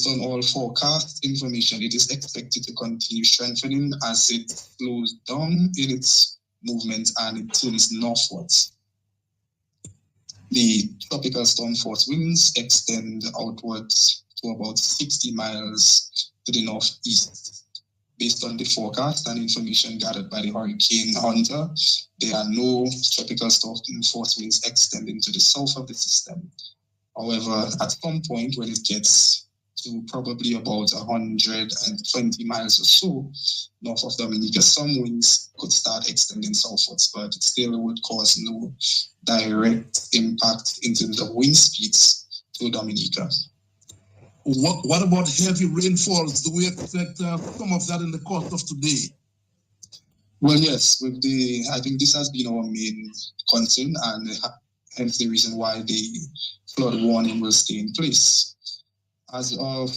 based on all forecast information, it is expected to continue strengthening as it slows down in its movement and it turns northwards. The tropical storm force winds extend outwards to about 60 miles to the northeast. Based on the forecast and information gathered by the Hurricane Hunter, there are no tropical storm force winds extending to the south of the system. However, at some point when it gets to probably about 120 miles or so north of Dominica, some winds could start extending southwards, but it still would cause no direct impact in terms of wind speeds to Dominica. What about heavy rainfalls? Do we expect some of that in the course of today? Well, yes, I think this has been our main concern, and hence the reason why the flood warning will stay in place. As of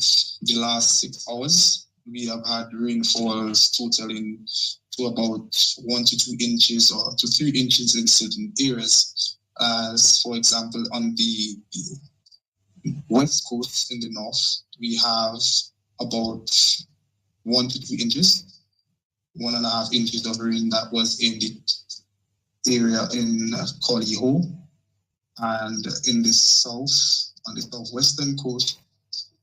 the last 6 hours, we have had rainfalls totaling to about 1 to 2 inches or to 3 inches in certain areas. As for example, on the west coast in the north, we have about 1 to 2 inches, 1.5 inches of rain that was in the area in Calypso, and in the south, on the southwestern coast,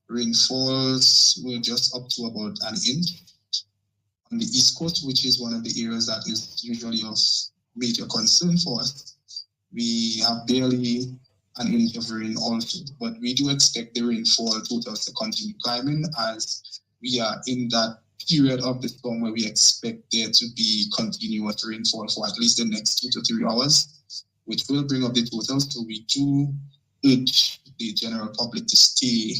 rainfalls were just up to about an inch. On the east coast, which is one of the areas that is usually of major concern for us, we have barely an inch of rain also, but we do expect the rainfall totals to continue climbing as we are in that period of the storm where we expect there to be continuous rainfall for at least the next 2 to 3 hours, which will bring up the totals. So we do urge the general public to stay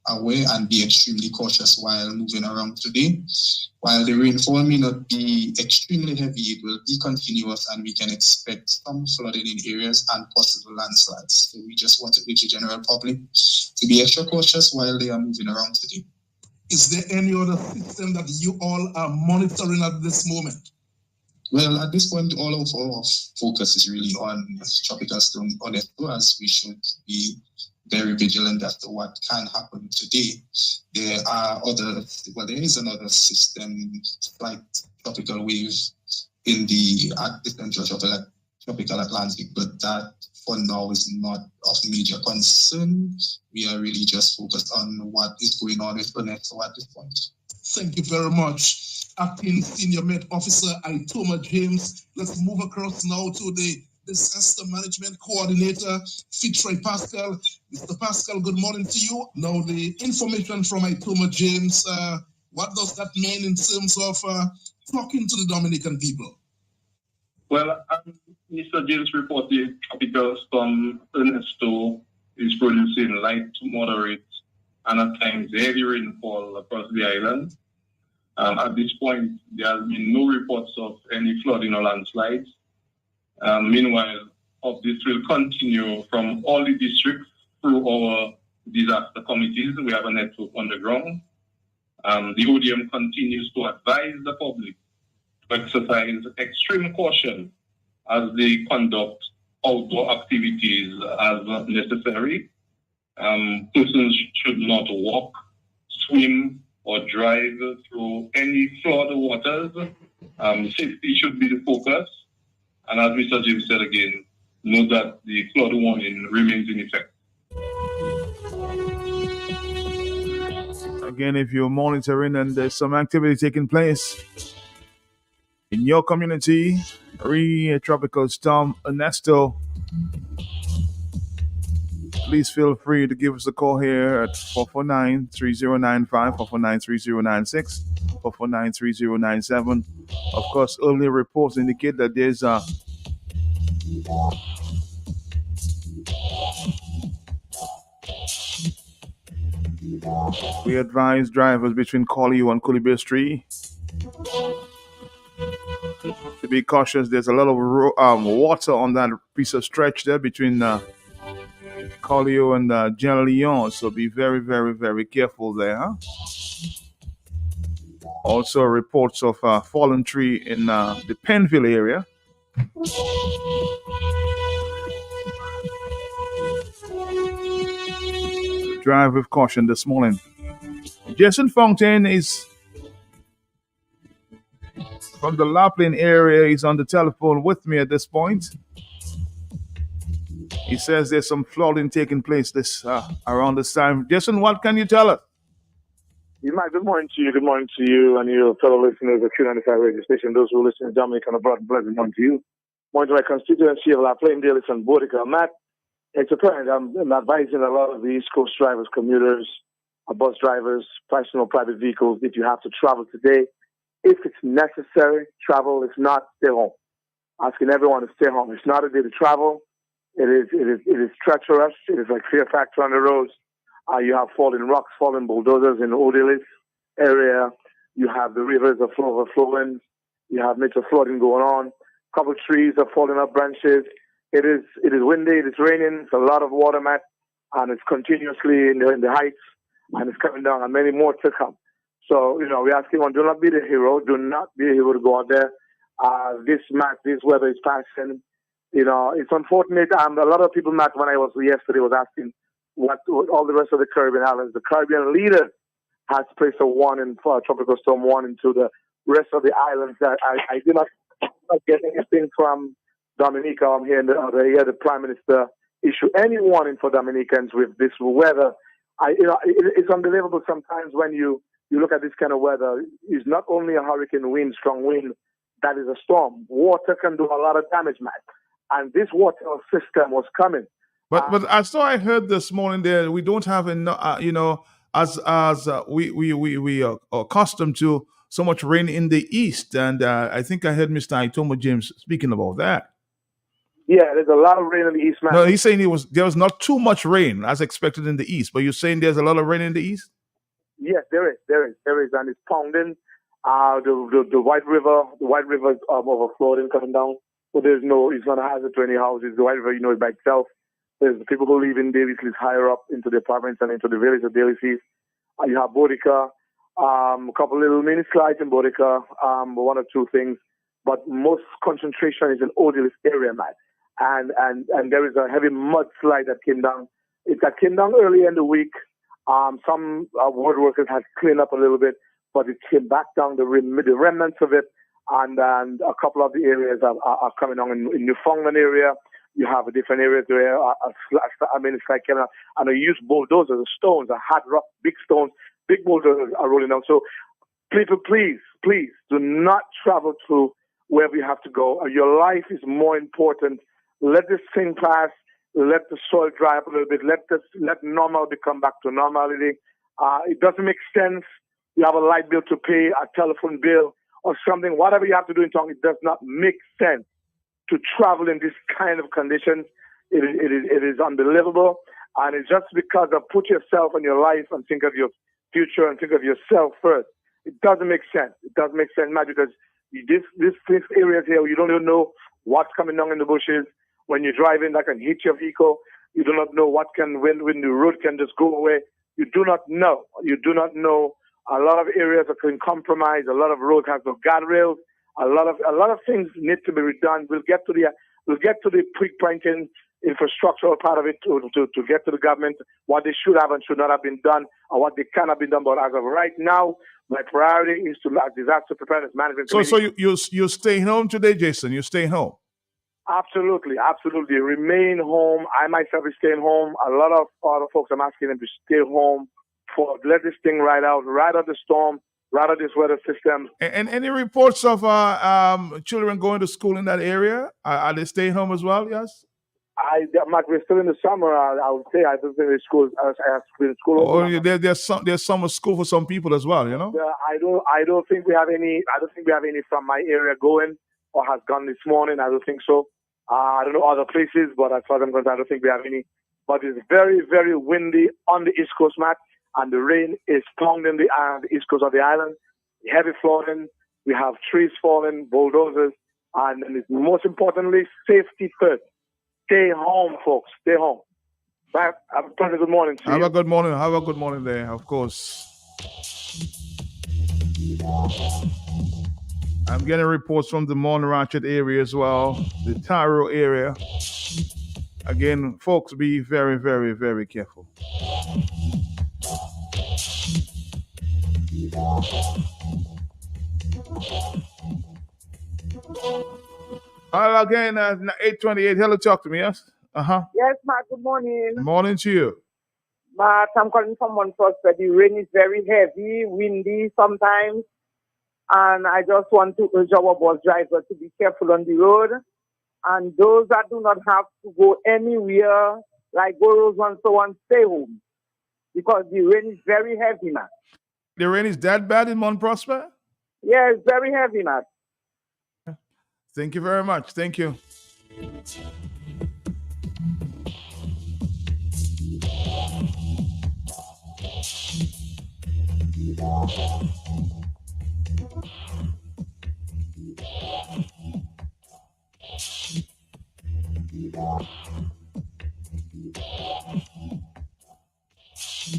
aware and be extremely cautious while moving around today. While the rainfall may not be extremely heavy, it will be continuous and we can expect some flooding in areas and possible landslides. So we just want to urge the general public to be extra cautious while they are moving around today. Is there any other system that you all are monitoring at this moment? Well, at this point, all of our focus is really on tropical storm Onesto, as we should be very vigilant as to what can happen today. There is another system, like tropical wave at the central tropical Atlantic, but that for now is not of major concern. We are really just focused on what is going on with Onesto at this point. Thank you very much, Acting Senior Met Officer Itoma James. Let's move across now to the Disaster Management Coordinator, Fitzroy Pascal. Mr. Pascal, good morning to you. Now, the information from Itoma James, what does that mean in terms of talking to the Dominican people? Well, Mr. James reported tropical storm Ernesto is producing light to moderate and at times heavy rainfall across the island. At this point, there has been no reports of any flooding or landslides. Meanwhile, this will continue from all the districts through our disaster committees. We have a network on the ground. The ODM continues to advise the public to exercise extreme caution as they conduct outdoor activities as necessary. Persons should not walk, swim, or drive through any flood waters. Safety should be the focus. And as Mr. James said again, know that the flood warning remains in effect. Again, if you're monitoring and there's some activity taking place in your community, Tropical Storm Ernesto, please feel free to give us a call here at 449-3095, 449-3096, 449-3097. Of course, earlier reports indicate that there's we advise drivers between Calypso and Coolibay Street to be cautious. There's a lot of water on that piece of stretch there between Calypso and Jean Leon, so be very, very, very careful there. Huh? Also, reports of a fallen tree in the Penville area. Drive with caution this morning. Jason Fontaine is from the Laplin area. He's on the telephone with me at this point. He says there's some flooding taking place this around this time. Jason, what can you tell us? Mike, good morning to you. Good morning to you and your fellow listeners of Q95 radio station. Those who listen to Dominic on a broad pleasant morning to you. Morning to my constituency of La Plaine, Daly, and Boudica. Matt, it's apparent I'm advising a lot of the East Coast drivers, commuters, bus drivers, personal private vehicles, if you have to travel today, if it's necessary, travel. If not, stay home. Asking everyone to stay home. It's not a day to travel. It is treacherous. It is like fear factor on the roads. You have fallen rocks, fallen bulldozers in the Odilis area. You have the rivers overflowing. You have major flooding going on. A couple of trees are falling up branches. It is windy. It's raining. It's a lot of water, Matt, and it's continuously in the heights, and it's coming down, and many more to come. So, we ask everyone, do not be the hero. Do not be a hero to go out there. This weather is passing. It's unfortunate. A lot of people, Matt, when I was yesterday, was asking what all the rest of the Caribbean islands. The Caribbean leader has placed a warning for a tropical storm warning to the rest of the islands. I did not get anything from Dominica. I'm hearing the Prime Minister issue any warning for Dominicans with this weather. It's unbelievable sometimes when you look at this kind of weather. It's not only a hurricane wind, strong wind, that is a storm. Water can do a lot of damage, man. And this water system was coming. But I saw I heard this morning that we don't have enough, as we are accustomed to so much rain in the east, and I think I heard Mr. Itoma James speaking about that. Yeah, there's a lot of rain in the east, man. No, he's saying there was not too much rain as expected in the east, but you're saying there's a lot of rain in the east? Yes, there is, and it's pounding. The White River is overflowing, coming down. So it's not a hazard to any houses. The White River, is by itself. There's the people who live in Daly Seas higher up into the apartments and into the village of Daly Seas. You have Boudica, a couple little mini slides in Boudica, one or two things. But most concentration is in Odilis area, man. And there is a heavy mudslide that came down. That came down early in the week. Some road workers had cleaned up a little bit, but it came back down, the remnants of it. And a couple of the areas are coming on in Newfoundland area. You have different areas where it's like, and I use bulldozers, stones, hard rock, big stones, big bulldozers are rolling down. So people, please do not travel to wherever you have to go. Your life is more important. Let this thing pass. Let the soil dry up a little bit. Let normal become back to normality. It doesn't make sense. You have a light bill to pay, a telephone bill, or something. Whatever you have to do in town, it does not make sense to travel in this kind of conditions. It is unbelievable. And it's just because of put yourself and your life and think of your future and think of yourself first. It doesn't make sense. It doesn't make sense, Matt, because this areas here, you don't even know what's coming down in the bushes. When you're driving, that can hit your vehicle. You do not know when the road can just go away. You do not know. You do not know. A lot of areas are being compromised. A lot of roads have no guardrails. A lot of things need to be redone. We'll get to the pre-planting infrastructural part of it to get to the government what they should have and should not have been done, or what they cannot be done. But as of right now, my priority is to disaster preparedness management. So you're staying home today, Jason? You're staying home? Absolutely. Remain home. I myself is staying home. A lot of other folks, I'm asking them to stay home let this thing ride out the storm. Rather this weather system. And any reports of children going to school in that area? Are they staying home as well? Yes. We're still in the summer. I would say I don't think the schools. I have in school. Oh, there's summer school for some people as well. I don't think we have any. I don't think we have any from my area going or has gone this morning. I don't think so. I don't know other places, but as far as I'm concerned, I don't think we have any. But it's very, very windy on the East Coast, Matt. And the rain is pounding the east coast of the island. Heavy flooding. We have trees falling, bulldozers, and most importantly, safety first. Stay home, folks. Stay home. Have a pleasant good morning to you. Have a good morning. Have a good morning there, of course. I'm getting reports from the Mont Ratchet area as well, the Taro area. Again, folks, be very, very, very careful. Again, 828. Hello, talk to me, yes? Yes, Matt, good morning. Morning to you. Matt, I'm calling from one source where the rain is very heavy, windy sometimes, and I just want to urge our bus drivers to be careful on the road. And those that do not have to go anywhere, like Boroughs and so on, stay home. Because the rain is very heavy, Matt. The rain is that bad in Mount Prosper? Yes, very heavy, Matt. Thank you very much. Thank you.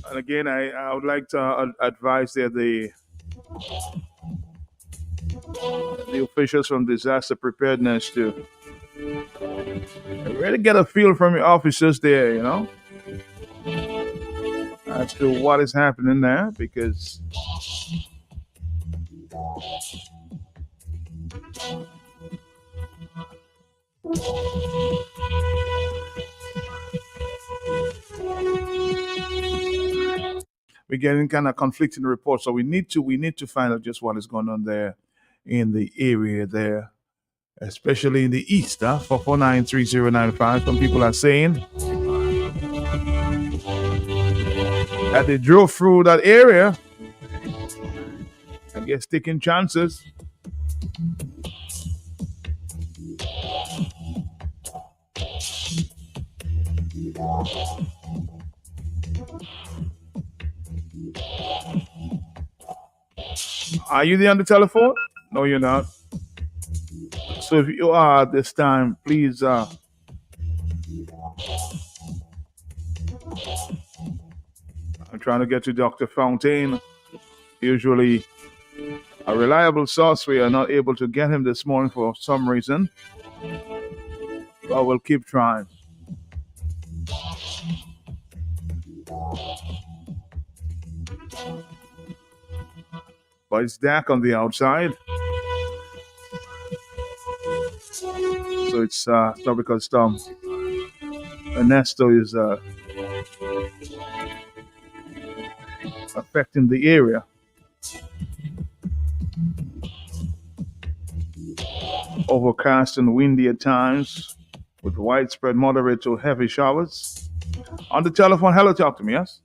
And again, I would like to advise that the officials from disaster preparedness to really get a feel from your officers there, as to what is happening there, because we're getting kind of conflicting reports. So we need to find out just what is going on there in the area there, especially in the east. 4493095. Some people are saying that they drove through that area. I guess taking chances. Are you there on the telephone? No, you're not. So if you are at this time, please I'm trying to get to Dr. Fontaine. Usually a reliable source. We are not able to get him this morning for some reason. But we'll keep trying. But it's dark on the outside. So it's tropical storm. Ernesto is affecting the area. Overcast and windy at times, with widespread moderate to heavy showers. On the telephone, hello, talk to me, yes?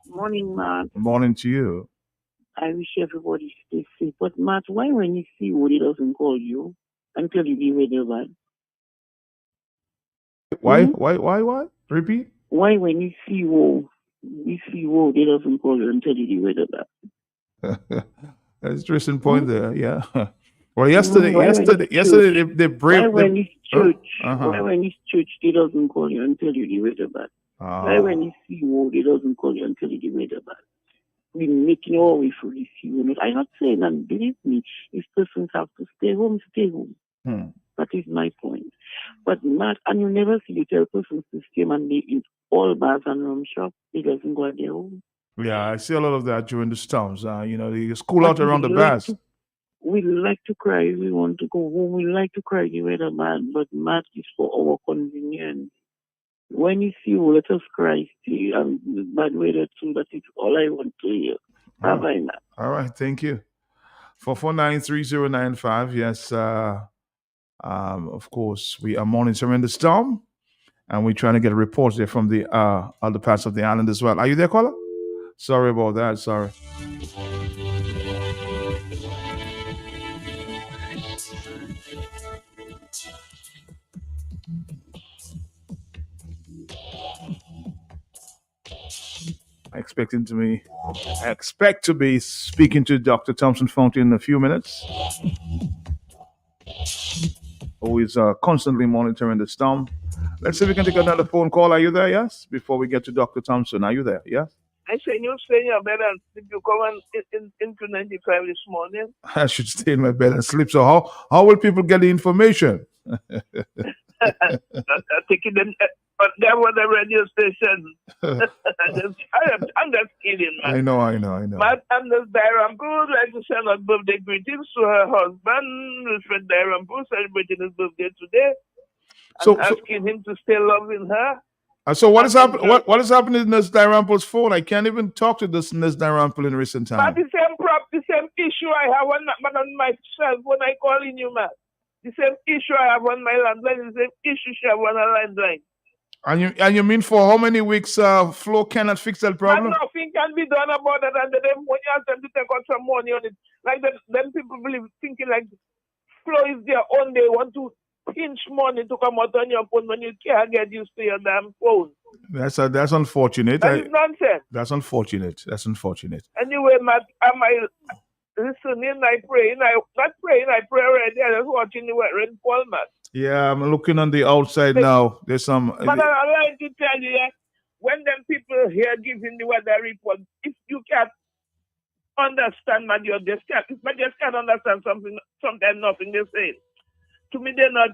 Morning, Matt. Morning to you. I wish everybody stay safe. But Matt, why when you see what he doesn't call you until you be ready, man? Why? Repeat? Why when you see what he doesn't call you until you be ready, man? That's an interesting point there, yeah. Well, yesterday, they brave. Why when it's church? Why when it's church, he doesn't call you until you be ready, man? Why when you see what he doesn't call you until you be ready, man? We making our way for this, I'm not saying that, believe me, if persons have to stay home, stay home. That is my point. But Matt, and you never see you tell persons to stay and they in all bars and rum shop, they doesn't go at their home. Yeah, I see a lot of that during the storms. They school out around the bars. We like to cry, we want to go home, we like to cry the weather, man, but Matt is for our convenience. When you see you, let us cry still, and bad weather too, that is all I want to hear. Bye-bye, Matt. All right, thank you. 4493095, yes, of course, we are monitoring the storm, and we're trying to get reports there from the other parts of the island as well. Are you there, caller? Sorry about that, sorry. I expect to be speaking to Dr. Thompson Fountain in a few minutes, who is constantly monitoring the storm. Let's see if we can take another phone call. Are you there? Yes? Before we get to Dr. Thompson, are you there? Yes? I say you stay in your bed and sleep. You come into 95 this morning. I should stay in my bed and sleep. So how will people get the information? Taking them But there was a radio station. I'm just kidding, man. I know. But Miss Dairampu would like to send out birthday greetings to her husband, Mr. Dairampu, celebrating his birthday today, and asking him to stay loving her. So what is happening? What is happening in Ms. Dairampu's phone? I can't even talk to this Ms. Dairampu in recent time. But the same issue I have on my cell phone. I calling you, man. The same issue I have on my landline. The same issue she have on her landline. And you mean for how many weeks Flo cannot fix that problem? But nothing can be done about that. And then when you ask them to take out some money on it, like then people thinking like Flo is their own. They want to pinch money to come out on your phone when you can't get used to your damn phone. That's unfortunate. That is nonsense. That's unfortunate. Anyway, Matt, am I listening? I pray already. I just watching the rain fall, Matt. Yeah, I'm looking on the outside now. There's some. But I like to tell you, when them people here giving the weather report, if you can't understand, man, you just can't understand sometimes nothing they say. To me, they're not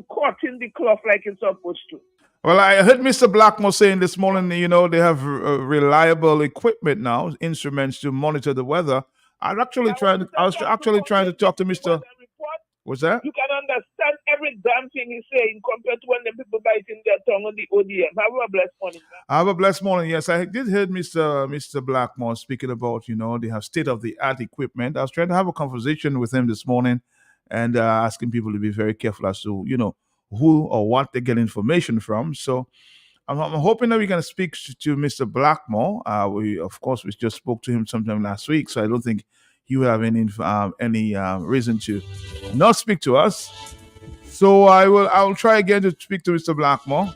caught in the cloth like it's supposed to. Well, I heard Mr. Blackmore saying this morning, they have reliable equipment now, instruments to monitor the weather. I was actually trying to talk to Mr. What's that? You can understand every damn thing he's saying compared to when the people biting their tongue on the ODM. Have a blessed morning, man. Have a blessed morning. Yes, I did hear Mr. Blackmore speaking about, they have state-of-the-art equipment. I was trying to have a conversation with him this morning and asking people to be very careful as to, who or what they get information from. So I'm hoping that we can speak to Mr. Blackmore. We just spoke to him sometime last week, so I don't think he will have any reason to not speak to us. So I will try again to speak to Mr. Blackmore.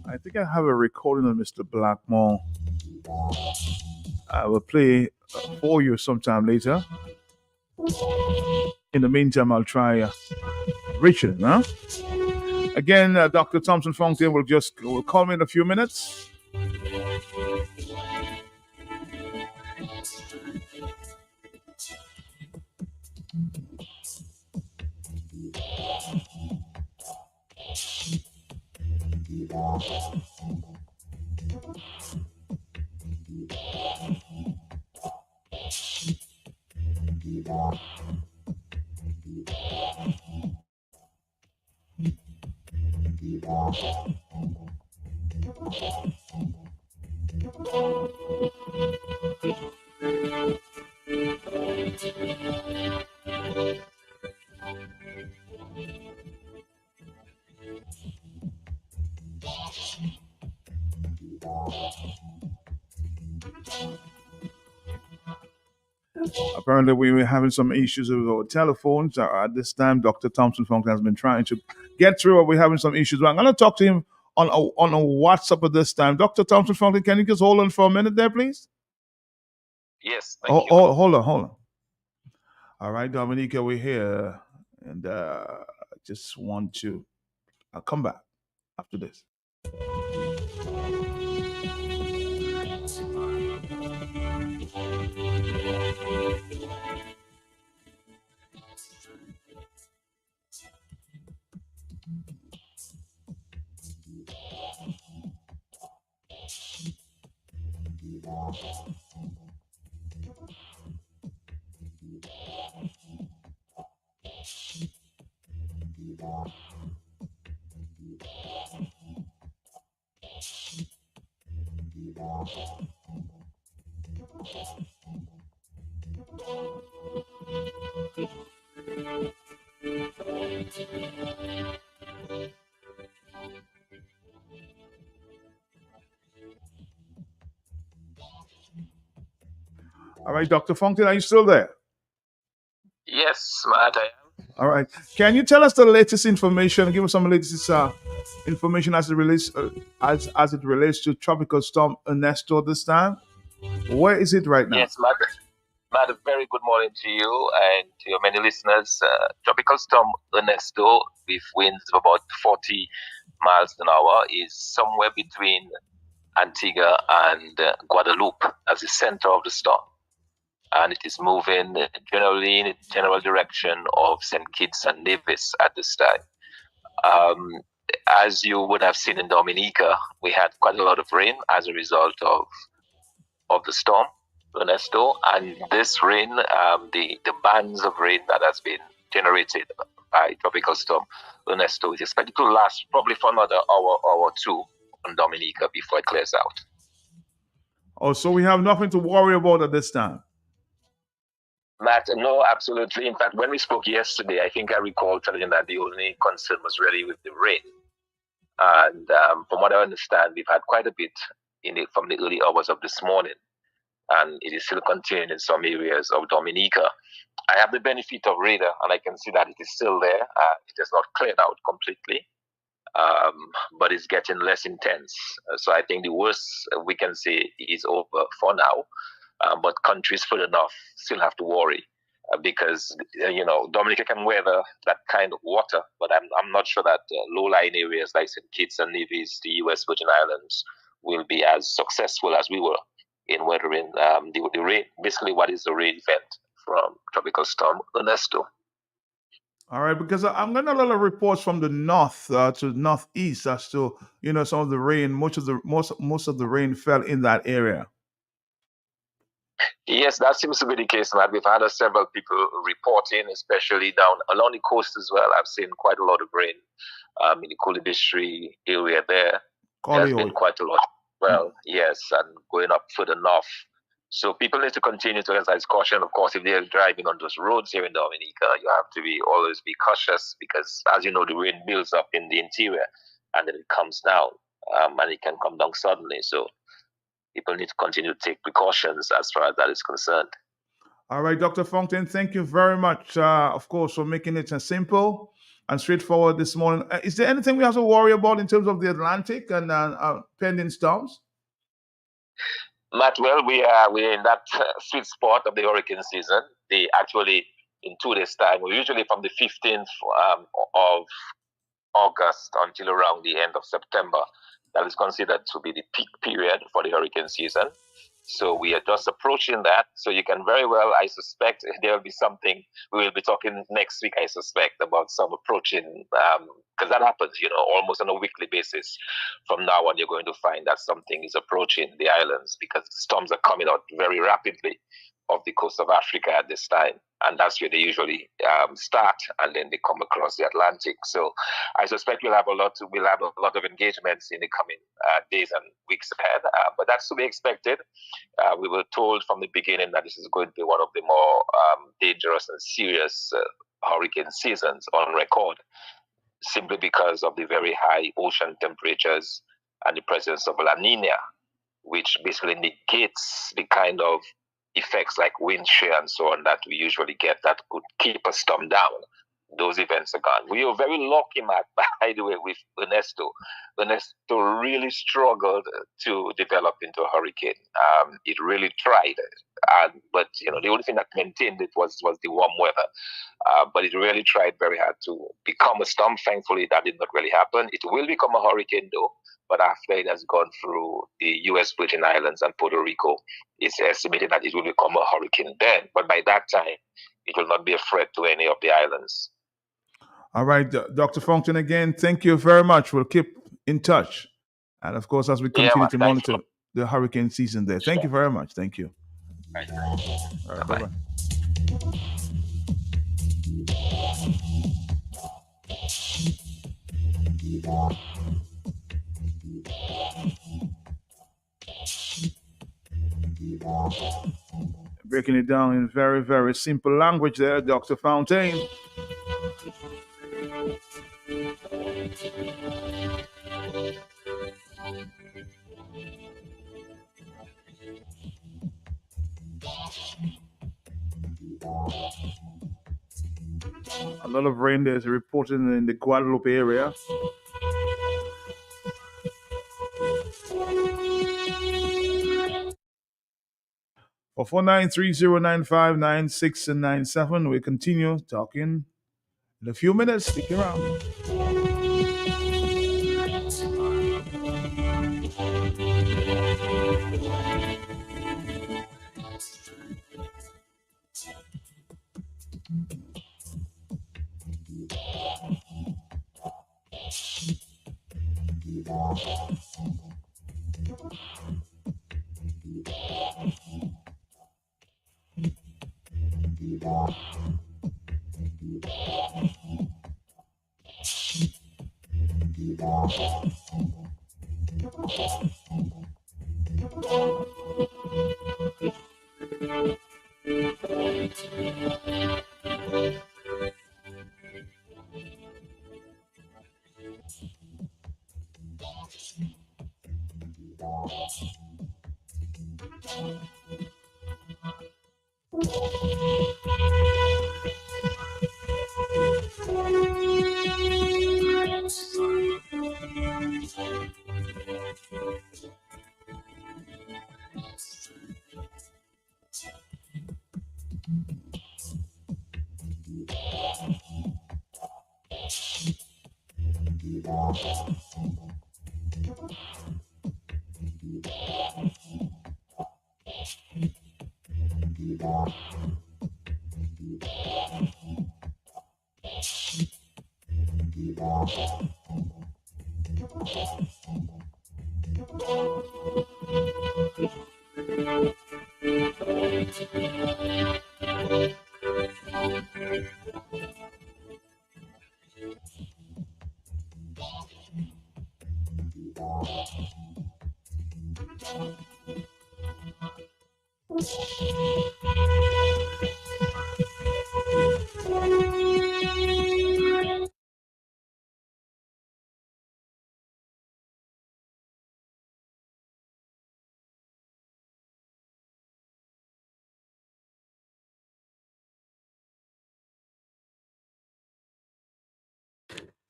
I think I have a recording of Mr. Blackmore. I will play for you sometime later. In the meantime, I'll try Richard. Huh? Again, Dr. Thompson Fontaine will call me in a few minutes. Apparently, we were having some issues with our telephones. At this time, Dr. Thompson Funk has been trying to get through, but we're having some issues. But I'm going to talk to him on a WhatsApp at this time. Dr. Thompson Funk, can you just hold on for a minute there, please? Yes. Thank you. Hold on. All right, Dominica, we're here. And I just want to come back after this. All right, Dr. Fontaine, are you still there? Yes. Yes, Matt, I am. All right. Can you tell us the latest information? Give us some latest information as it relates as it relates to Tropical Storm Ernesto this time. Where is it right now? Yes, Matt. Matt, a very good morning to you and to your many listeners. Tropical Storm Ernesto, with winds of about 40 miles an hour, is somewhere between Antigua and Guadeloupe as the center of the storm. And it is moving generally in the general direction of St. Kitts and Nevis at this time. As you would have seen in Dominica, we had quite a lot of rain as a result of the storm Ernesto, and this rain, the bands of rain that has been generated by Tropical Storm Ernesto is expected to last probably for another hour or two on Dominica before it clears out. Oh, so we have nothing to worry about at this time. Matt, no, absolutely. In fact, when we spoke yesterday, I think I recall telling you that the only concern was really with the rain. And from what I understand, we've had quite a bit from the early hours of this morning, and it is still continuing in some areas of Dominica. I have the benefit of radar, and I can see that it is still there. It has not cleared out completely, but it's getting less intense. So I think the worst we can say is over for now. But countries further north still have to worry because Dominica can weather that kind of water, but I'm not sure that low-lying areas like St. Kitts and Nevis, the U.S. Virgin Islands, will be as successful as we were in weathering the rain. Basically, what is the rain event from Tropical Storm Ernesto? All right, because I'm getting a lot of reports from the north to northeast as to some of the rain. Most of the rain fell in that area. Yes, that seems to be the case, Matt. We've had several people reporting, especially down along the coast as well. I've seen quite a lot of rain in the Kulibistri area there. There's been quite a lot. Well, yes, and going up further north. So people need to continue to exercise caution. Of course, if they're driving on those roads here in Dominica, you have to always be cautious because, as you know, the rain builds up in the interior and then it comes down, and it can come down suddenly. So people need to continue to take precautions as far as that is concerned. All right, Dr. Fontaine, thank you very much, of course, for making it simple and straightforward this morning. Is there anything we have to worry about in terms of the Atlantic and pending storms? Matt, well, we're in that sweet spot of the hurricane season. Actually, in 2 days' time, we're usually from the 15th of August until around the end of September. That is considered to be the peak period for the hurricane season. So we are just approaching that. So you can very well, I suspect, there will be something, we will be talking next week, I suspect, about some approaching, because that happens, almost on a weekly basis. From now on, you're going to find that something is approaching the islands because storms are coming out very rapidly off the coast of Africa at this time. And that's where they usually start, and then they come across the Atlantic. So I suspect we'll have a lot of engagements in the coming days and weeks ahead. But that's to be expected. We were told from the beginning that this is going to be one of the more dangerous and serious hurricane seasons on record, simply because of the very high ocean temperatures and the presence of La Nina, which basically negates the kind of effects like wind shear and so on that we usually get that could keep a storm down. Those events are gone. We are very lucky, Matt, by the way, with Ernesto. Ernesto really struggled to develop into a hurricane. It really tried, but the only thing that maintained it was the warm weather. But it really tried very hard to become a storm. Thankfully, that did not really happen. It will become a hurricane, though. But after it has gone through the U.S. Virgin Islands and Puerto Rico, it's estimated that it will become a hurricane then. But by that time, it will not be a threat to any of the islands. All right, Dr. Fontaine, again, thank you very much. We'll keep in touch. And of course, as we continue to monitor the hurricane season there. Thank you very much. Thank you. Right. All right, bye-bye. Breaking it down in very, very simple language there, Dr. Fontaine. lot of rain there's reported in the Guadalupe area. For 49309599697, we continue talking in a few minutes. Stick around.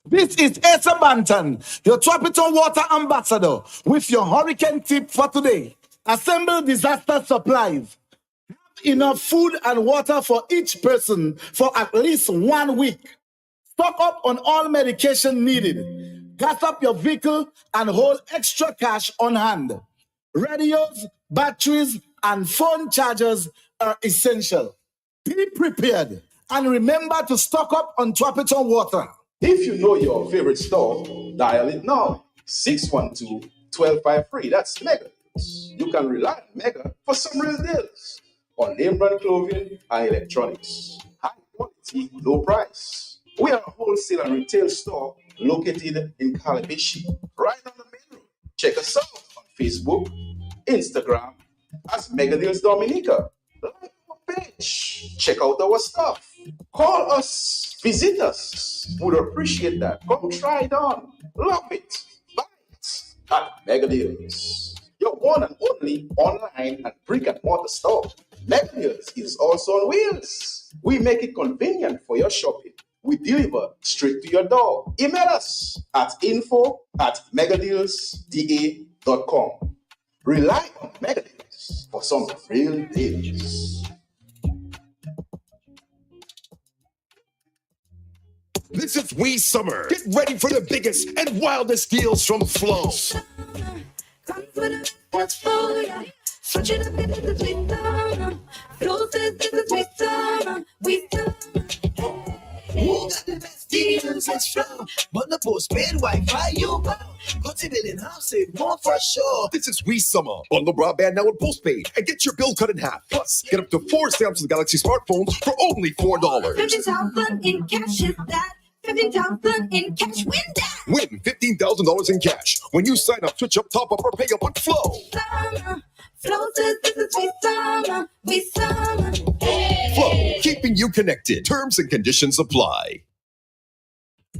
This is Asa Banton, your Tropical Water Ambassador, with your hurricane tip for today. Assemble disaster supplies. Enough food and water for each person for at least 1 week. Stock up on all medication needed. Gas up your vehicle and hold extra cash on hand. Radios, batteries, and phone chargers are essential. Be prepared and remember to stock up on Tropical Water. If you know your favorite store, dial it now. 612-1253. That's Mega. You can rely on Mega for some real deals on name brand clothing and electronics. High quality, low price. We are a wholesale and retail store located in Calypso, right on the main road. Check us out on Facebook, Instagram as Mega Deals Dominica. Like our page. Check out our stuff. Call us, visit us. Would appreciate that. Come try it on. Love it. Buy it at Mega Deals. Your one and only online and brick and mortar store. Mega Deals is also on wheels. We make it convenient for your shopping. We deliver straight to your door. Email us at info@megadealsda.com. Rely on Mega Deals for some real deals. This is We Summer. Get ready for the biggest and wildest deals from Flow. Switch it up into the sweet summer. Flow says this is sweet summer. We summer. Who got the best deals? It's Flow. But the postpaid Wi-Fi you go. Multi-million house save more for sure. This is We Summer. Bundle broadband now with postpaid and get your bill cut in half. Plus, get up to 4 Samsung Galaxy smartphones for only $4. 50,000 in cash is that. 15,000 in cash, win that. Win $15,000 in cash when you sign up, switch up, top up, or pay up on Flow. Summer, Flow says this is we summer, we summer. Flow, keeping you connected. Terms and conditions apply.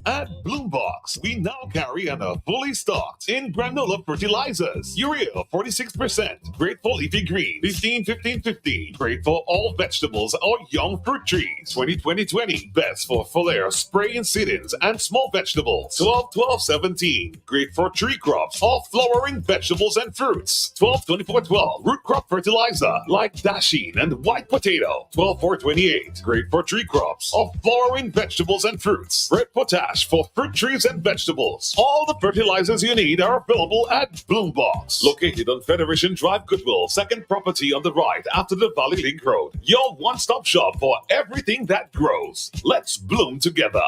At Bloombox, we now carry and are fully stocked in granola fertilizers. Urea 46%, great for leafy green 15-15-15, great for all vegetables or young fruit trees 20-20-20, best for foliar spray and seedings and small vegetables 12-12-17, great for tree crops or flowering vegetables and fruits 12-24-12, root crop fertilizer like dasheen and white potato 12-4-28, great for tree crops or flowering vegetables and fruits. Red potash for fruit trees and vegetables. All the fertilizers you need are available at Bloombox, located on Federation Drive, Goodwill, second property on the right after the Valley Link Road. Your one-stop shop for everything that grows. Let's bloom together.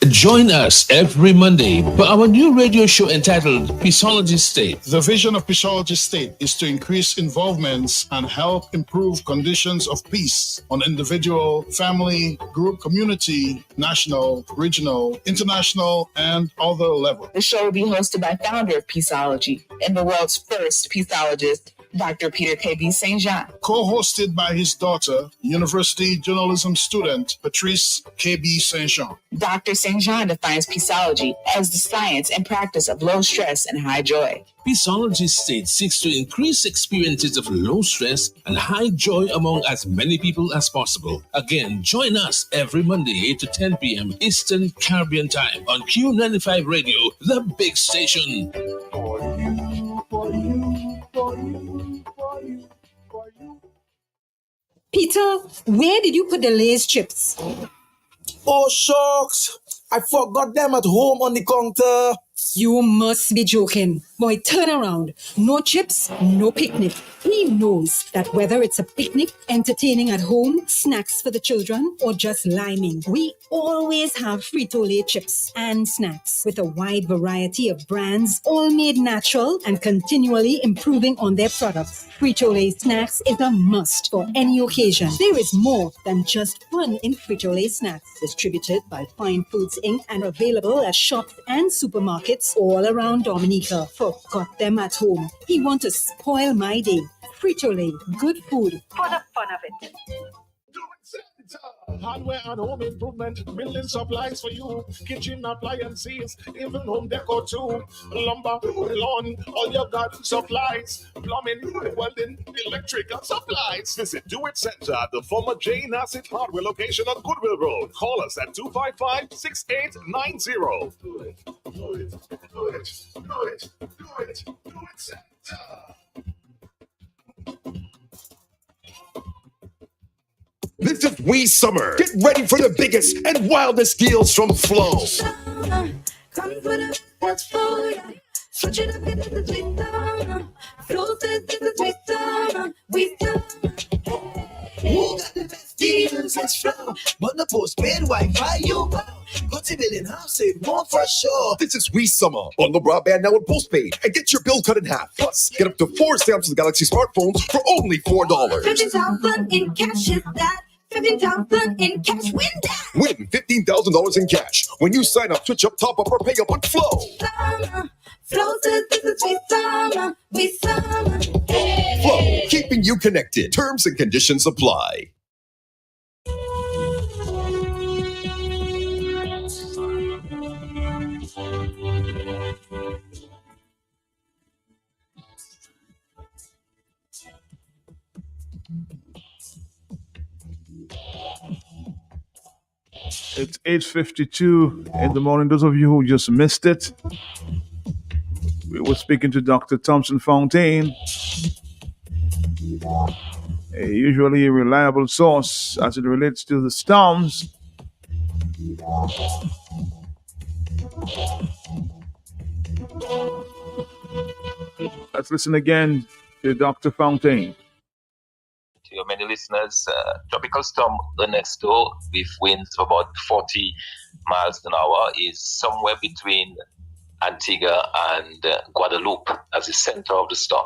Join us every Monday for our new radio show entitled Peaceology State. The vision of Peaceology State is to increase involvements and help improve conditions of peace on individual, family, group, community, national, regional, international, and other levels. The show will be hosted by founder of Peaceology and the world's first peaceologist, Dr. Peter K.B. St. John. Co-hosted by his daughter, University journalism student Patrice K.B. St. John. Dr. St. John defines peaceology as the science and practice of low stress and high joy. Peaceology State seeks to increase experiences of low stress and high joy among as many people as possible. Again, join us every Monday 8 to 10 p.m. Eastern Caribbean Time on Q95 Radio, the big station. Peter, where did you put the Lay's chips? Oh, shucks. I forgot them at home on the counter. You must be joking. Boy, turn around. No chips, no picnic. He knows that whether it's a picnic, entertaining at home, snacks for the children, or just liming, we always have Frito-Lay chips and snacks with a wide variety of brands, all made natural and continually improving on their products. Frito-Lay snacks is a must for any occasion. There is more than just fun in Frito-Lay snacks. Distributed by Fine Foods Inc. and available at shops and supermarkets all around Dominica. Forgot them at home. He want to spoil my day. Frito-Lay, good food for the fun of it. Hardware and home improvement, building supplies for you, kitchen appliances, even home decor too, lumber, lawn, all your garden supplies, plumbing, welding, electrical supplies. Visit Do It Center at the former Jane Asset Hardware location on Goodwill Road. Call us at 255-6890. Do it, do it, do it, do it, do it, do it Center. This is We Summer. Get ready for the biggest and wildest deals from Flow. Come for the best for ya. Switch it up into the Twitter. Flow says it's a Twitter. We summer. Who got the best deals? It's Flow. But the postpaid Wi-Fi you buy. Got to build in house, save more for sure. This is We Summer. Bundle broadband now with postpaid and get your bill cut in half. Plus, get up to 4 Samsung Galaxy smartphones for only $4. 50,000 in cash is that. 15,000 in cash, win that. Win $15,000 in cash when you sign up, switch up, top up, or pay up on Flow. Summer, Flow says this is we summer, we summer. Hey. Flow, keeping you connected. Terms and conditions apply. It's 8:52 in the morning. Those of you who just missed it, we were speaking to Dr. Thompson Fontaine, a usually a reliable source as it relates to the storms. Let's listen again to Dr. Fontaine. To your many listeners, tropical storm Ernesto with winds of about 40 miles an hour is somewhere between Antigua and Guadeloupe as the center of the storm.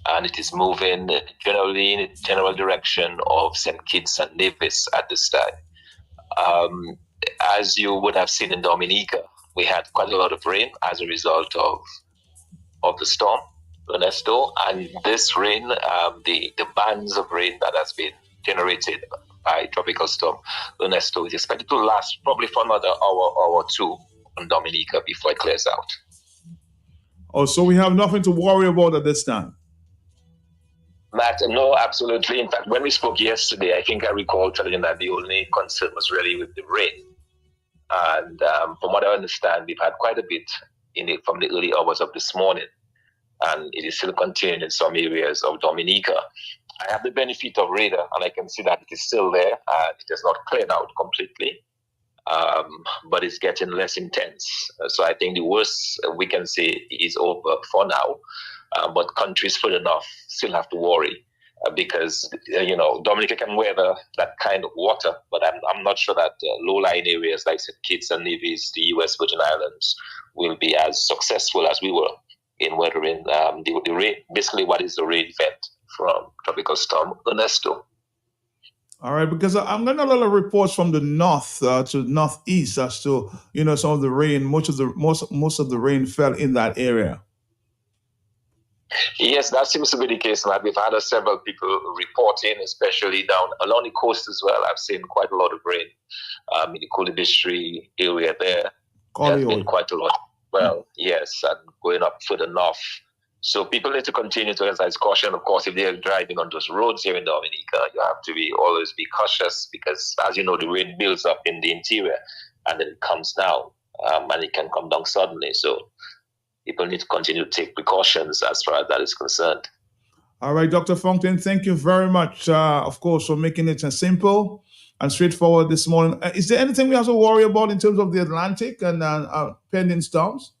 And it is moving generally in the general direction of St. Kitts and Nevis at this time. As you would have seen in Dominica, we had quite a lot of rain as a result of the storm Ernesto, and this rain, the bands of rain that has been generated by Tropical Storm Ernesto. It's expected to last probably for another hour or two on Dominica before it clears out. Oh, so we have nothing to worry about at this time? Matt, no, absolutely. In fact, when we spoke yesterday, I think I recall telling you that the only concern was really with the rain. And from what I understand, we've had quite a bit from the early hours of this morning. And it is still contained in some areas of Dominica. I have the benefit of radar, and I can see that it is still there. It has not cleared out completely, but it's getting less intense. So I think the worst we can say is over for now. But countries further north still have to worry because, Dominica can weather that kind of water, but I'm not sure that low-lying areas like Kitts and Nevis, the U.S. Virgin Islands, will be as successful as we were in weathering the rain, basically what is the rain event from Tropical Storm Ernesto. All right, because I'm getting a lot of reports from the north to northeast as to some of the rain. Most of the rain fell in that area. Yes, that seems to be the case, Matt. We've had several people reporting, especially down along the coast as well. I've seen quite a lot of rain in the Colibri area there. There's been quite a lot. Well, yes, and going up further north. So people need to continue to exercise caution. Of course, if they're driving on those roads here in Dominica, you have to always be cautious because, as you know, the rain builds up in the interior and then it comes down, and it can come down suddenly. So people need to continue to take precautions as far as that is concerned. All right, Dr. Fontaine, thank you very much, of course, for making it simple and straightforward this morning. Is there anything we have to worry about in terms of the Atlantic and pending storms?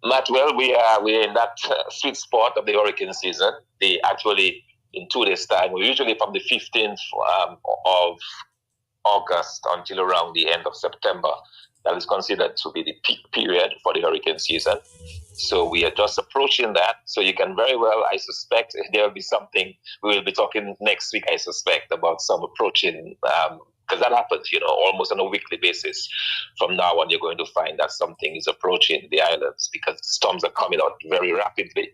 Matt, well, we're in that sweet spot of the hurricane season. They actually, in 2 days' time, we're usually from the 15th of August until around the end of September. That is considered to be the peak period for the hurricane season. So we are just approaching that. So you can very well, I suspect, there will be something, we will be talking next week, I suspect, about some approaching, because that happens, almost on a weekly basis. From now on, you're going to find that something is approaching the islands because storms are coming out very rapidly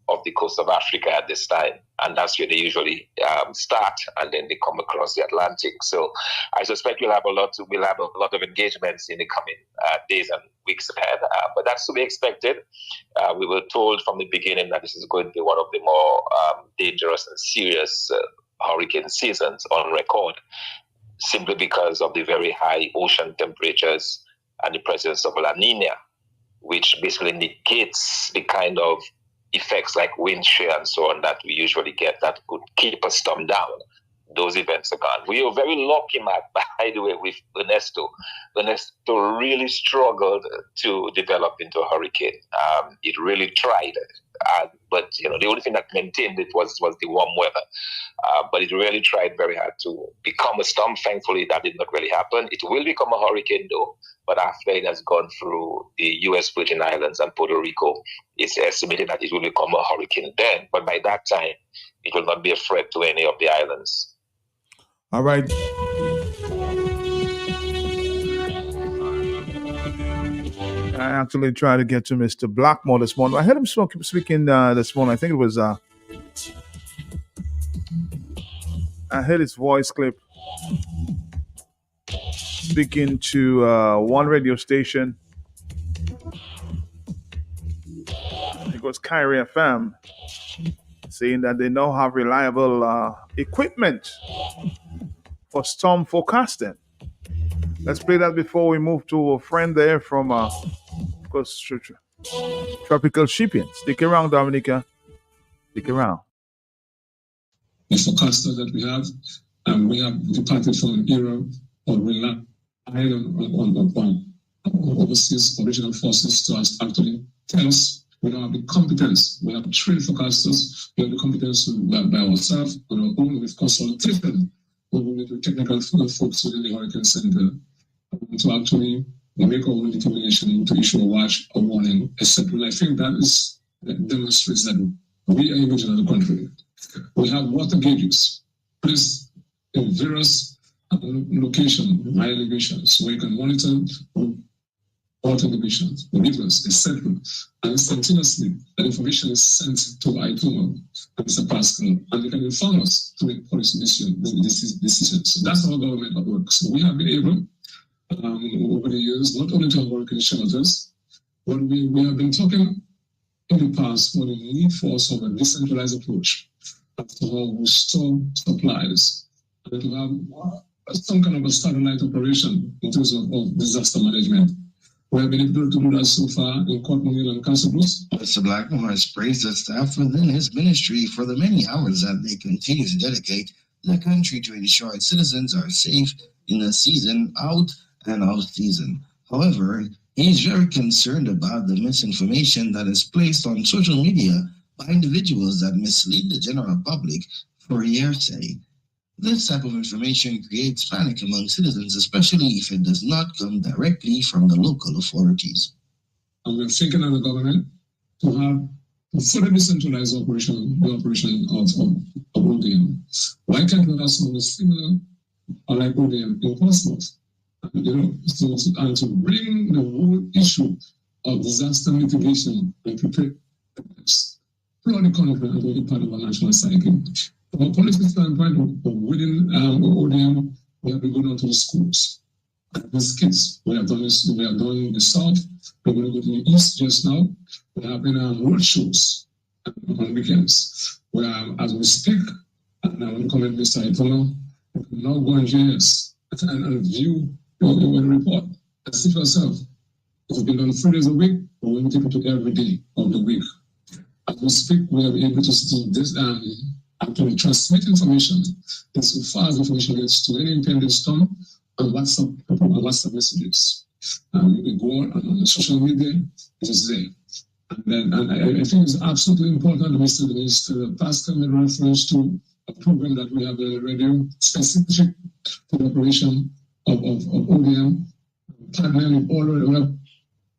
off the coast of Africa at this time. And that's where they usually start, and then they come across the Atlantic. So I suspect we'll have a lot of engagements in the coming days and weeks ahead. But that's to be expected. We were told from the beginning that this is going to be one of the more dangerous and serious hurricane seasons on record, simply because of the very high ocean temperatures and the presence of La Nina, which basically negates the kind of effects like wind shear and so on that we usually get that could keep a storm down. Those events are gone. We are very lucky, Matt, by the way, with Ernesto. Ernesto really struggled to develop into a hurricane. It really tried. But the only thing that maintained it was the warm weather. But it really tried very hard to become a storm. Thankfully, that did not really happen. It will become a hurricane, though. But after it has gone through the U.S. Virgin Islands and Puerto Rico, it's estimated that it will become a hurricane then. But by that time, it will not be a threat to any of the islands. All right. I actually tried to get to Mr. Blackmore this morning. I heard him speaking this morning. I think it was, I heard his voice clip speaking to one radio station. It was Kyrie FM, saying that they now have reliable equipment for storm forecasting. Let's play that before we move to a friend there from, of course, Tropical Shipping. Stick around, Dominica. Stick around. The forecaster that we have departed from an era or rely on overseas original forces to actually tell us. We don't have the competence. We have trained forecasters. We have the competence by ourselves, on our own, with consultation with the technical folks within the Hurricane Center to actually make our own determination to issue a watch, a warning, etc. I think that demonstrates that we are in the country. We have water gauges placed in various locations, high elevations, where you can monitor water division, the rivers, etc. And simultaneously, that information is sent to ITOMA and Mr. Pascal, and they can inform us to make policy decisions. So that's how government works. So we have been able, over the years, not only to work in shelters, but we have been talking in the past for the need for sort of a decentralized approach as to how we store supplies and to have some kind of a satellite operation in terms of disaster management. We have been able to do that so far in Cornwall and Castle Blues. Mr. Blackmore has praised the staff within his ministry for the many hours that they continue to dedicate to the country to ensure its citizens are safe in the season out and out season. However, he is very concerned about the misinformation that is placed on social media by individuals that mislead the general public for hearsay. This type of information creates panic among citizens, especially if it does not come directly from the local authorities. And we're thinking of the government to have a fully decentralized operation, the operation of ODM. Why can't we have something similar or like ODM in Portsmouth? And to bring the whole issue of disaster mitigation and preparedness throughout the country and to be part of our national psyche. From a policy standpoint, within ODM, we have been going on to the schools. As kids, we have done this. We have done in the south. We're going to go to the east just now. We have been road shows on weekends. We are, as we speak, and I want to comment Mr. Itono, we can now go on JS and view your report. And see for yourself. If it's been done 3 days a week, we're going to take it to every day of the week. As we speak, we are able to do this actually transmit information insofar as information gets to any impending storm on WhatsApp messages. You can go on social media, it is there. And I think it's absolutely important, Mr. Pascal made reference to a program that we have on the radio specific to the operation of ODM, partnering with all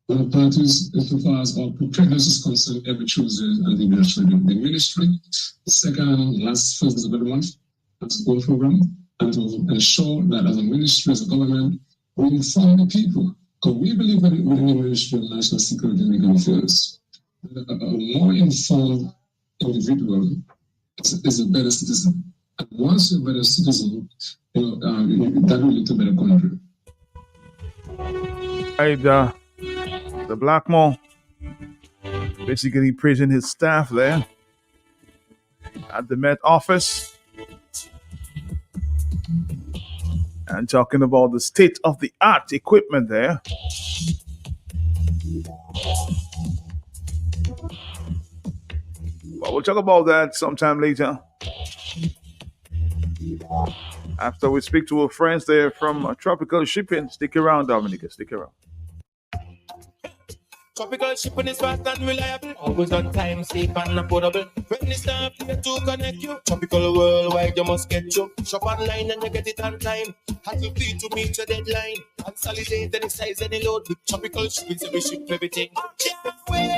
the parties insofar as our preparedness is concerned every Tuesday and the radio. The ministry, the second last Thursday of every month, has a program and to ensure that as a ministry, as a government, we inform the people. Because we believe that within the Ministry of National Security and Legal Affairs, a more informed individual is a better citizen. And once you're a better citizen, that will lead to a better country. The Blackmore basically praising his staff there at the Met office and talking about the state-of-the-art equipment there. But we'll talk about that sometime later. After we speak to our friends there from Tropical Shipping. Stick around, Dominica. Stick around. Tropical shipping is fast and reliable, always on time, safe and affordable. When it's time here to connect you, Tropical worldwide you must get you. Shop online and you get it on time. Hassle free to meet your deadline. Consolidate any size, any load with Tropical shipping, so we ship everything. I can't wait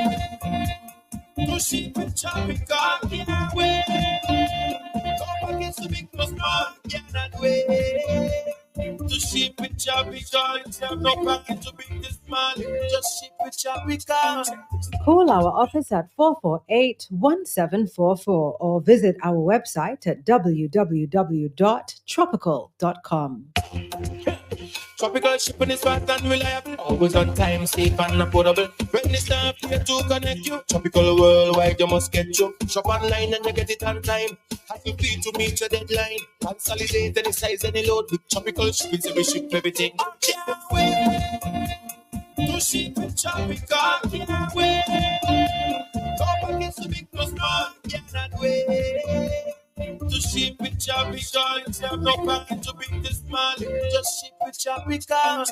to ship with Tropical. Can't wait. Come against the big plus small. Cannot wait. To ship with Tropical, it's no package to bring this small. Just ship with Tropical. Call our office at 448-1744 or visit our website at www.tropical.com. Tropical shipping is fast and reliable, always on time, safe and affordable. When it's time here to connect you, Tropical worldwide you must get you. Shop online and you get it on time. Hassle free to meet your deadline. Consolidate any size, any load with Tropical shipping, so we ship everything. I can't wait to ship with Tropical. Can't wait. Come against the big plus small. Cannot wait. To ship with Tropical, it's no package to bring this small. Just ship with Tropical.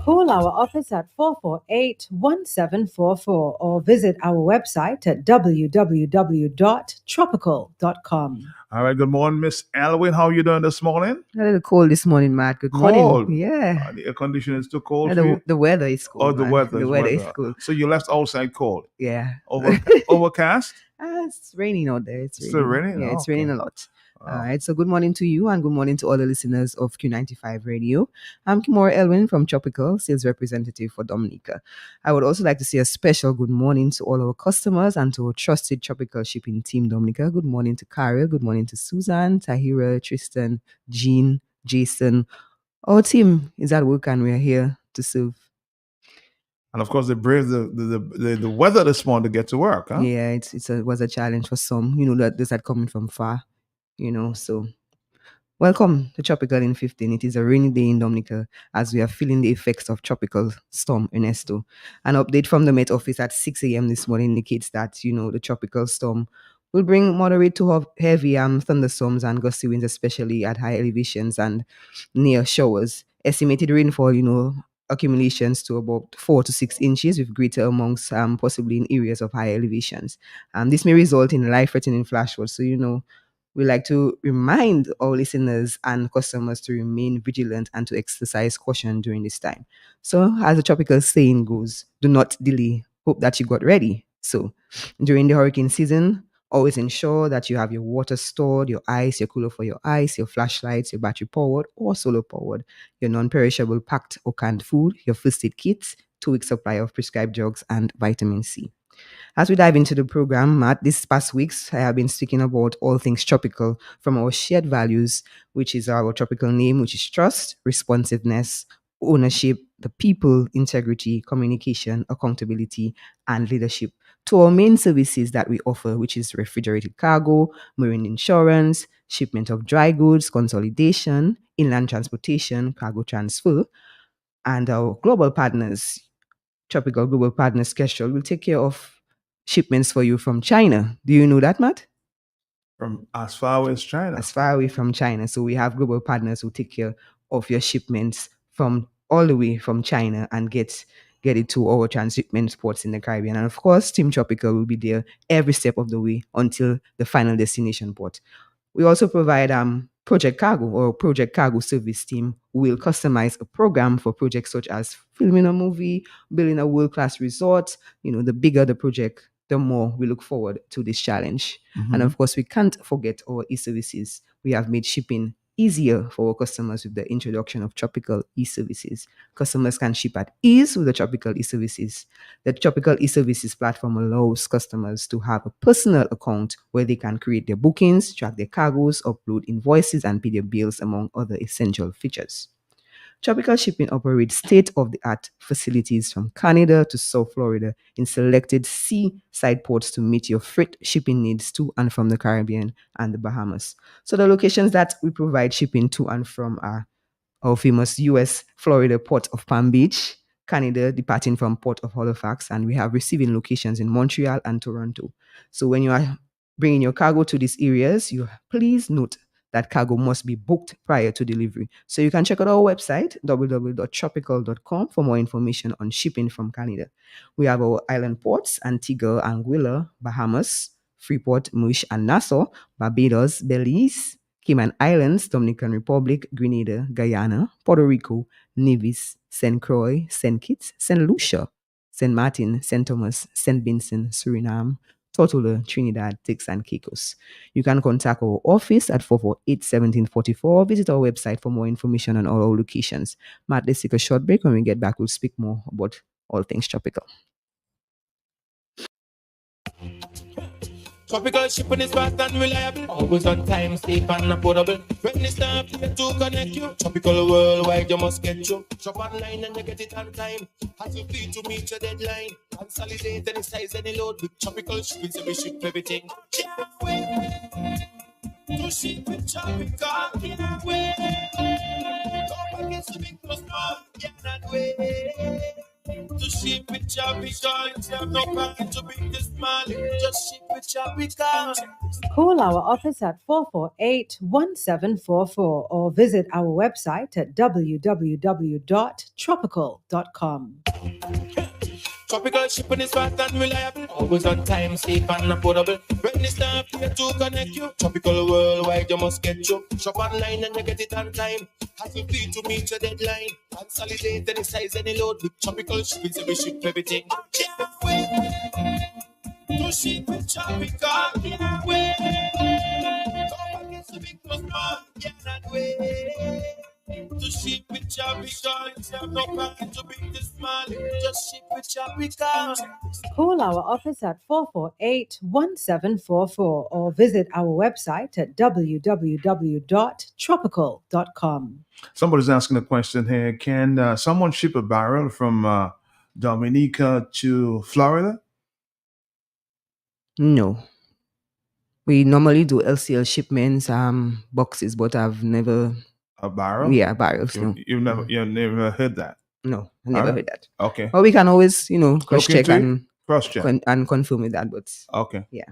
Call our office at 448-1744 or visit our website at www.tropical.com. All right, good morning, Miss Alwyn. How are you doing this morning? A little cold this morning, Matt. Good morning. Yeah. The air conditioner is too cold for the, you? the weather is cold. Oh, the weather. The weather is cold. So you left outside cold? Yeah. Overcast? It's raining out there. It's still raining? Yeah, it's raining a lot. All right, so good morning to you and good morning to all the listeners of Q95 Radio. I'm Kimora Elwin from Tropical, sales representative for Dominica. I would also like to say a special good morning to all our customers and to our trusted Tropical shipping team, Dominica. Good morning to Carol, good morning to Susan, Tahira, Tristan, Jean, Jason. Our team is at work and we're here to serve. And of course, they braved the weather this morning to get to work. Huh? Yeah, it was a challenge for some. That those are coming from far. So welcome to Tropical in 15. It is a rainy day in Dominica as we are feeling the effects of tropical storm Ernesto. An update from the Met Office at 6 a.m. this morning indicates that, the tropical storm will bring moderate to heavy thunderstorms and gusty winds, especially at high elevations and near showers. Estimated rainfall, accumulations to about 4 to 6 inches with greater amounts possibly in areas of high elevations. This may result in life-threatening flash floods. So, we like to remind our listeners and customers to remain vigilant and to exercise caution during this time. So, as the tropical saying goes, do not delay. Hope that you got ready. So, during the hurricane season, always ensure that you have your water stored, your ice, your cooler for your ice, your flashlights, your battery powered or solar powered, your non-perishable packed or canned food, your first aid kits, 2-week supply of prescribed drugs, and vitamin C. As we dive into the program, Matt, these past weeks, I have been speaking about all things tropical from our shared values, which is our tropical name, which is trust, responsiveness, ownership, the people, integrity, communication, accountability, and leadership, to our main services that we offer, which is refrigerated cargo, marine insurance, shipment of dry goods, consolidation, inland transportation, cargo transfer, and our global partners, Tropical Global Partners Schedule, will take care of shipments for you from China. Do you know that, Matt? From as far away as China? As far away from China. So we have global partners who take care of your shipments from all the way from China and get it to our transshipment ports in the Caribbean. And of course, Team Tropical will be there every step of the way until the final destination port. We also provide Project Cargo or Project Cargo service team who will customize a program for projects such as filming a movie, building a world-class resort. The bigger the project, the more we look forward to this challenge. Mm-hmm. And of course, we can't forget our e-services. We have made shipping easier for our customers with the introduction of Tropical e-services. Customers can ship at ease with the Tropical e-services. The Tropical e-services platform allows customers to have a personal account where they can create their bookings, track their cargoes, upload invoices, and pay their bills, among other essential features. Tropical Shipping operates state-of-the-art facilities from Canada to South Florida in selected seaside ports to meet your freight shipping needs to and from the Caribbean and the Bahamas. So the locations that we provide shipping to and from are our famous U.S. Florida Port of Palm Beach, Canada departing from Port of Halifax, and we have receiving locations in Montreal and Toronto. So when you are bringing your cargo to these areas, you please note that cargo must be booked prior to delivery. So you can check out our website, www.tropical.com, for more information on shipping from Canada. We have our island ports, Antigua, Anguilla, Bahamas, Freeport, Moish, and Nassau, Barbados, Belize, Cayman Islands, Dominican Republic, Grenada, Guyana, Puerto Rico, Nevis, St. Croix, St. Kitts, St. Lucia, St. Martin, St. Thomas, St. Vincent, Suriname, Tortola, Trinidad, Turks and Caicos. You can contact our office at 448-1744. Visit our website for more information on all our locations. Matt, let's take a short break. When we get back, we'll speak more about all things tropical. Tropical shipping is fast and reliable, always on time, safe and affordable. When it's time to connect you, Tropical worldwide you must get you. Shop online and you get it on time. As you feel to meet your deadline, consolidate any size, any load with Tropical shipping, so we ship everything. Can't wait to ship with Tropical. Can't wait. Don't forget to be close, cannot wait. To ship with Tropical, it's not no plan to be this small. Just ship with Tropical. Call our office at 448-1744 or visit our website at www.tropical.com. Tropical shipping is fast and reliable, always on time, safe and affordable. When it's time to connect you, Tropical worldwide you must get you. Shop online and you get it on time. As you feel to meet your deadline, consolidate any size, any load with Tropical shipping, so we ship everything. Can't wait to ship with Tropical. Can't wait. Don't forget to be cannot wait to ship with tropical. Instead of no plan to bring this small, just ship with tropical. Call our office at 448-1744 or visit our website at www.tropical.com. Somebody's asking a question here. Can someone ship a barrel from Dominica to Florida? No. We normally do LCL shipments, boxes, but I've never. A barrel? Yeah, barrels. You, No. you've never heard that? No, I never heard that. Okay. Well, we can always, cross check into it? and Cross-check. And confirm with that. But Okay. yeah.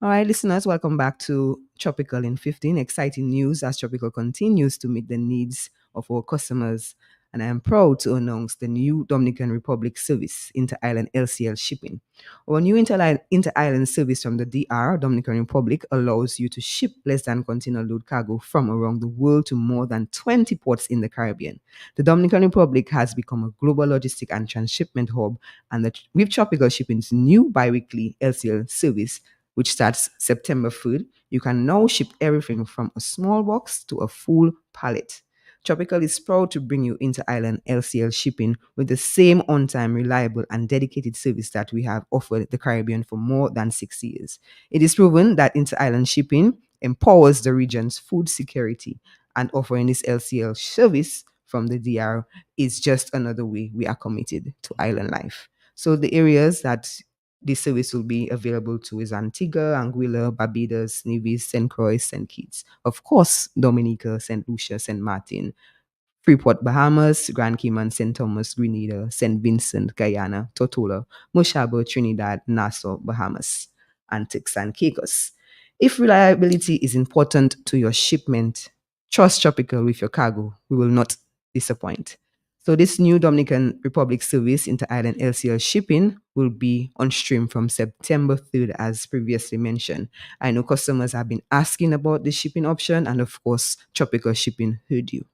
All right, listeners, welcome back to Tropical in 15. Exciting news as Tropical continues to meet the needs of our customers. And I am proud to announce the new Dominican Republic service, Inter-Island LCL shipping. Our new inter-island service from the DR, Dominican Republic, allows you to ship less than container load cargo from around the world to more than 20 ports in the Caribbean. The Dominican Republic has become a global logistic and transshipment hub, and with Tropical Shipping's new bi-weekly LCL service, which starts September 3rd, you can now ship everything from a small box to a full pallet. Tropical is proud to bring you inter-island LCL shipping with the same on-time, reliable, and dedicated service that we have offered the Caribbean for more than 6 years. It is proven that inter-island shipping empowers the region's food security, and offering this LCL service from the DR is just another way we are committed to island life. So the areas that this service will be available to is Antigua, Anguilla, Barbados, Nevis, St. Croix, St. Kitts. Of course, Dominica, St. Lucia, St. Martin, Freeport, Bahamas, Grand Cayman, St. Thomas, Grenada, St. Vincent, Guyana, Tortola, Moshaba, Trinidad, Nassau, Bahamas, Antiques, and Caicos. If reliability is important to your shipment, trust Tropical with your cargo. We will not disappoint. So this new Dominican Republic service, Inter-Island LCL shipping, will be on stream from September 3rd, as previously mentioned. I know customers have been asking about the shipping option, and of course, Tropical Shipping heard you.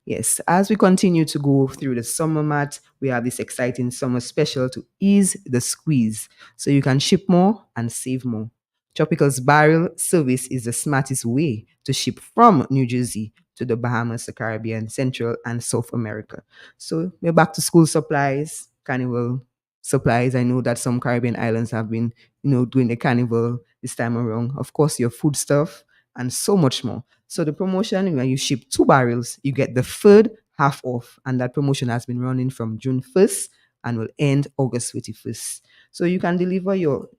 Yes, as we continue to go through the summer months, we have this exciting summer special to ease the squeeze so you can ship more and save more. Tropical's barrel service is the smartest way to ship from New Jersey to the Bahamas, the Caribbean, Central, and South America. So we're back to school supplies, carnival supplies. I know that some Caribbean islands have been, doing the carnival this time around. Of course, your food stuff and so much more. So the promotion, when you ship 2 barrels, you get the third half off. And that promotion has been running from June 1st and will end August 31st. So you can deliver your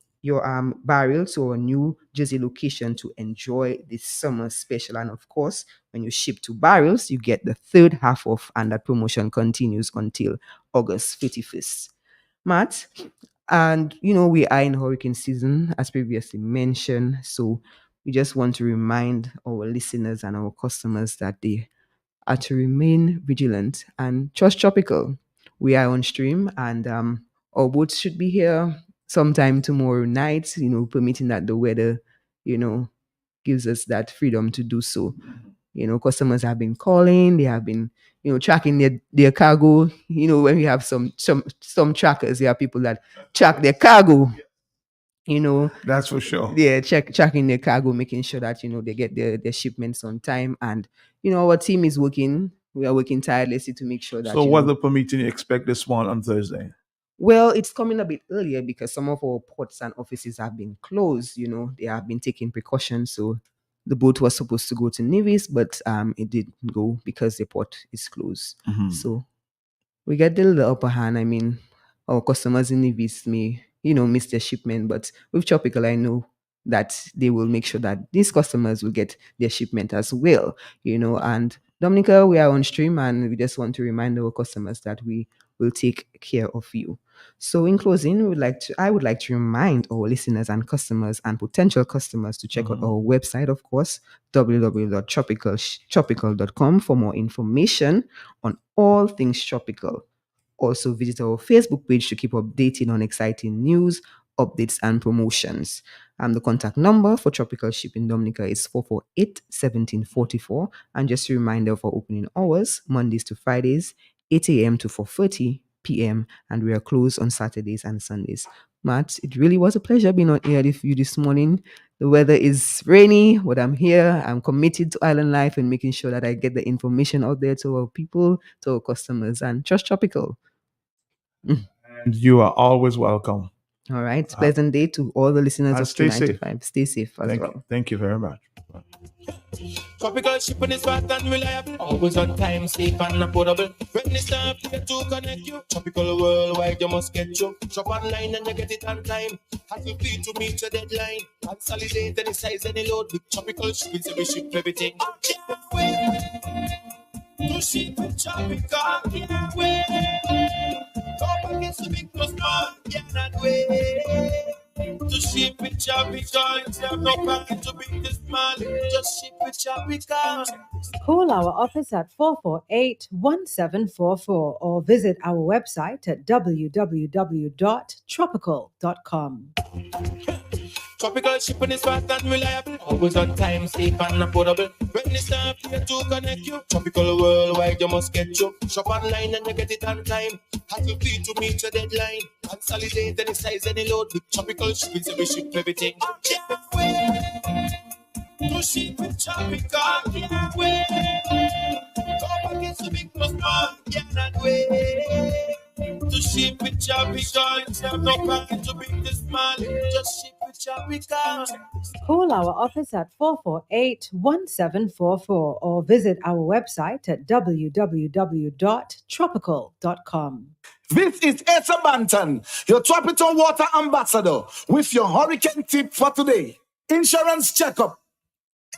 barrel to a New Jersey location to enjoy this summer special. And of course, when you ship 2 barrels, you get the third half off, and that promotion continues until August 31st. Matt, and we are in hurricane season, as previously mentioned. So we just want to remind our listeners and our customers that they are to remain vigilant and trust Tropical. We are on stream, and our boats should be here sometime tomorrow night, permitting that the weather, gives us that freedom to do so. Customers have been calling, they have been, tracking their cargo. When we have some trackers, there are people that track their cargo. That's for sure. Yeah, checking their cargo, making sure that they get their shipments on time. And our team is working. We are working tirelessly to make sure that. So, weather permitting, you expect this one on Thursday? Well, it's coming a bit earlier because some of our ports and offices have been closed. They have been taking precautions. So the boat was supposed to go to Nevis, but it didn't go because the port is closed. So we get the upper hand. I mean, our customers in Nevis may, miss their shipment, but with Tropical, I know that they will make sure that these customers will get their shipment as well, and Dominica, we are on stream, and we just want to remind our customers that we will take care of you. So in closing, I would like to remind our listeners and customers and potential customers to check out our website, of course, www.tropical.com for more information on all things tropical. Also visit our Facebook page to keep updated on exciting news, updates, and promotions. The contact number for Tropical Shipping Dominica is 448-1744. And just a reminder of our opening hours, Mondays to Fridays, 8 a.m. to 4:30 p.m. And we are closed on Saturdays and Sundays. Matt, it really was a pleasure being on air with you this morning. the weather is rainy, but I'm here. I'm committed to island life and making sure that I get the information out there to our people, to our customers, and trust Tropical. And you are always welcome. All right. Pleasant day to all the listeners of stay 295. safe. Stay safe as well. Thank you very much. Tropical shipping is fast and reliable. Always on time, safe and affordable. When it's time here to connect you. Tropical worldwide, you must get you. Shop online and you get it on time. Have you feel to meet your deadline. Consolidate any size, any load. With Tropical shipping, so we ship everything. I can't wait to ship with Tropical. Can't wait. Go against the big plus small. Cannot wait. To ship with Tropical, it's no plan to be this small. Just ship with Tropical. Call our office at 448-1744 or visit our website at www.tropical.com. Tropical shipping is fast and reliable. Always on time, safe and affordable. When it's time here to connect you. Tropical worldwide, you must get you. Shop online and you get it on time. Have you feel to meet your deadline. Consolidate any size, any load. With Tropical shipping, so we ship everything. I can't wait to ship with Tropical. Can't wait. Go against the big plus small. Cannot wait. To ship with Tropical, it's no plan to be this small. Just ship with Tropical. Call our office at 448-1744 or visit our website at www.tropical.com. This is Asa Banton, your Tropical Water Ambassador, with your hurricane tip for today. Insurance checkup.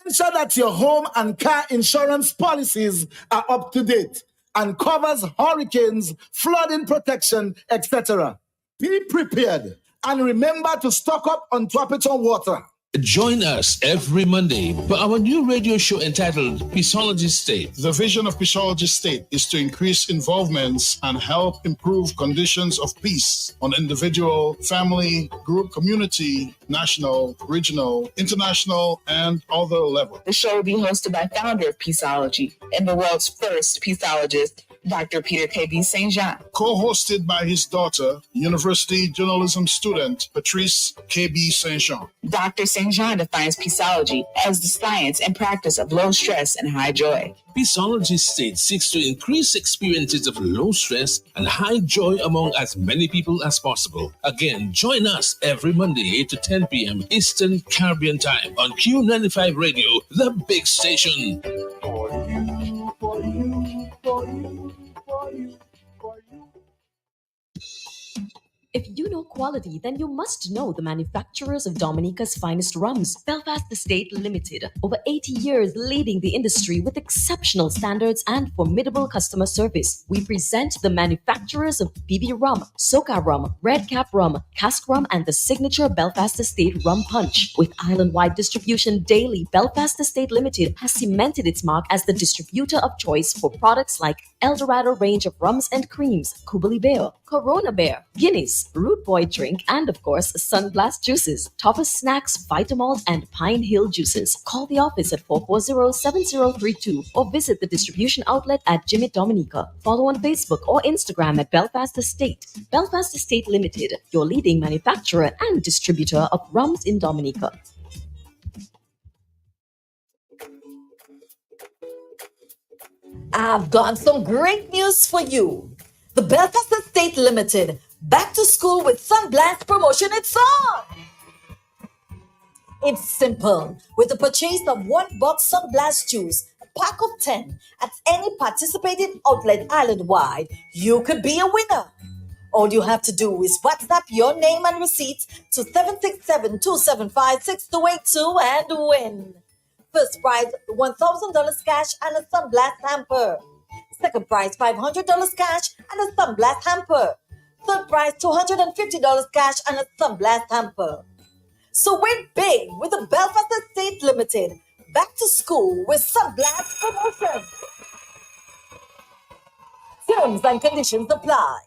Ensure that your home and car insurance policies are up to date and covers hurricanes, flooding protection, etc. Be prepared and remember to stock up on Tropical water. Join us every Monday for our new radio show entitled Peaceology State. The vision of Peaceology State is to increase involvements and help improve conditions of peace on individual, family, group, community, national, regional, international, and other levels. The show will be hosted by founder of Peaceology and the world's first peaceologist, Dr. Peter K.B. St. John. Co-hosted by his daughter, University journalism student, Patrice K.B. St. Jean. Dr. St. John defines peaceology as the science and practice of low stress and high joy. Peaceology State seeks to increase experiences of low stress and high joy among as many people as possible. Again, join us every Monday 8 to 10 p.m. Eastern Caribbean Time on Q95 Radio, the big station. For you, for you, for you, for you, for you. If you know quality, then you must know the manufacturers of Dominica's finest rums. Belfast Estate Limited, over 80 years leading the industry with exceptional standards and formidable customer service. We present the manufacturers of BB Rum, Soca Rum, Red Cap Rum, Cask Rum, and the signature Belfast Estate Rum Punch. With island-wide distribution daily, Belfast Estate Limited has cemented its mark as the distributor of choice for products like Eldorado range of rums and creams, Kubali Bear, Corona Bear, Guinness, Root Boy drink, and of course, Sunblast juices, Topper Snacks, Vitamalt, and Pine Hill juices. Call the office at 440-7032 or visit the distribution outlet at Jimmy Dominica. Follow on Facebook or Instagram at Belfast Estate. Belfast Estate Limited, your leading manufacturer and distributor of rums in Dominica. I've got some great news for you. The Belfast Estate Limited Back to School with Sunblast promotion is on! It's simple. With the purchase of 1 box Sunblast juice, a pack of 10, at any participating outlet island-wide, you could be a winner. All you have to do is WhatsApp your name and receipt to 767-275-6282 and win. First prize, $1,000 cash and a Sunblast hamper. Second prize, $500 cash and a Sunblast hamper. Third prize, $250 cash and a Sunblast hamper. So win big with the Belfast Estate Limited. Back to school with Sunblast promotion. Terms and conditions apply.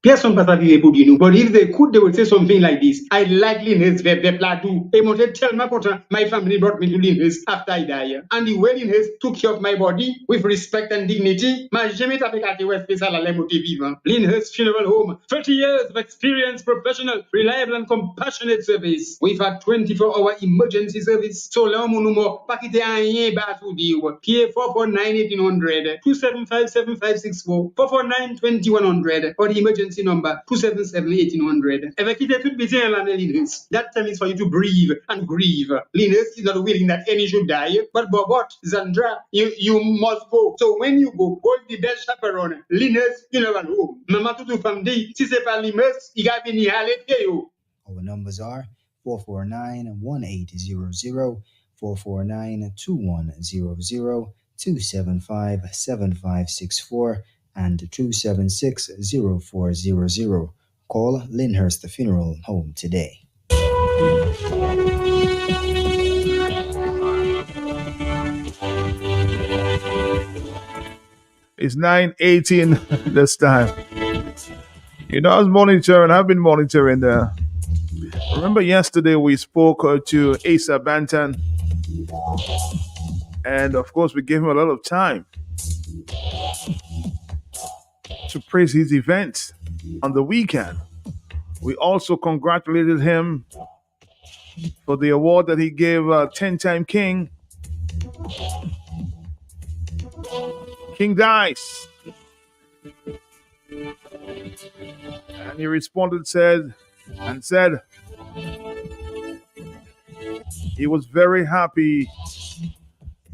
Personne pas savait pour dire nous. But if they could, they would say something like this. I like Linus Vepladu. I want to tell my daughter, my family brought me to Linus after I die. And the way Linus took care of my body with respect and dignity, ma jamais tapé kate ou spécial à l'aime vivant. Linus Funeral Home, 30 years of experience, professional, reliable and compassionate service. We've had 24-hour emergency service. So là, mon numéro, pas quitter un rien bas tout dire. Qui est 449-1800, 275-7564, 449-2100, or the emergency number 277-1800. If I keep it busy Linus, that time is for you to breathe and grieve. Linus is not willing that any should die, but Zandra, you must go. So when you go, call the best chaperone, Linus Funeral Home. Mama tutu famdi, si c'est pas Linus, il a venu à l'été. Our numbers are 449-1800, 449-2100, 275-7564, and 276-0400. Call Lyndhurst Funeral Home today. It's 9:18 this time. You know, I was monitoring. I've been monitoring the. Remember yesterday we spoke to Asa Bantan, and of course we gave him a lot of time to praise his event on the weekend. We also congratulated him for the award that he gave 10-time King Dice. And he responded, said he was very happy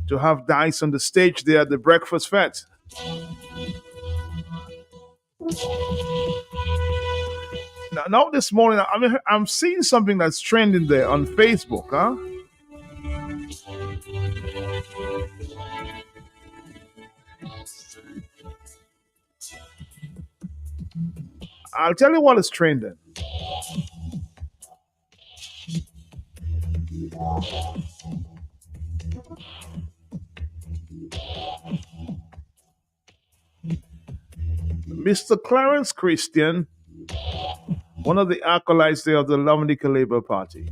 to have Dice on the stage there at the breakfast fete. Now this morning, I'm seeing something that's trending there on Facebook, huh? I'll tell you what is trending. Mr. Clarence Christian, one of the acolytes there of the Dominica Labour Party.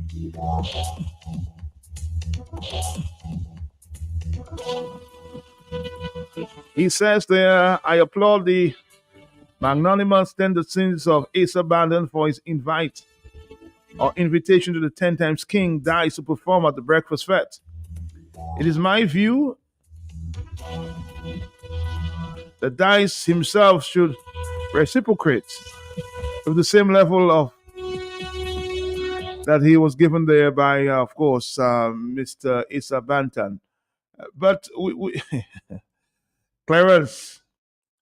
He says there, I applaud the magnanimous tendencies of Asa Bandan for his invitation to the 10 times King Dice to perform at the breakfast fete. It is my view that Dice himself should reciprocate with the same level of that he was given there by, of course, Mr. Asa Bantan. But we Clarence,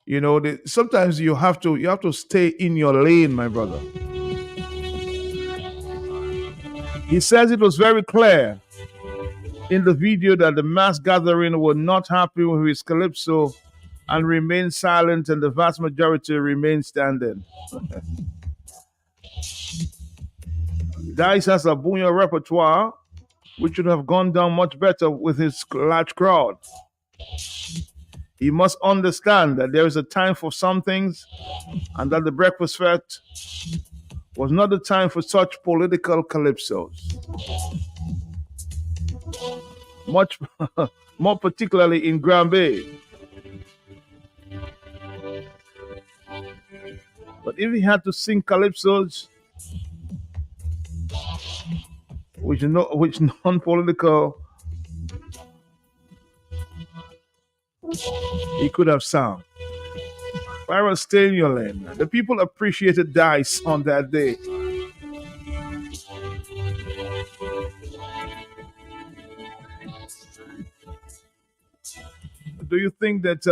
you know, sometimes you have to stay in your lane, my brother. He says it was very clear in the video that the mass gathering were not happy with his Calypso and remained silent, and the vast majority remained standing. Dice has a booyah repertoire, which should have gone down much better with his large crowd. He must understand that there is a time for some things, and that the breakfast fete was not the time for such political calypsos. Much more particularly in Grand Bay. But if he had to sing calypsos, which non-political, he could have sung. Byron, stay in your lane. The people appreciated Dice on that day. Do you think that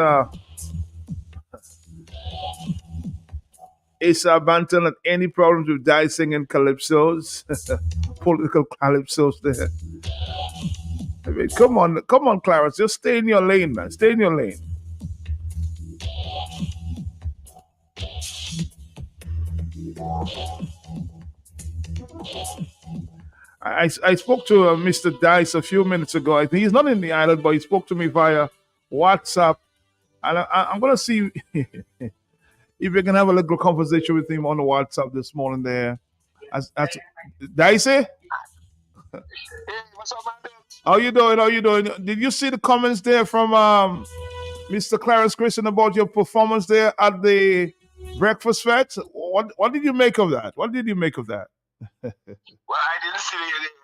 Asa Bantan had any problems with Dice singing calypsos? Political calypsos there. I mean, come on, Clarence. Just stay in your lane, man. Stay in your lane. I spoke to Mr. Dice a few minutes ago. I think he's not in the island, but he spoke to me via WhatsApp. And I'm going to see if you can have a little conversation with him on the WhatsApp this morning there. Dicey? How you doing? How you doing? Did you see the comments there from Mr. Clarence Christian about your performance there at the breakfast fete? What did you make of that? What did you make of that? Well, I didn't see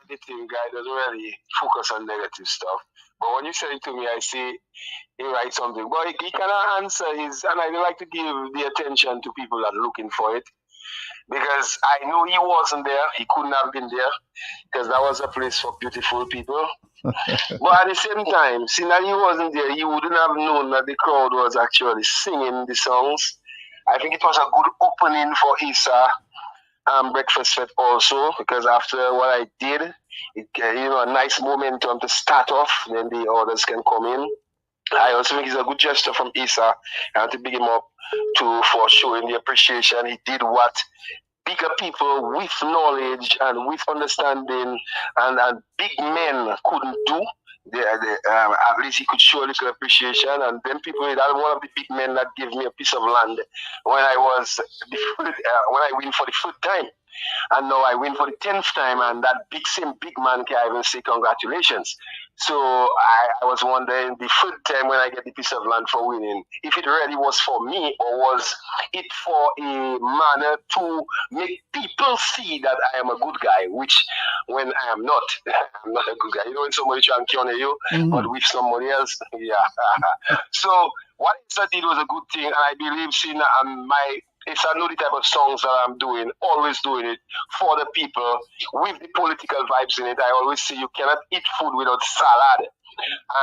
anything, guy. Doesn't really focus on negative stuff. But when you said it to me, I see he writes something. But he cannot answer his, and I like to give the attention to people that are looking for it. Because I know he wasn't there. He couldn't have been there. Because that was a place for beautiful people. But at the same time, seeing that he wasn't there, he wouldn't have known that the crowd was actually singing the songs. I think it was a good opening for Issa breakfast fete also, because after what I did, it a nice momentum to start off, then the others can come in. I also think it's a good gesture from Issa. I want to big him up for showing the appreciation. He did what bigger people with knowledge and with understanding and big men couldn't do. At least he could show a little appreciation, and then people. That one of the big men that gave me a piece of land when I was when I win for the 3rd time, and now I win for the 10th time, and that same big man can even say congratulations. So I was wondering the 3rd time when I get the piece of land for winning, if it really was for me or was it for a manner to make people see that I am a good guy, which when I am not, I'm not a good guy. When somebody try and corner you, but with somebody else, yeah. So what Issa did was a good thing, and I believe seeing it's I know the type of songs that I'm doing, always doing it for the people with the political vibes in it. I always say you cannot eat food without salad.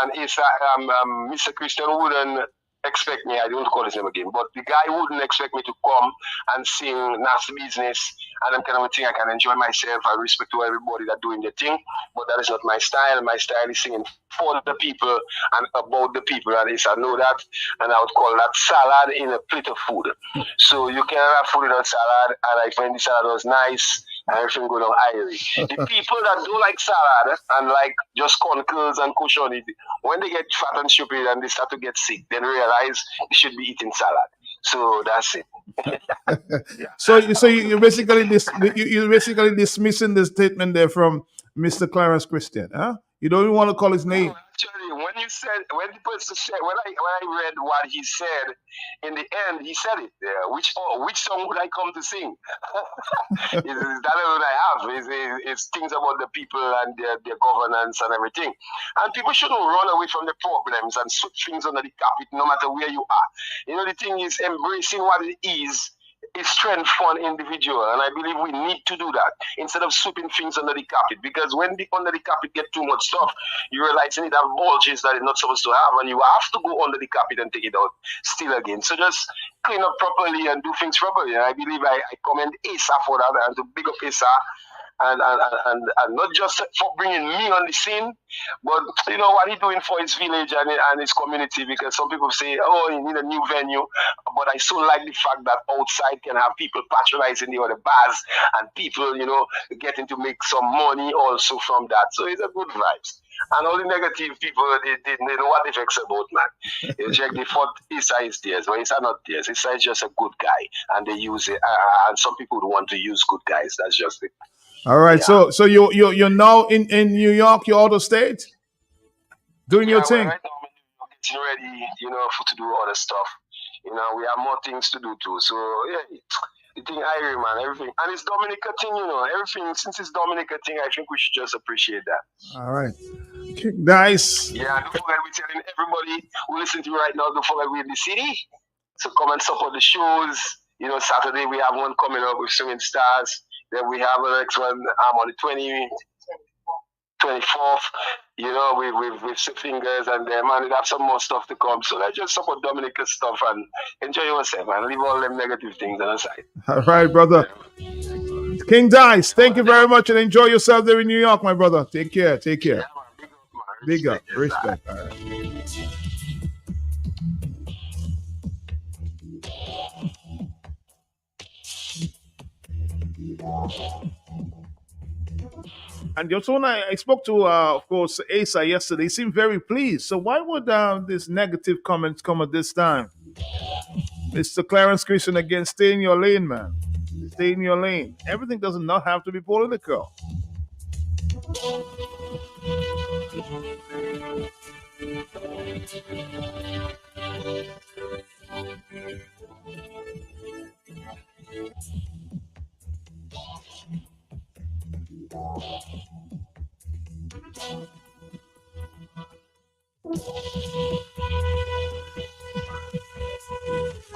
And it's Mr. Christian wouldn't expect me, I don't call his name again, but the guy wouldn't expect me to come and sing nasty business and them kind of thing. I can enjoy myself. I respect to everybody that doing their thing, but that is not my style. My style is singing for the people and about the people. And I know that, and I would call that salad in a plate of food. So you cannot have food without salad, and I find the salad was nice. And everything go down irie. The people that don't like salad and like just corn curls and cushion it, when they get fat and stupid and they start to get sick, then realize they should be eating salad. So that's it. So you're basically you're basically dismissing the statement there from Mr. Clarence Christian, huh? You don't even want to call his name. Actually, when the person said, when I read what he said, in the end he said it. Which song would I come to sing? That what I have. It's things about the people and their governance and everything. And people shouldn't run away from the problems and sweep things under the carpet, no matter where you are. The thing is embracing what it is strength for an individual, and I believe we need to do that instead of sweeping things under the carpet, because when under the carpet get too much stuff, you realize you need to have bulges that it's not supposed to have, and you have to go under the carpet and take it out still again. So just clean up properly and do things properly, and I believe I commend Asa for that, and to big up Asa. And not just for bringing me on the scene, but what he's doing for his village and his community, because some people say, oh, you need a new venue, but I so like the fact that outside can have people patronizing the other bars and people, getting to make some money also from that. So it's a good vibes. And all the negative people, they know what they vex about, man. You check the thought Issa is theirs, but Issa not theirs. Issa is just a good guy, and they use it. And some people would want to use good guys. That's just it. All right, yeah. So you're now in New York, you're out of state, doing your thing. Right now I'm getting ready, to do other stuff. We have more things to do too. So yeah, the thing Irie, man, everything, and it's Dominica thing, everything. Since it's Dominica thing, I think we should just appreciate that. All right, nice. Yeah, don't forget we're telling everybody who listen to you right now. Don't forget we're in the city, so come and support the shows. Saturday we have one coming up with Swinging Stars. Then we have the next one on the 24th, with Six Fingers, and man, we have some more stuff to come. So let's just support Dominica's stuff and enjoy yourself, and leave all them negative things on the side. All right, brother. King Dice, thank you very much, and enjoy yourself there in New York, my brother. Take care. Yeah, man, big up. Respect. All right. And just when I spoke to, of course, Asa yesterday, he seemed very pleased. So why would this negative comments come at this time? Mr. Clarence Christian again, stay in your lane, man. Stay in your lane. Everything does not have to be political.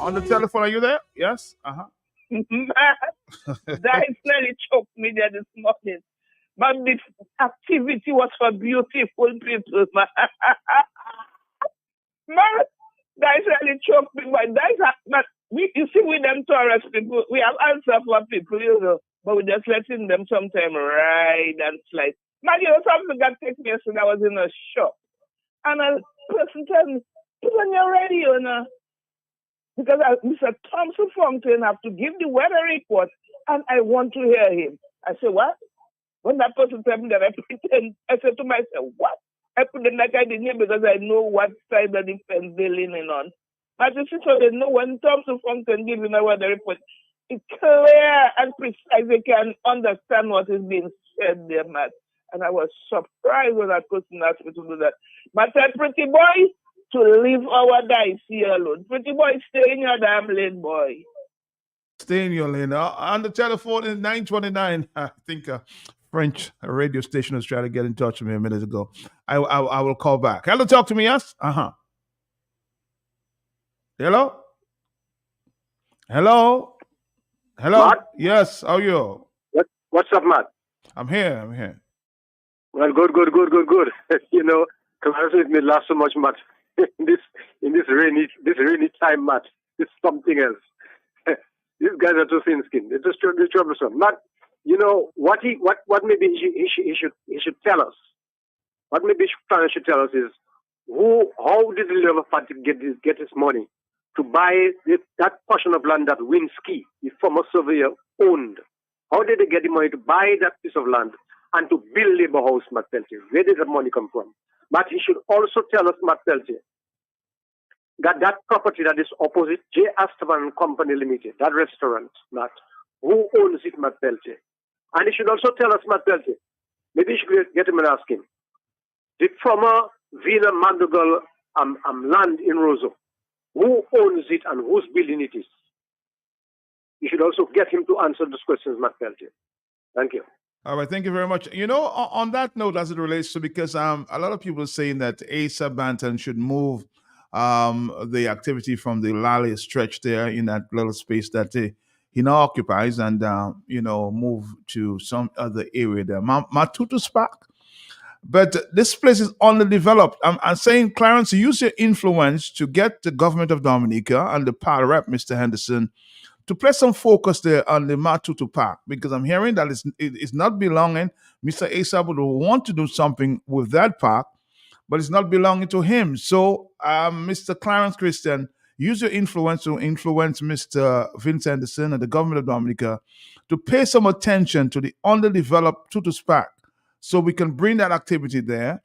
On the telephone, are you there? Yes? Uh-huh. That nearly choked me there this morning. But this activity was for beautiful people, man. Man, that really choked me. But you see, with them tourist people, we have answer for people, you know, but we're just letting them sometime ride and slide. Man, you know, something that took me yesterday, I was in a shop. And a person told me, put on your radio now. Because Mr. Thompson Fountain have to give the weather report, and I want to hear him. I said, what? When that person told me that, I pretend, I said to myself, what? I put them like I didn't hear because I know what side of the fence they're leaning on. But you see, so they know when Thompson Fountain gives him a weather report, it's clear and precise. They can understand what is being said there, Matt. And I was surprised when that person asked me to do that. But that pretty boy, to leave our dice here alone. Pretty boy, stay in your damn lane, boy. Stay in your lane. On the telephone is 929. I think a French radio station was trying to get in touch with me a minute ago. I will call back. Hello, talk to me, yes? Uh-huh. Hello? Hello? Hello? Matt? Yes, how are you? What's up, Matt? I'm here. Well, good. You know, Clarence with me laugh so much, Matt. in this rainy time, Matt. It's something else. These guys are too thin-skinned. It's just troublesome. Matt, you know what maybe he should tell us. What maybe Clarence should tell us is how did the Labour Party get his money to buy that portion of land that Winsky, the former surveyor, owned? How did they get the money to buy that piece of land and to build Labour House, Matt Peltier? Where did the money come from? But he should also tell us, Matt Peltier, that property that is opposite J. Astaman Company Limited, that restaurant, Matt, who owns it, Matt Peltier? And he should also tell us, Matt Peltier, maybe you should get him and ask him, the former Vina Mandugal land in Roseau, who owns it and whose building it is? You should also get him to answer those questions, Matt Peltier. Thank you. All right, thank you very much. You know, on that note, as it relates to, because a lot of people are saying that Asa Banton should move the activity from the Lally stretch there in that little space that he now occupies and, move to some other area there. Matutu Spark. But this place is underdeveloped. I'm saying, Clarence, use your influence to get the government of Dominica and the power rep, Mr. Henderson, to place some focus there on the Matutu Park, because I'm hearing that it's not belonging. Mr. Asa would want to do something with that park, but it's not belonging to him. So, Mr. Clarence Christian, use your influence to influence Mr. Vince Anderson and the government of Dominica to pay some attention to the underdeveloped Tutu Park so we can bring that activity there.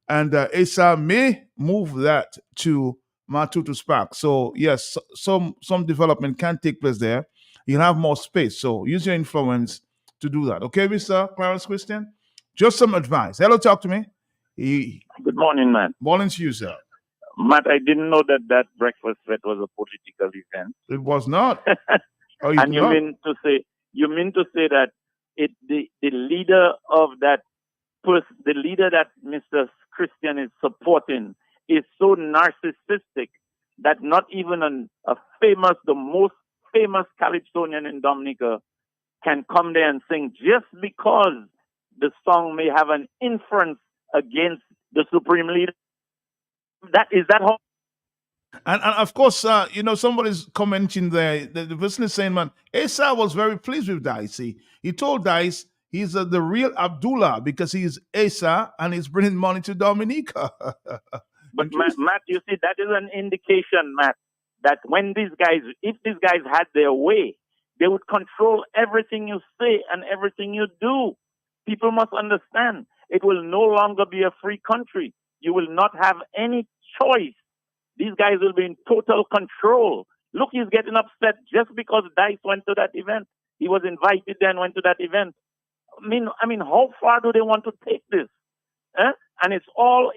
And Asa may move that to Matutu Spark. So yes, some development can take place there. You'll have more space. So use your influence to do that. Okay, Mr. Clarence Christian? Just some advice. Hello, talk to me. Good morning, Matt. Morning to you, sir. Matt, I didn't know that breakfast fete was a political event. It was not. And you mean to say that the leader of that person, the leader that Mr. Christian is supporting, is so narcissistic that not even the most famous Calypsonian in Dominica can come there and sing just because the song may have an inference against the supreme leader. That how. And of course, somebody's commenting there. The person is saying, man, Asa was very pleased with Dicey. He told Dice he's the real Abdullah because he's Asa and he's bringing money to Dominica. But Matt, you see, that is an indication, Matt, that when if these guys had their way, they would control everything you say and everything you do. People must understand it will no longer be a free country. You will not have any choice. These guys will be in total control. Look, he's getting upset just because Dice went to that event. He was invited there and went to that event. I mean, how far do they want to take this? And it's all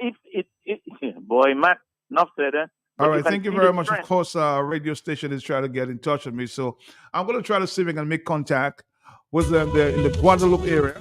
boy, Matt, enough said. All right, thank you very much. Of course, radio station is trying to get in touch with me, so I'm going to try to see if I can make contact with them there in the Guadeloupe area.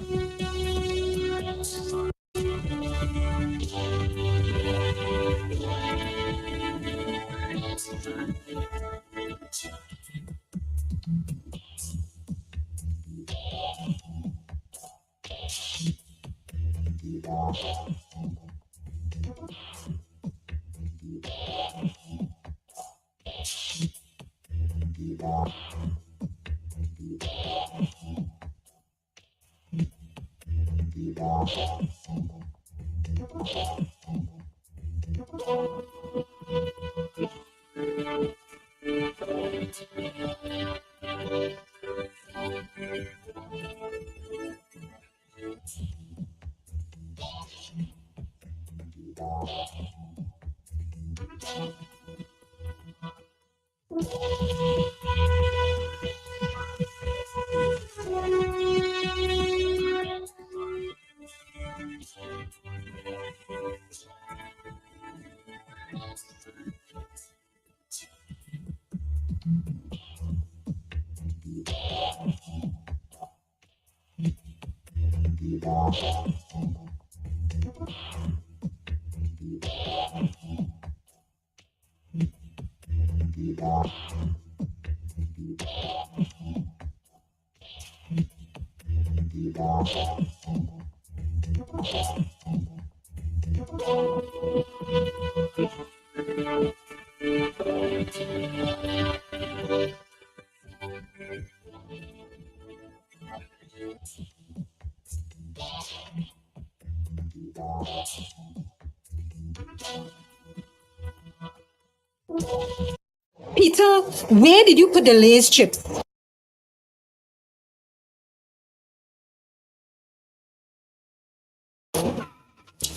Peter, where did you put the Lay's chips?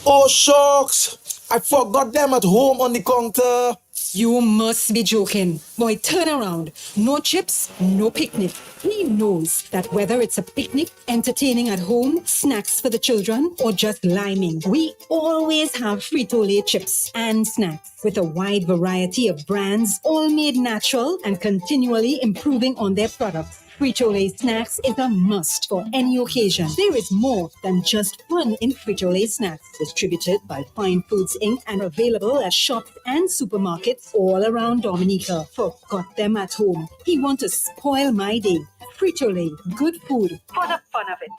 Oh, shucks. I forgot them at home on the counter. You must be joking. Boy, turn around. No chips, no picnic. He knows that whether it's a picnic, entertaining at home, snacks for the children, or just liming, we always have Frito-Lay chips and snacks with a wide variety of brands, all made natural and continually improving on their products. Frito-Lay snacks is a must for any occasion. There is more than just fun in Frito-Lay snacks. Distributed by Fine Foods Inc. and available at shops and supermarkets all around Dominica. Forgot them at home. He want to spoil my day. Frito-Lay, good food for the fun of it.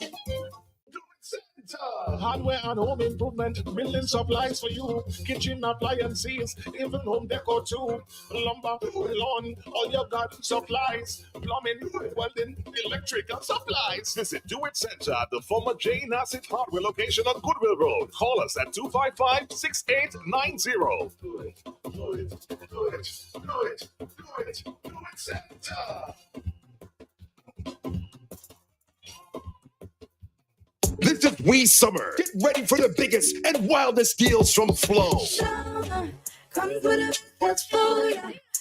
Hardware and home improvement, building supplies for you, kitchen appliances, even home decor too, lumber, lawn, all your garden supplies, plumbing, welding, electrical supplies. Visit Do It Center at the former J. Nassif Hardware location on Goodwill Road. Call us at 255-6890. Do it Center. This is We Summer. Get ready for the biggest and wildest deals from Flow. Summer comes with a best for ya.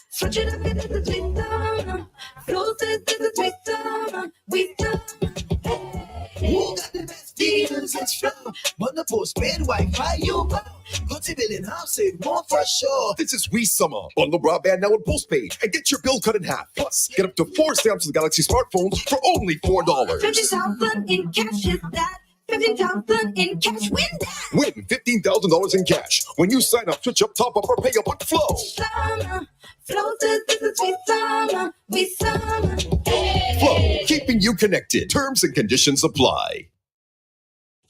Switch it up, it is a sweet summer. Flow says it's a sweet summer. We summer. Who got the best deals? It's Flow. But the postpaid Wi-Fi you go. Go to billing house and more for sure. This is We Summer. Bundle broadband now with postpaid and get your bill cut in half. Plus, get up to 4 Samsung Galaxy smartphones for only $4. 50,000 in cash is that. 15,000 in cash, win that! Win $15,000 in cash when you sign up, switch up, top up, or pay up with Flow. Summer, Flow says this is sweet summer, we summer. Flow, keeping you connected. Terms and conditions apply.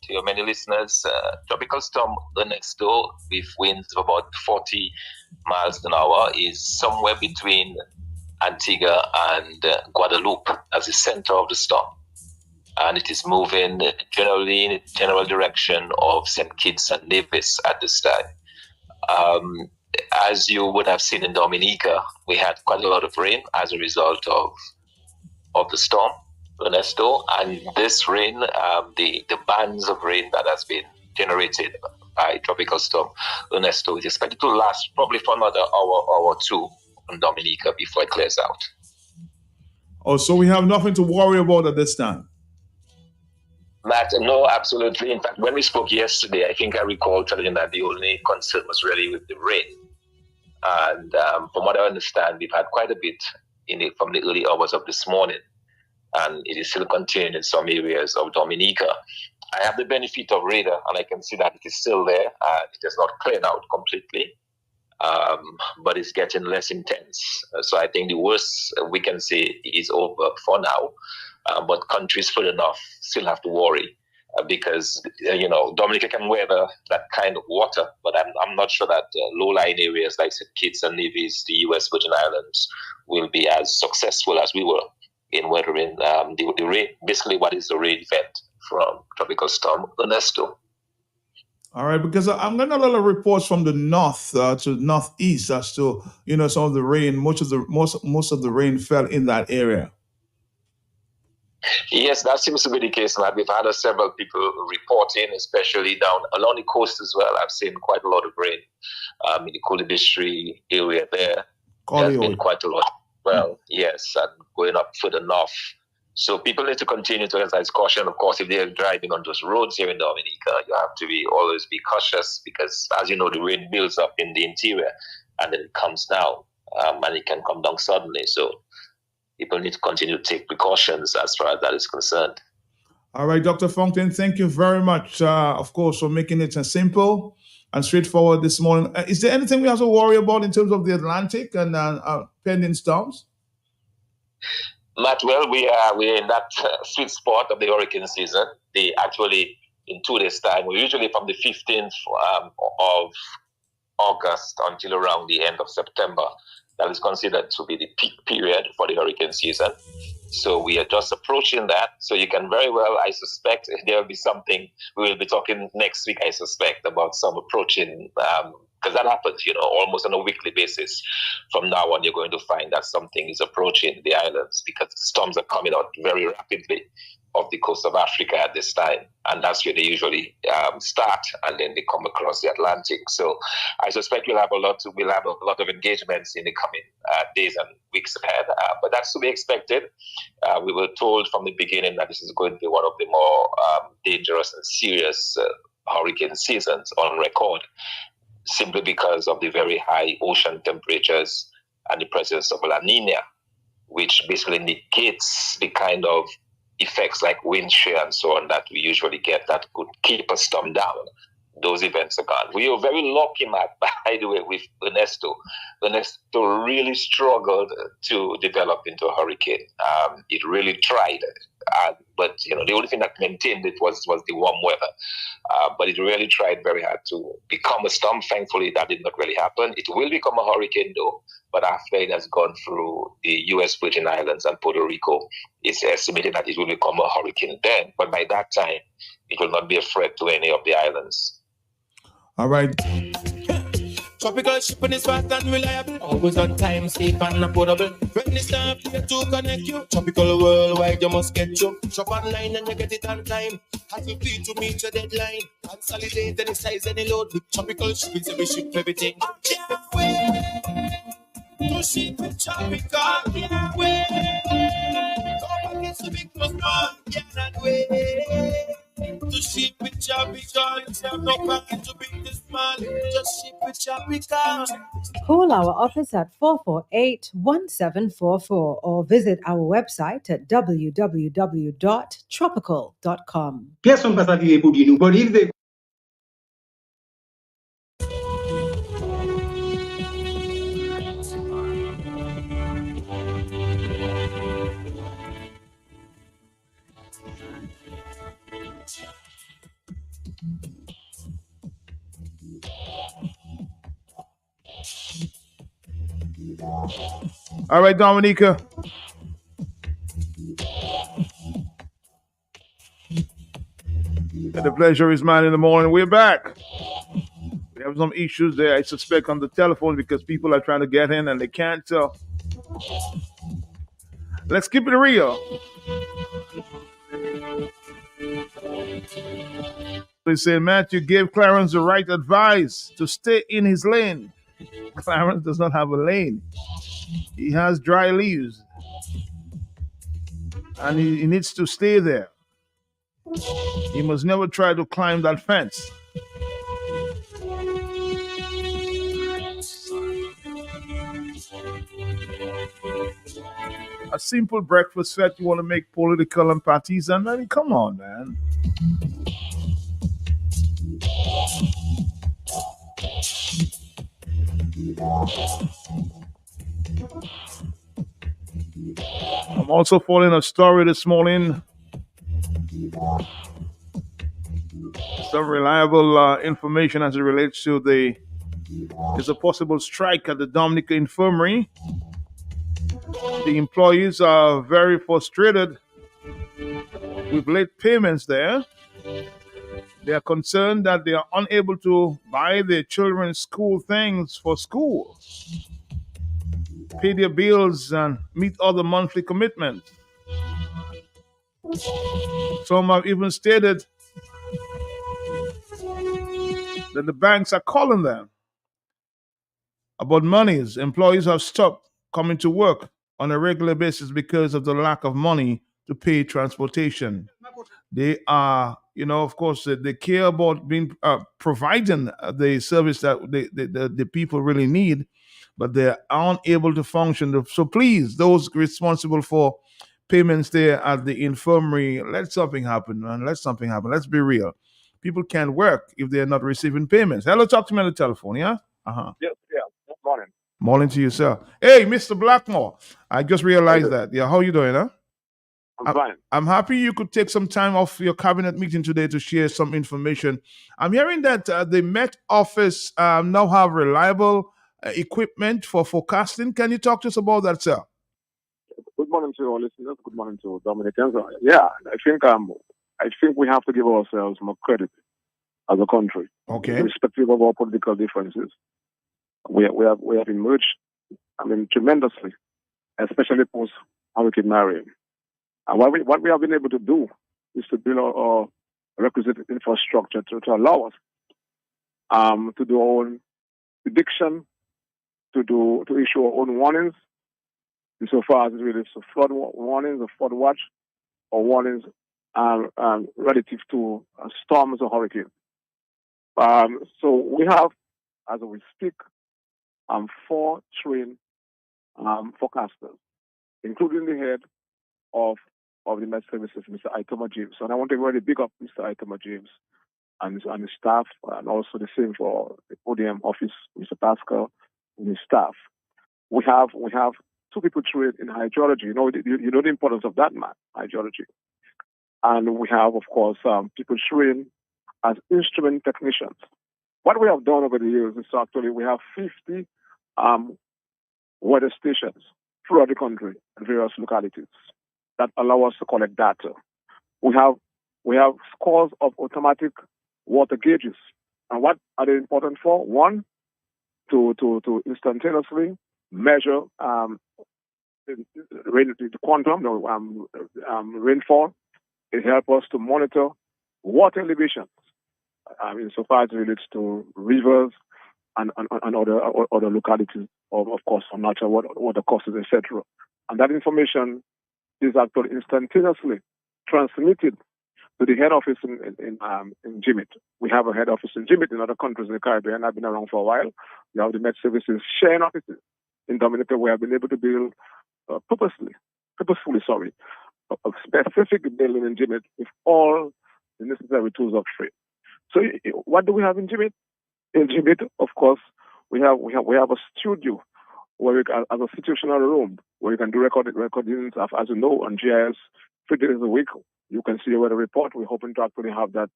To your many listeners, tropical storm Ernesto with winds of about 40 miles an hour is somewhere between Antigua and Guadeloupe as the center of the storm. And it is moving generally in the general direction of St. Kitts and Nevis at this time. As you would have seen in Dominica, we had quite a lot of rain as a result of the storm, Ernesto. And this rain, the bands of rain that has been generated by tropical storm Ernesto is expected to last probably for another hour or two on Dominica before it clears out. Oh, so we have nothing to worry about at this time. Matt, no, absolutely. In fact, when we spoke yesterday, I think I recall telling you that the only concern was really with the rain. And from what I understand, we've had quite a bit from the early hours of this morning, and it is still continuing in some areas of Dominica. I have the benefit of radar, and I can see that it is still there. It has not cleared out completely, but it's getting less intense. So I think the worst we can say is over for now. But countries further north still have to worry because Dominica can weather that kind of water, but I'm not sure that low-lying areas like St. Kitts and Nevis, the U.S. Virgin Islands, will be as successful as we were in weathering the rain. Basically, what is the rain event from Tropical Storm Ernesto? All right, because I'm getting a lot of reports from the north to northeast as to some of the rain. Most of the rain fell in that area. Yes, that seems to be the case, Matt. We've had several people reporting, especially down along the coast as well. I've seen quite a lot of rain in the Colibri area there. There's been quite a lot. Well, yes, and going up further north. So people need to continue to exercise caution. Of course, if they're driving on those roads here in Dominica, you have to always be cautious because, as you know, the rain builds up in the interior and then it comes down and it can come down suddenly. So people need to continue to take precautions as far as that is concerned. All right, Dr. Fontaine, thank you very much, of course, for making it simple and straightforward this morning. Is there anything we have to worry about in terms of the Atlantic and pending storms? Matt, well, we're in that sweet spot of the hurricane season. They actually, in 2 days' time, we're usually from the 15th of August until around the end of September. That is considered to be the peak period for the hurricane season. So we are just approaching that. So you can very well, I suspect, there will be something, we will be talking next week, I suspect, about some approaching, because that happens, almost on a weekly basis. From now on, you're going to find that something is approaching the islands because storms are coming out very rapidly off the coast of Africa at this time. And that's where they usually start, and then they come across the Atlantic. So I suspect we'll have a lot of engagements in the coming days and weeks ahead. But that's to be expected. We were told from the beginning that this is going to be one of the more dangerous and serious hurricane seasons on record, simply because of the very high ocean temperatures and the presence of La Nina, which basically negates the kind of effects like wind shear and so on that we usually get that could keep a storm down. Those events are gone. We are very lucky, Matt, by the way, with Ernesto. Ernesto really struggled to develop into a hurricane. It really tried, but the only thing that maintained it was the warm weather. But it really tried very hard to become a storm. Thankfully, that did not really happen. It will become a hurricane, though. But after it has gone through the U.S. Virgin Islands and Puerto Rico, it's estimated that it will become a hurricane then. But by that time, it will not be a threat to any of the islands. All right. Tropical shipping is fast and reliable. Always on time, safe and affordable. When it's time here to connect you. Tropical worldwide, you must get you. Shop online and you get it on time. Hassle free to meet your deadline. Consolidate any size, any load. With tropical shipping, so we ship everything. I can't wait to ship with tropical. Can't wait. Go back to big plus one. Cannot wait. To ship with tropical. It's not no packet to bring this man. Just ship with tropical. Call our office at 448-1744 or visit our website at www.tropical.com. Personne ne passe à tirer pour dire nous. But if they All right, Dominica. The pleasure is mine in the morning. We're back. We have some issues there, I suspect, on the telephone because people are trying to get in and they can't. So let's keep it real. They say Matthew gave Clarence the right advice to stay in his lane. Clarence does not have a lane. He has dry leaves, and he needs to stay there. He must never try to climb that fence. A simple breakfast set, you want to make political and partisan? I mean, come on, man. I'm also following a story this morning. Some reliable information as it relates to there's a possible strike at the Dominica Infirmary. The employees are very frustrated with late payments there. They are concerned that they are unable to buy their children's school things for school, pay their bills, and meet other monthly commitments. Some have even stated that the banks are calling them about monies. Employees have stopped coming to work on a regular basis because of the lack of money to pay transportation. They are, of course, they care about being providing the service that the people really need, but they aren't able to function. So please, those responsible for payments there at the infirmary, let something happen, man. Let something happen. Let's be real. People can't work if they're not receiving payments. Hello, talk to me on the telephone, yeah? Uh-huh. Yes, yeah. Good morning. Morning to you, sir. Hey, Mr. Blackmore. I just realized Hey, that. Yeah, how you doing, huh? I'm fine. I'm happy you could take some time off your cabinet meeting today to share some information. I'm hearing that the Met Office now have reliable equipment for forecasting. Can you talk to us about that, sir? Good morning to all listeners. Good morning to Dominicans. Yeah, I think we have to give ourselves more credit as a country. Okay. Irrespective of our political differences, we have emerged, tremendously, especially post Hurricane Marion. And what we have been able to do is to build our requisite infrastructure to allow us to do our own prediction, to issue our own warnings, insofar as it relates to flood warnings or flood watch, or warnings relative to storms or hurricanes. So we have, as we speak, 4 trained forecasters, including the head of the Met Services, Mr. Itoma James. And I want to really big up Mr. Itoma James and his staff, and also the same for the ODM office, Mr. Pascal and his staff. We have 2 people trained in hydrology. You know the importance of that, man, hydrology. And we have, of course, people trained as instrument technicians. What we have done over the years is actually we have 50 weather stations throughout the country and various localities that allow us to collect data. We have scores of automatic water gauges. And what are they important for? One, to instantaneously measure the quantum, rainfall. It helps us to monitor water elevations. So far as it relates to rivers and other localities, of course, for natural water courses, etc. And that information is actually instantaneously transmitted to the head office in Jimit. We have a head office in Jimit. In other countries in the Caribbean, I've been around for a while. We have the Met Services sharing offices. In Dominica, we have been able to build purposefully, a specific building in Jimit with all the necessary tools of trade. So what do we have in Jimit? In Jimit, of course, we have a studio where we can, as a situational room, where you can do recordings of, as you know, on GIS 3 days a week. You can see a weather report. We're hoping to actually have that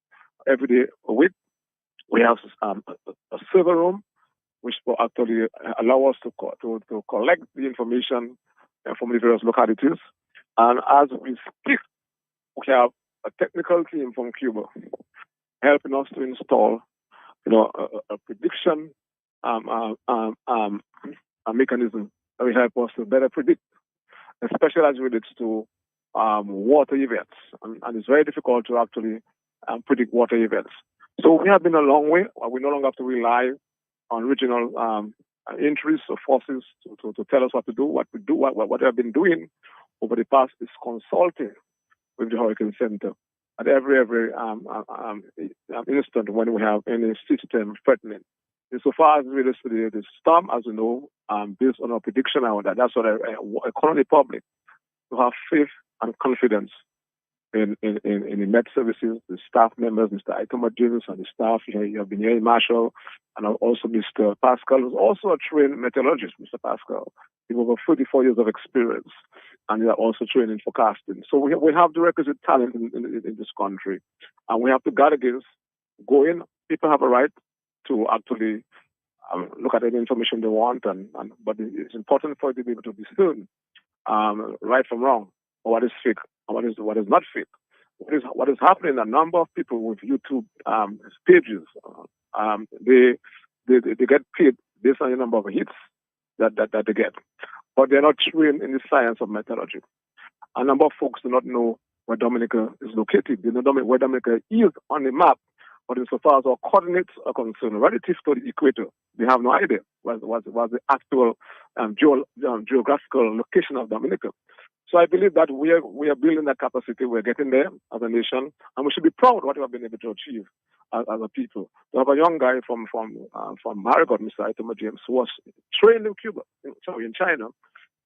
every day a week. We have a server room, which will actually allow us to collect the information from the various localities. And as we speak, we have a technical team from Cuba helping us to install, a prediction a mechanism that will help us to better predict, especially as it relates to water events. And it's very difficult to actually predict water events. So we have been a long way. We no longer have to rely on regional interests or forces to tell us what to do, what they have been doing over the past is consulting with the Hurricane Center at every instant when we have any system threatening. Insofar as it relates to the storm, as you know, based on our prediction, that's what I call the public to have faith and confidence in the Met Services, the staff members, Mr. Itoma James and the staff. You have been here, Marshall, and also Mr. Pascal, who's also a trained meteorologist, Mr. Pascal. He has over 34 years of experience, and they are also trained in forecasting. So we have the requisite talent in this country, and we have to guard against going. People have a right to actually look at any information they want, but it's important for you to be able to discern right from wrong, or what is fake, and what is not fake. What is happening? A number of people with YouTube pages, they get paid based on the number of hits that they get, but they're not trained in the science of meteorology. A number of folks do not know where Dominica is located. They don't know where Dominica is on the map. But insofar as our coordinates are concerned, relative to the equator, they have no idea what the actual geographical location of Dominica. So I believe that we are building that capacity. We're getting there as a nation, and we should be proud of what we have been able to achieve as a people. We have a young guy from Marigot, Mr. Itoma James, who was trained in in China,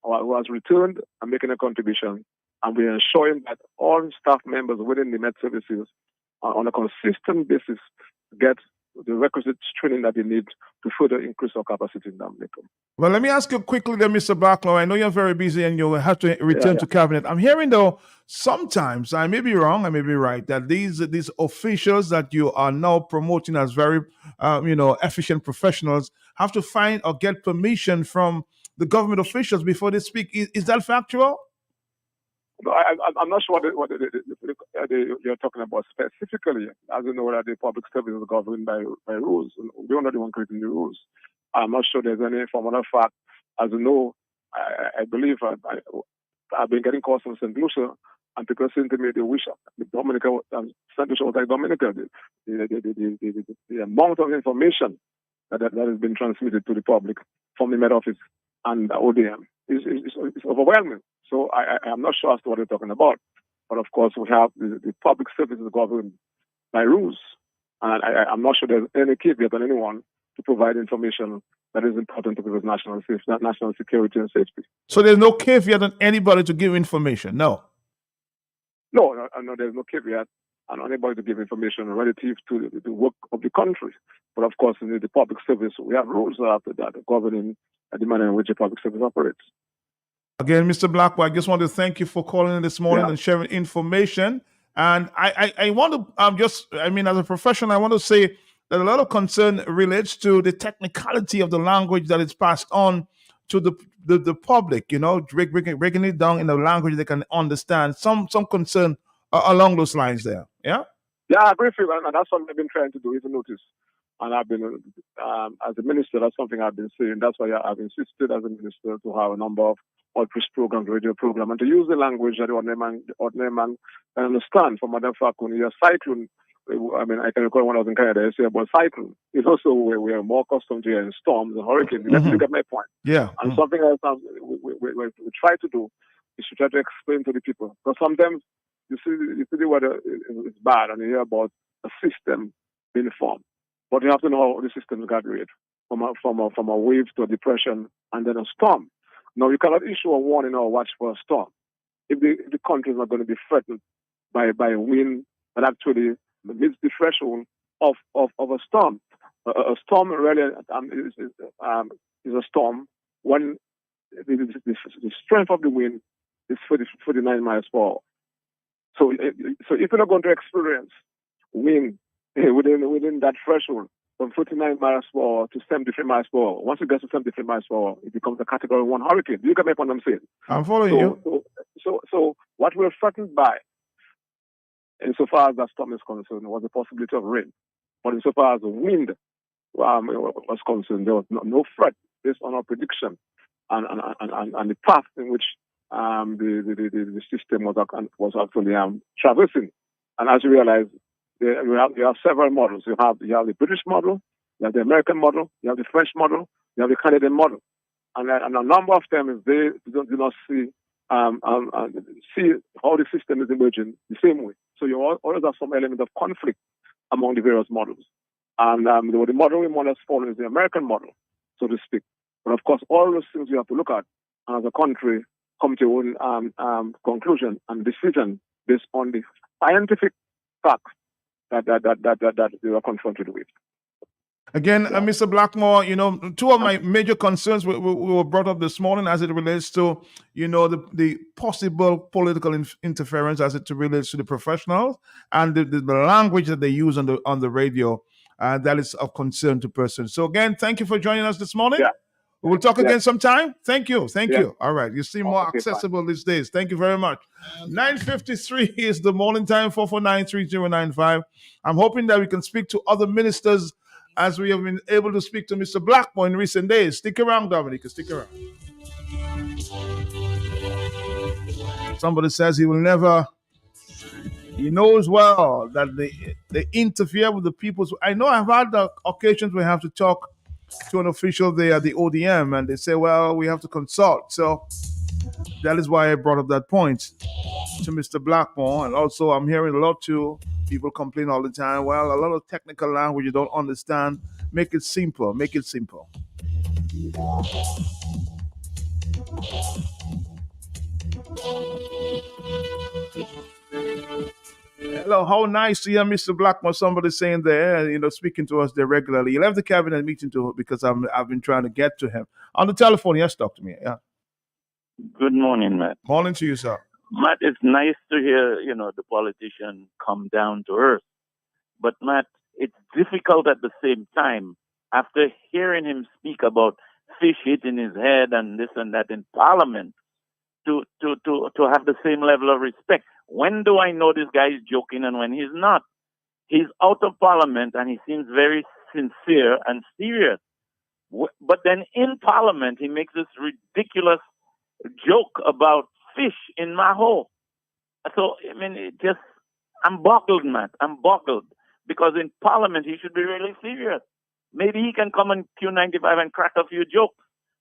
who has returned and making a contribution, and we are ensuring that all staff members within the Met Services on a consistent basis get the requisite training that they need to further increase our capacity in Dominica. Well, let me ask you quickly then, Mr. Blacklow. I know you're very busy and you have to return to cabinet. I'm hearing, though, sometimes, I may be wrong, I may be right, that these officials that you are now promoting as very, efficient professionals have to find or get permission from the government officials before they speak. Is that factual? No, I'm not sure what you're talking about specifically. As you know, that the public service is governed by rules. We're not the one creating the rules. I'm not sure there's any formula fact. As you know, I believe I've been getting calls from St. Lucia, and people saying to me they wish Dominica, St. Lucia was like Dominica. The amount of information that has been transmitted to the public from the Met Office and the ODM is overwhelming. So I'm not sure as to what they're talking about. But of course, we have the public services governed by rules. And I'm not sure there's any caveat on anyone to provide information that is important to people's national security and safety. So there's no caveat on anybody to give information? No, there's no caveat on anybody to give information relative to the work of the country. But of course, in the public service, we have rules that are governing the manner in which the public service operates. Again, Mr. Blackwell, I just want to thank you for calling in this morning and sharing information. And I want to as a professional, I want to say that a lot of concern relates to the technicality of the language that is passed on to the public, breaking it down in a language they can understand. Some concern along those lines there. Yeah? Yeah, I agree with you, and that's what I've been trying to do, even notice. And I've been, as a minister, that's something I've been saying. That's why I've insisted as a minister to have a number of outreach programs, radio programs, and to use the language that the ordinary man can understand. For matter of fact, when you're cyclone, I can recall when I was in Canada, I say about cyclone. It's also where we are more accustomed to in storms and hurricanes. Let's look at my point. Yeah. And something else we try to do is to try to explain to the people. Because sometimes you see the weather is bad and you hear about a system being formed. But you have to know how the system graduate from a wave to a depression and then a storm. Now, you cannot issue a warning or watch for a storm if the country is not going to be threatened by a wind that actually meets the threshold of a storm. A storm really is a storm when the strength of the wind is 49 miles per hour. So if you're not going to experience wind within that threshold from 49 miles per hour to 73 miles per hour, once it gets to 73 miles per hour, it becomes a Category 1 hurricane. You get my point I'm saying? I'm following you. So what we're threatened by, insofar as that storm is concerned, was the possibility of rain. But insofar as the wind was concerned, there was no threat based on our prediction and the path in which the system was actually traversing. And as you realize, you have several models. You have the British model, You have the American model, you have the French model, you have the Canadian model. And a number of them, if they do not see how the system is emerging the same way. So you always have some element of conflict among the various models. And the model we more or less follow is the American model, so to speak. But of course, all those things you have to look at as a country, come to your own conclusion and decision based on the scientific facts that you are confronted with. Again, Mr. Blackmore, two of my major concerns were brought up this morning as it relates to, the possible political interference as it relates to the professionals and the language that they use on the radio. That is of concern to persons. So again, thank you for joining us this morning. Yeah. We'll talk again sometime. Thank you. Thank Yeah. you. All right. You seem more accessible these days. Thank you very much. 9:53 is the morning time, 449-3095. I'm hoping that we can speak to other ministers as we have been able to speak to Mr. Blackmore in recent days. Stick around, Dominica. Stick around. Somebody says he knows well that they interfere with the people's. I know I've had the occasions where I have to talk to an official there at the ODM and they say, well, we have to consult. So that is why I brought up that point to Mr. Blackmore. And also I'm hearing a lot too. People complain all the time. Well, a lot of technical language you don't understand. Make it simple. Make it simple. Hello, how nice to hear Mr. Blackmore. Somebody saying there, speaking to us there regularly. He left the cabinet meeting because I've been trying to get to him on the telephone. Yes, talk to me. Yeah. Good morning, Matt. Morning to you, sir. Matt, it's nice to hear, the politician come down to earth. But, Matt, it's difficult at the same time, after hearing him speak about fish hitting his head and this and that in Parliament, to have the same level of respect. When do I know this guy is joking and when he's not? He's out of Parliament and he seems very sincere and serious. But then in Parliament, he makes this ridiculous joke about fish in Maho. So, I'm boggled, Matt. I'm boggled. Because in Parliament, he should be really serious. Maybe he can come on Q95 and crack a few jokes.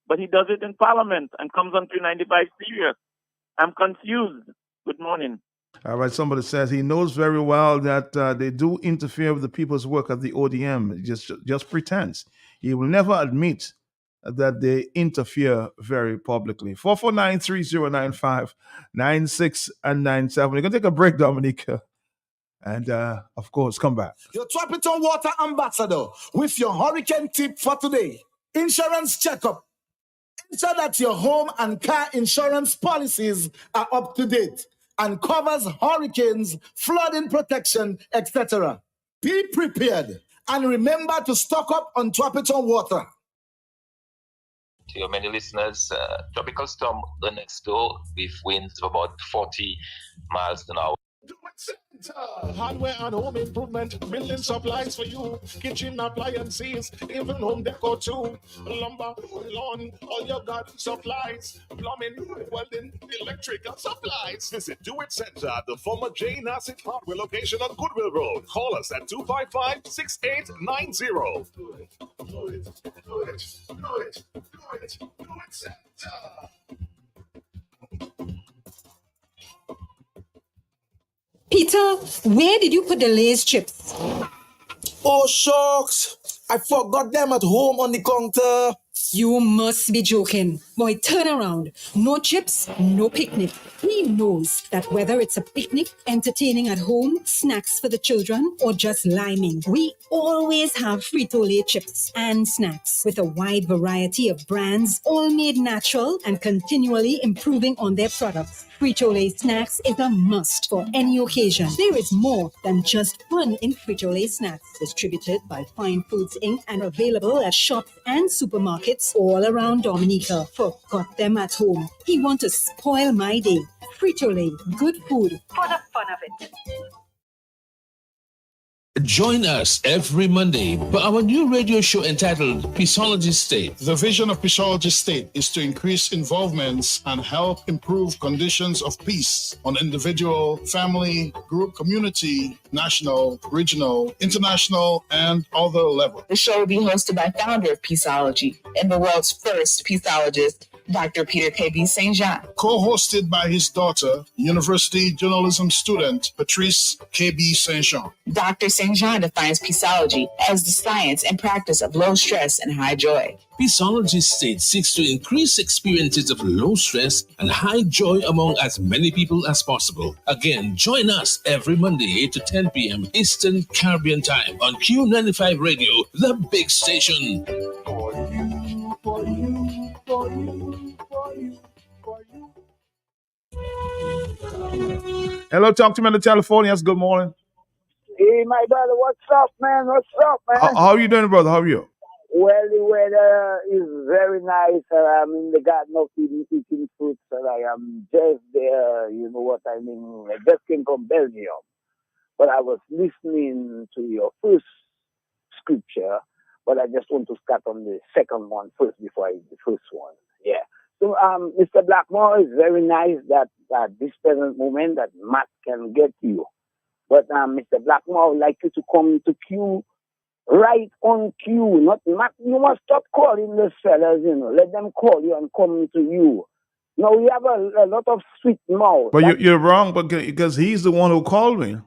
But he does it in Parliament and comes on Q95 serious. I'm confused. Good morning. All right. Somebody says he knows very well that they do interfere with the people's work at the ODM. Just pretends. He will never admit that they interfere very publicly. 449-3095, 96 and 97. We're going to take a break, Dominica. And, of course, come back. Your Tropical Water Ambassador with your hurricane tip for today. Insurance checkup. Ensure that your home and car insurance policies are up to date and covers hurricanes, flooding protection, etc. Be prepared and remember to stock up on tropical water. To your many listeners, tropical storm Ernesto with winds of about 40 miles an hour. Hardware and home improvement, building supplies for you, kitchen appliances, even home decor too. Lumber, lawn, all your garden supplies, plumbing, welding, electrical supplies. Visit Do It Center at the former J. Nassif Hardware location on Goodwill Road. Call us at 255-6890. Do it Center. Peter, where did you put the Lay's chips? Oh, shucks. I forgot them at home on the counter. You must be joking. Boy, turn around. No chips, no picnic. He knows that whether it's a picnic, entertaining at home, snacks for the children, or just liming, we always have Frito-Lay chips and snacks with a wide variety of brands, all made natural and continually improving on their products. Frito-Lay snacks is a must for any occasion. There is more than just fun in Frito-Lay snacks. Distributed by Fine Foods Inc. and available at shops and supermarkets all around Dominica. Forgot them at home. He want to spoil my day. Frito-Lay, good food for the fun of it. Join us every Monday for our new radio show entitled Peaceology State. The vision of Peaceology State is to increase involvements and help improve conditions of peace on individual, family, group, community, national, regional, international, and other levels. The show will be hosted by founder of Peaceology and the world's first peaceologist, Dr. Peter K.B. St. John. Co-hosted by his daughter, University journalism student Patrice K.B. St. John. Dr. St. John defines peaceology as the science and practice of low stress and high joy. Peaceology State seeks to increase experiences of low stress and high joy among as many people as possible. Again, join us every Monday 8 to 10 p.m. Eastern Caribbean Time on Q95 Radio, the big station. Hello, talk to me on the telephone. Yes, good morning. Hey, my brother, what's up, man? What's up, man? How are you doing, brother? How are you? Well, the weather is very nice. I'm in the Garden of Eden eating fruits, and I am just there. You know what I mean? I just came from Belgium, but I was listening to your first scripture, but I just want to start on the second one first before I do the first one. Yeah. So, Mr. Blackmore, it's very nice that at this present moment that Matt can get you. But Mr. Blackmore, I would like you to come to Q, right on Q. Not Matt. You must stop calling the fellas, you know. Let them call you and come to you. Now, we have a lot of sweet mouth. But you're wrong, because he's the one who called me.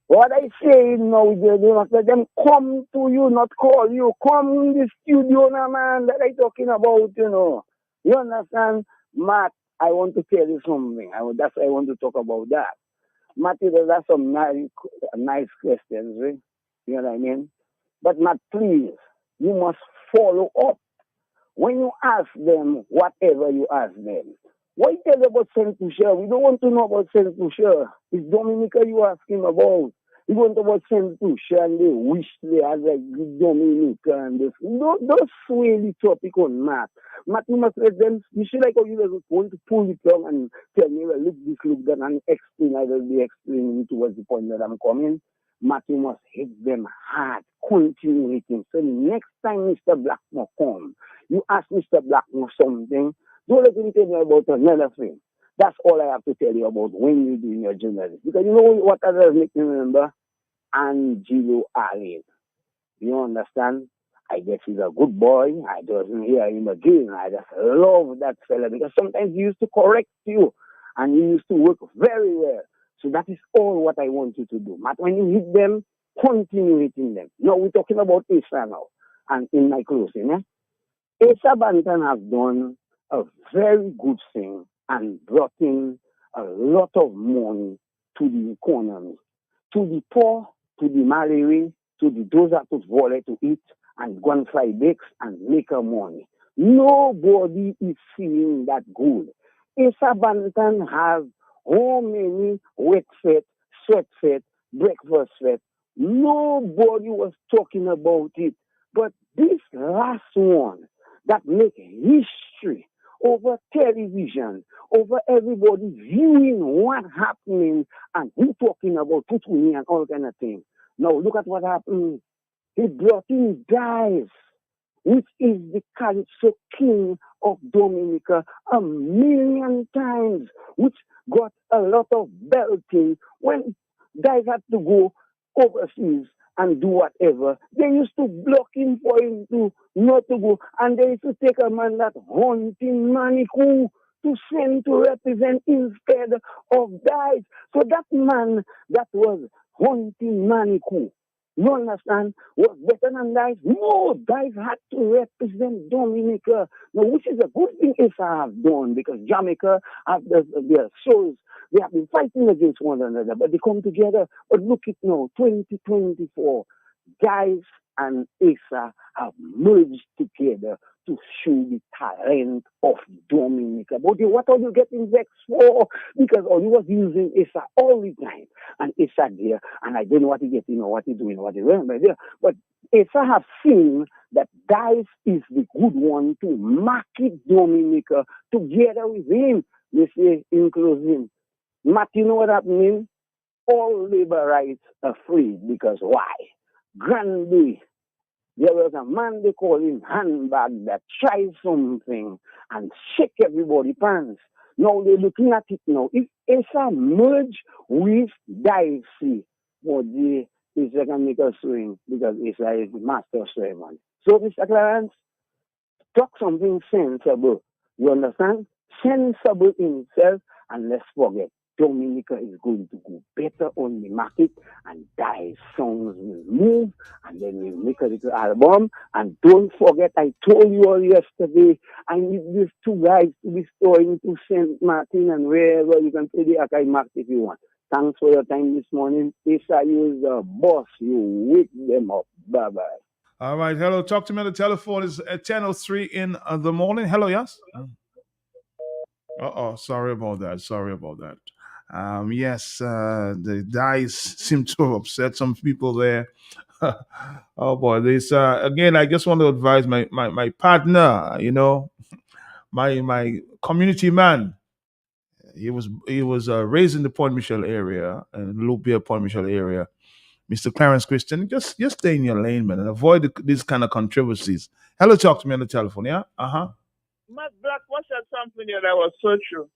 What I say, no, you must let them come to you, not call you. Come in the studio now, man, that I'm talking about, you know. You understand? Matt, I want to tell you something. That's why I want to talk about that. Matt, that's some nice questions, right? You know what I mean? But Matt, please, you must follow up. When you ask them, whatever you ask them, why tell about Saint Lucia? We don't want to know about Saint Lucia. It's Dominica you ask him about. You want about Saint Lucia and they wish they had like Dominica and this. Don't sway the topic on Matt. Matt, you must let them, you should like how you just want to pull it down and tell me, well, look this, look that, and explain. I will be explaining towards the point that I'm coming. Matt, you must hit them hard, continue hitting. So next time Mr. Blackmore come, you ask Mr. Blackmore something, don't let him tell you about another thing. That's all I have to tell you about when you're doing your journalism. Because you know what others make me remember? Angelo Allen. You understand? I guess he's a good boy. I doesn't hear him again. I just love that fella because sometimes he used to correct you and he used to work very well. So that is all what I want you to do. But when you hit them, continue hitting them. Now we're talking about Asa now. And in my closing, Asa Banton has done a very good thing and brought in a lot of money to the economy, to the poor, to the malary, to the those that put wallet to eat and go and fry bakes and make a money. Nobody is seeing that good. Asa Banton has how many wet set, sweat set, breakfast set. Nobody was talking about it. But this last one that make history over television, over everybody viewing what happening and who talking about Tutuni and all kind of things. Now look at what happened. He brought in Dice, which is the Calypso king of Dominica 1,000,000 times, which got a lot of belting when Dice had to go overseas and do whatever. They used to block him for him to not to go. And they used to take a man that hunting Manikou to send to represent instead of Dice. So that man that was hunting Manikou, you understand, was better than Dice? No, Dice had to represent Dominica. Now, which is a good thing Asa have done because Jamaica have their souls. They have been fighting against one another, but they come together. But look at now, 2024, Dice and Asa have merged together to show the talent of Dominica. But what are you getting vexed for? Because all you was using Asa all the time. And Asa there, and I don't know what he getting or what he doing, what he remember there. But Asa have seen that Dice is the good one to market Dominica together with him. They say in closing, Matt, you know what that means? all labor rights are free because why? Granby, there was a man they call him handbag that tried something and shake everybody pants. Now they're looking at it now. If ESA merge with Dicey, well, ESA can make a swing because ESA is the master swimmer. So, Mr. Clarence, talk something sensible. You understand? Sensible in itself, and let's forget. Dominica is going to go better on the market, and Dice songs will move, and then we'll make a little album. And don't forget, I told you all yesterday, I need these two guys to be storing to St. Martin and wherever you can play the Akai Mark if you want. Thanks for your time this morning. Issa, you is the boss. You wake them up. Bye-bye. All right. Hello. Talk to me on the telephone. It's at 10:03 in the morning. Hello. Yes. Sorry about that. Yes, the dice seem to have upset some people there. Oh boy, this again. I just want to advise my partner. My community man. He was raised in the Point Michel area and Lubia Point Michel area. Mr. Clarence Christian, just stay in your lane, man, and avoid these kind of controversies. Hello, talk to me on the telephone. Yeah. Matt Black was said something here that was so true.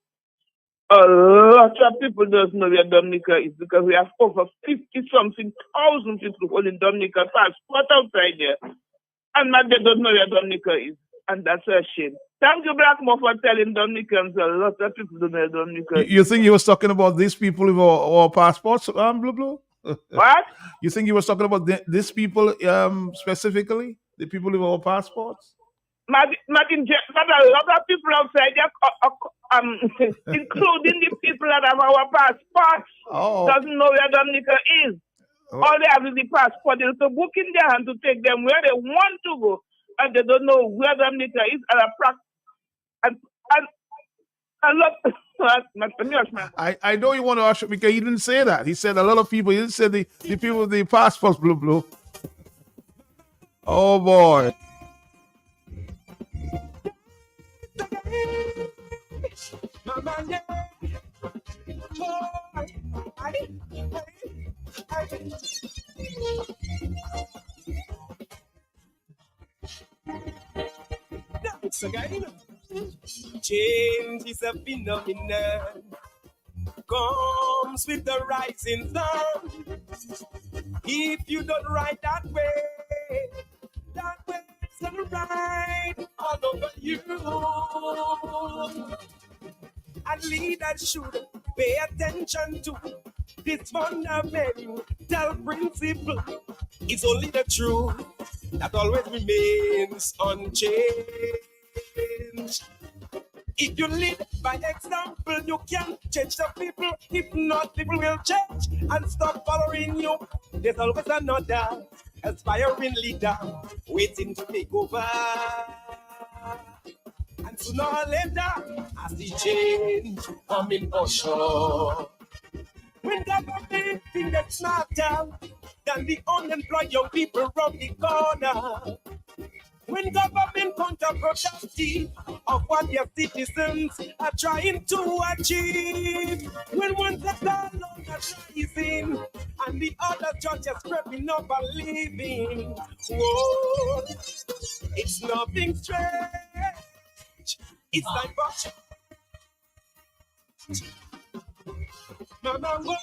A lot of people don't know where Dominica is because we have over 50-something thousand people holding Dominica passport outside there. And Matt, they don't know where Dominica is. And that's a shame. Thank you, Blackmore, for telling Dominicans. A lot of people don't know where Dominica is. You think he was talking about these people with our passports, Blue? What? You think he was talking about these people specifically? The people with our passports? But a lot of people outside there, including the people that have our passports, doesn't know where Dominica is. All they have is the passport. It's a book in their hand to take them where they want to go, and they don't know where Dominica is. I know you want to usher because he didn't say that. He said a lot of people. He didn't say the people with the passports, Blue. Oh boy. Dance again. Change is a phenomenon. Comes with the rising sun. If you don't ride that way it's gonna ride all over you. And leaders should pay attention to this fundamental principle. It's only the truth that always remains unchanged. If you lead by example, you can change the people. If not, people will change and stop following you. There's always another aspiring leader waiting to take over. And sooner or later, I see change coming for sure. When government think that's smarter than the unemployed young people from the corner. When government counterproductive of what their citizens are trying to achieve. When one sector alone is rising and the other just creeping up and leaving. Whoa, it's nothing strange. It's like watching. Mama, whoa.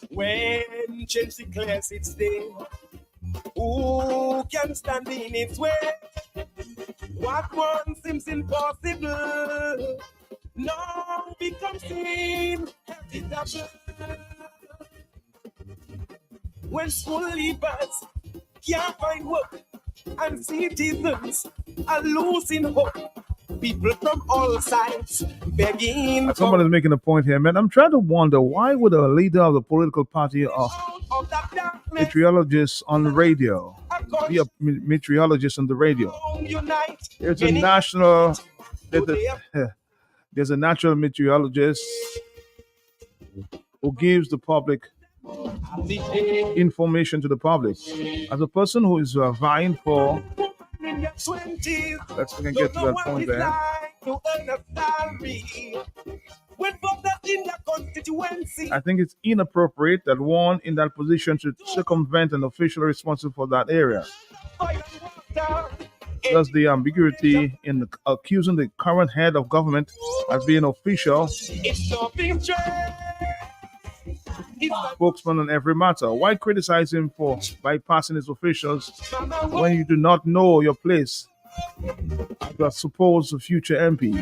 When change declares its day, who can stand in its way? What once seems impossible now becomes inevitable. When school leavers can't find work and citizens are losing hope, people from all sides begging. Someone is making a point here, man. I'm trying to wonder why would a leader of the political party of meteorologists on the radio be a meteorologist on the radio. There's a national, there's a natural meteorologist who gives the public information to the public. As a person who is vying for, let's get to that point there. I think it's inappropriate that one in that position should circumvent an official responsible for that area. Thus, the ambiguity in accusing the current head of government as being official, spokesman on every matter. Why criticize him for bypassing his officials when you do not know your place as a supposed future MP?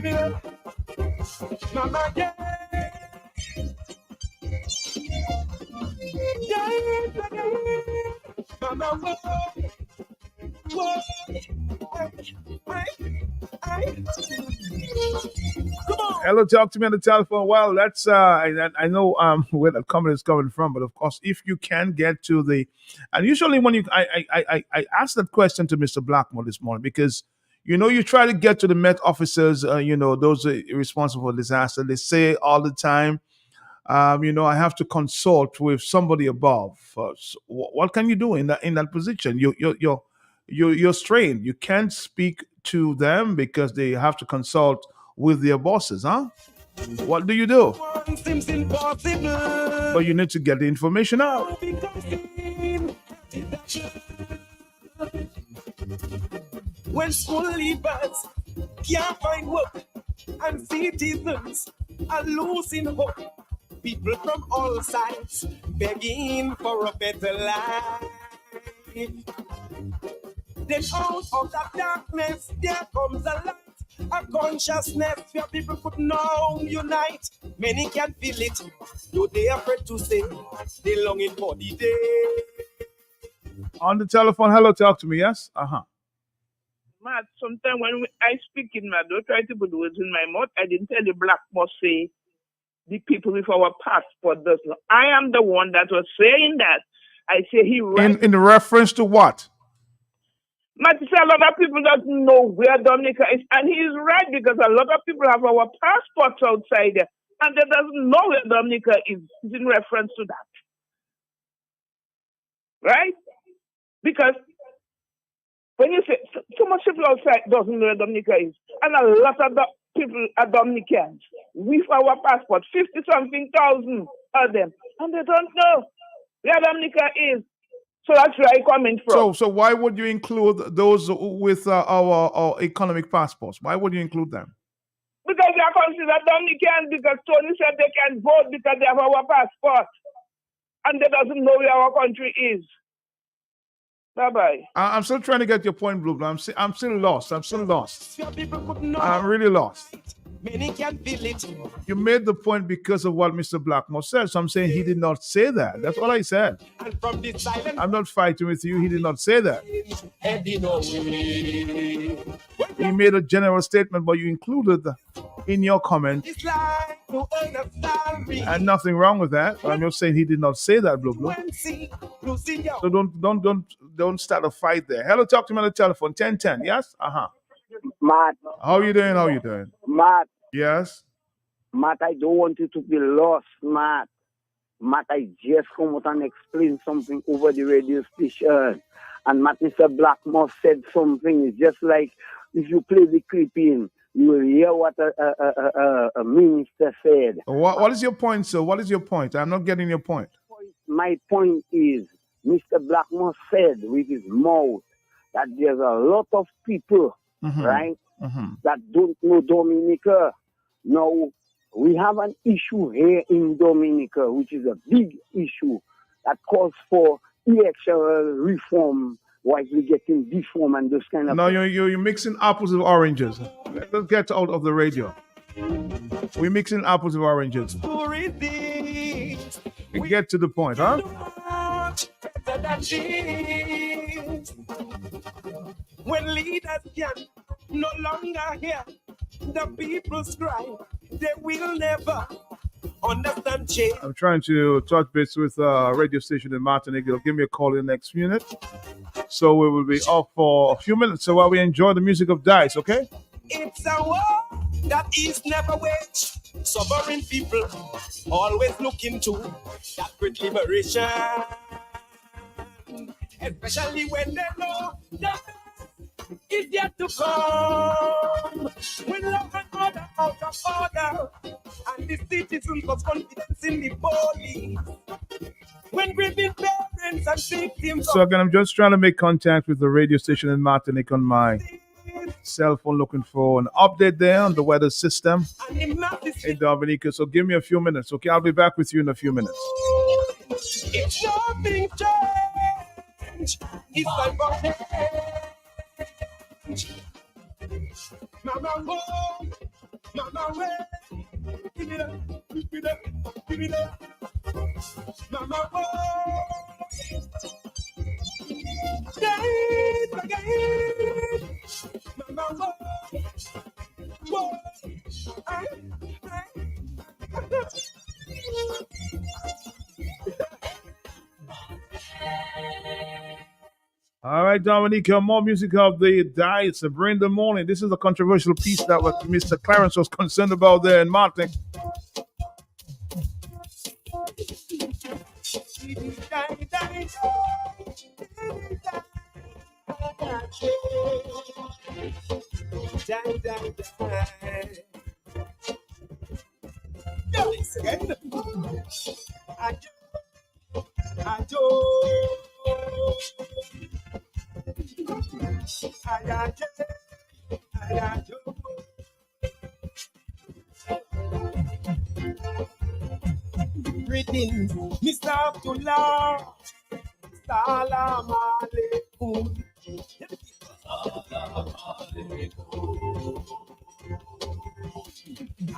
Hello, talk to me on the telephone. Well, that's I know where the comment is coming from, but of course, if you can get to the, and usually when you I asked that question to Mr. Blackmore this morning because you try to get to the Met officers, those are responsible for disaster. They say all the time, I have to consult with somebody above. So what can you do in that position? You're strained. You can't speak to them because they have to consult with their bosses, huh? What do you do? But you need to get the information out. When school leavers can't find work and citizens are losing hope, people from all sides begging for a better life. Then out of that darkness there comes a light, a consciousness where people could now unite. Many can feel it, though they are afraid to say they longing for the day. On the telephone, hello, talk to me, yes? Matt, sometimes when I speak in my, don't try to put words in my mouth. I didn't tell you Black must say the people with our passport does not. I am the one that was saying that. I say he right. In reference to what? Matt, a lot of people don't know where Dominica is, and he is right because a lot of people have our passports outside there, and they doesn't know where Dominica is. It's in reference to that, right? Because when you say so much people outside doesn't know where Dominica is, and a lot of people are Dominicans with our passport, 50-something thousand of them, and they don't know where Dominica is. So that's where I coming from. So why would you include those with our economic passports? Why would you include them? Because they are considered Dominican, because Tony said they can vote because they have our passport, and they doesn't know where our country is. Bye-bye. I'm still trying to get your point, Blue. I'm still lost. I'm really lost. Many can feel it. You made the point because of what Mr. Blackmore said. So I'm saying he did not say that. That's what I said. And from this silence, I'm not fighting with you. He did not say that. He made a general statement, but you included in your comment. And nothing wrong with that. But I'm just saying he did not say that, Blue. So don't start a fight there. Hello, talk to me on the telephone. 1010. Yes? Matt. How are you doing? Matt. Yes? Matt, I don't want you to be lost, Matt. Matt, I just come out and explain something over the radio station. And Matt, Mr. Blackmore said something. It's just like if you play the clip in, you will hear what a minister said. What is your point, sir? What is your point? I'm not getting your point. My point is, Mr. Blackmore said with his mouth that there's a lot of people, right, that don't know Dominica. Now, we have an issue here in Dominica, which is a big issue that calls for electoral reform, wisely getting deformed and those kind of No, you're mixing apples with oranges. Let's get out of the radio. We're mixing apples with oranges. Get to the point, huh? When leaders can no longer hear the people's cry, they will never Understand, change. I'm trying to touch base with a radio station in Martinique. They'll give me a call in the next minute. So we will be off for a few minutes. So while we enjoy the music of Dice, okay? It's a war that is never waged. Sovereign people always looking to that great liberation. Especially when they know that it's yet to come. When love and order out of order, and the citizens lost confidence in the police. When grieving parents and victims. So again, I'm just trying to make contact with the radio station in Martinique on my cell phone, looking for an update there on the weather system in Dominica. So give me a few minutes, okay? I'll be back with you in a few minutes. It's nothing changed. It's time for change. Mama, home. Mama, way. Give it up. Give it up. Give it up. Mama, home. Days again. Mama, home. All right, Dominica, more music of the Dice and Bring the Morning. This is a controversial piece that what Mr. Clarence was concerned about there in Martin. Greetings, Mr. Abdullah. Salam alaikum.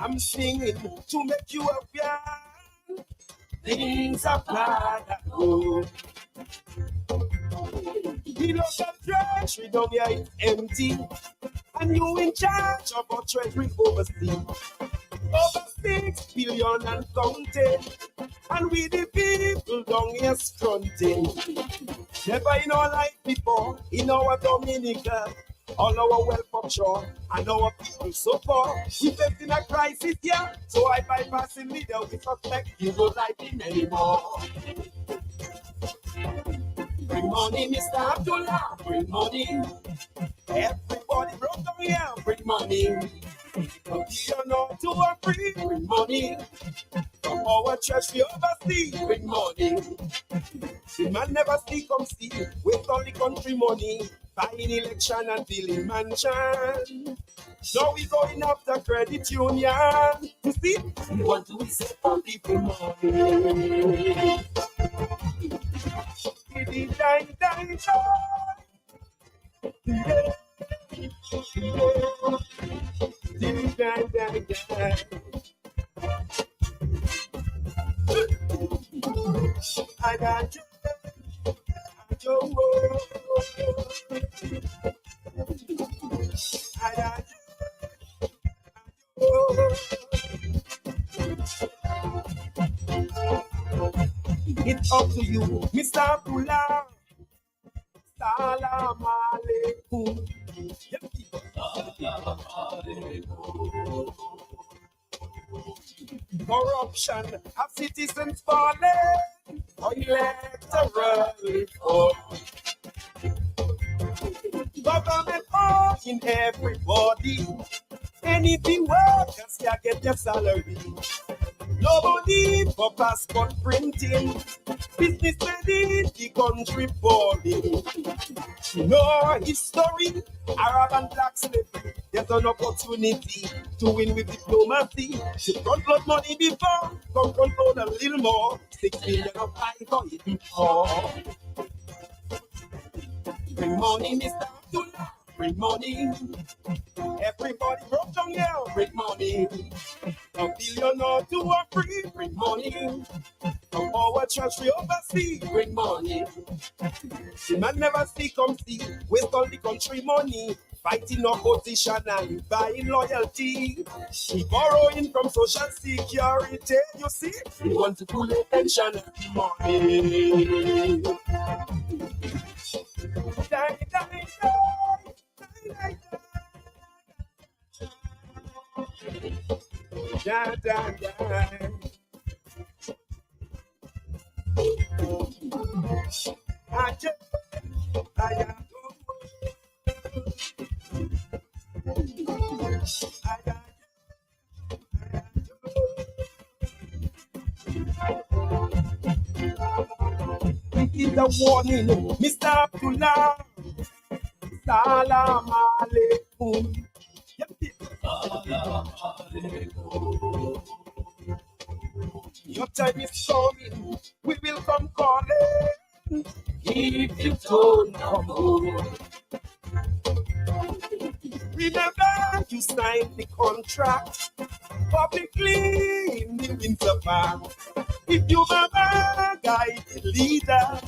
I'm singing to make you aware. Things are bad at home. The local treasury down here is empty, and you in charge of our treasury overseas. Over 6 billion and counting, and we the people down here strutting. Never in our life before, in our Dominica, all our wealth offshore, and our people so poor. We facing a crisis here, so I bypass the leader. We suspect you don't like him anymore. Bring money, Mr. Abdullah, bring money. Everybody broke down here, bring money. From here not to a free, bring money. From our treasury overseas, bring money. The man never see come see, waste all the country money. Buying election and building mansion. Now we going after credit union. You see, we want to save for people money. I got you. It's up to you, Mr. Abdullah. Salam alaikum. Corruption have citizens falling on electoral reform. Government owing everybody. Anything workers can get their salary. Nobody for passport printing. Business ready, the country falling. No history, Arab and black slavery. There's an opportunity to win with diplomacy. To front load money before, come front load a little more. 6 million of I for it before. Bring money, Mr. Abdullah, bring money. Everybody broke down here, bring money. A billion or two or three, bring money. From Our treasury overseas bring money. The man never see come see. Waste all the country money. Fighting opposition and buying loyalty. He borrowing from social security. You see, he want to pull a pension money. Die, die, die. Die, die, die. This is a warning, Mr. Abdullah. Salam alaikum. Your time is coming, we will come calling. If you don't come home. Remember, you signed the contract publicly in the winter park. If you mama guide the leader,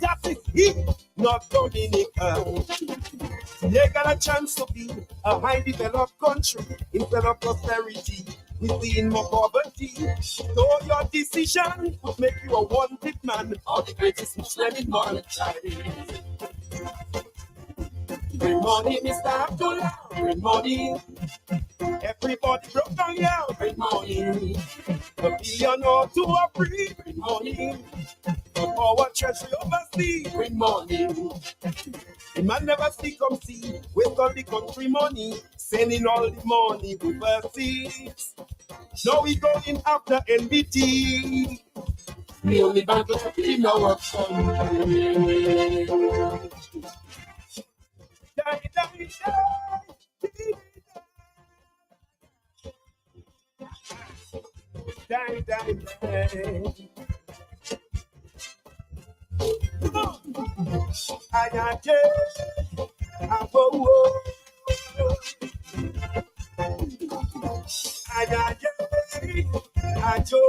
that is he, not Dominican. You got a chance to be a high developed country instead of prosperity. We see more poverty. So your decision would make you a wanted man or the greatest Muslim in modern times. Bring money, Mr. Abdullah, bring money. Everybody broke down, yeah, bring money. A billion or two or three, bring money. From our treasury overseas, bring money. The man never see come see, waste all the country money, sending all the money overseas. Now we going after NBT. The only battle in our country. Die, die, die. Die, die, die. Come on. I got you. I go. I got you. I do.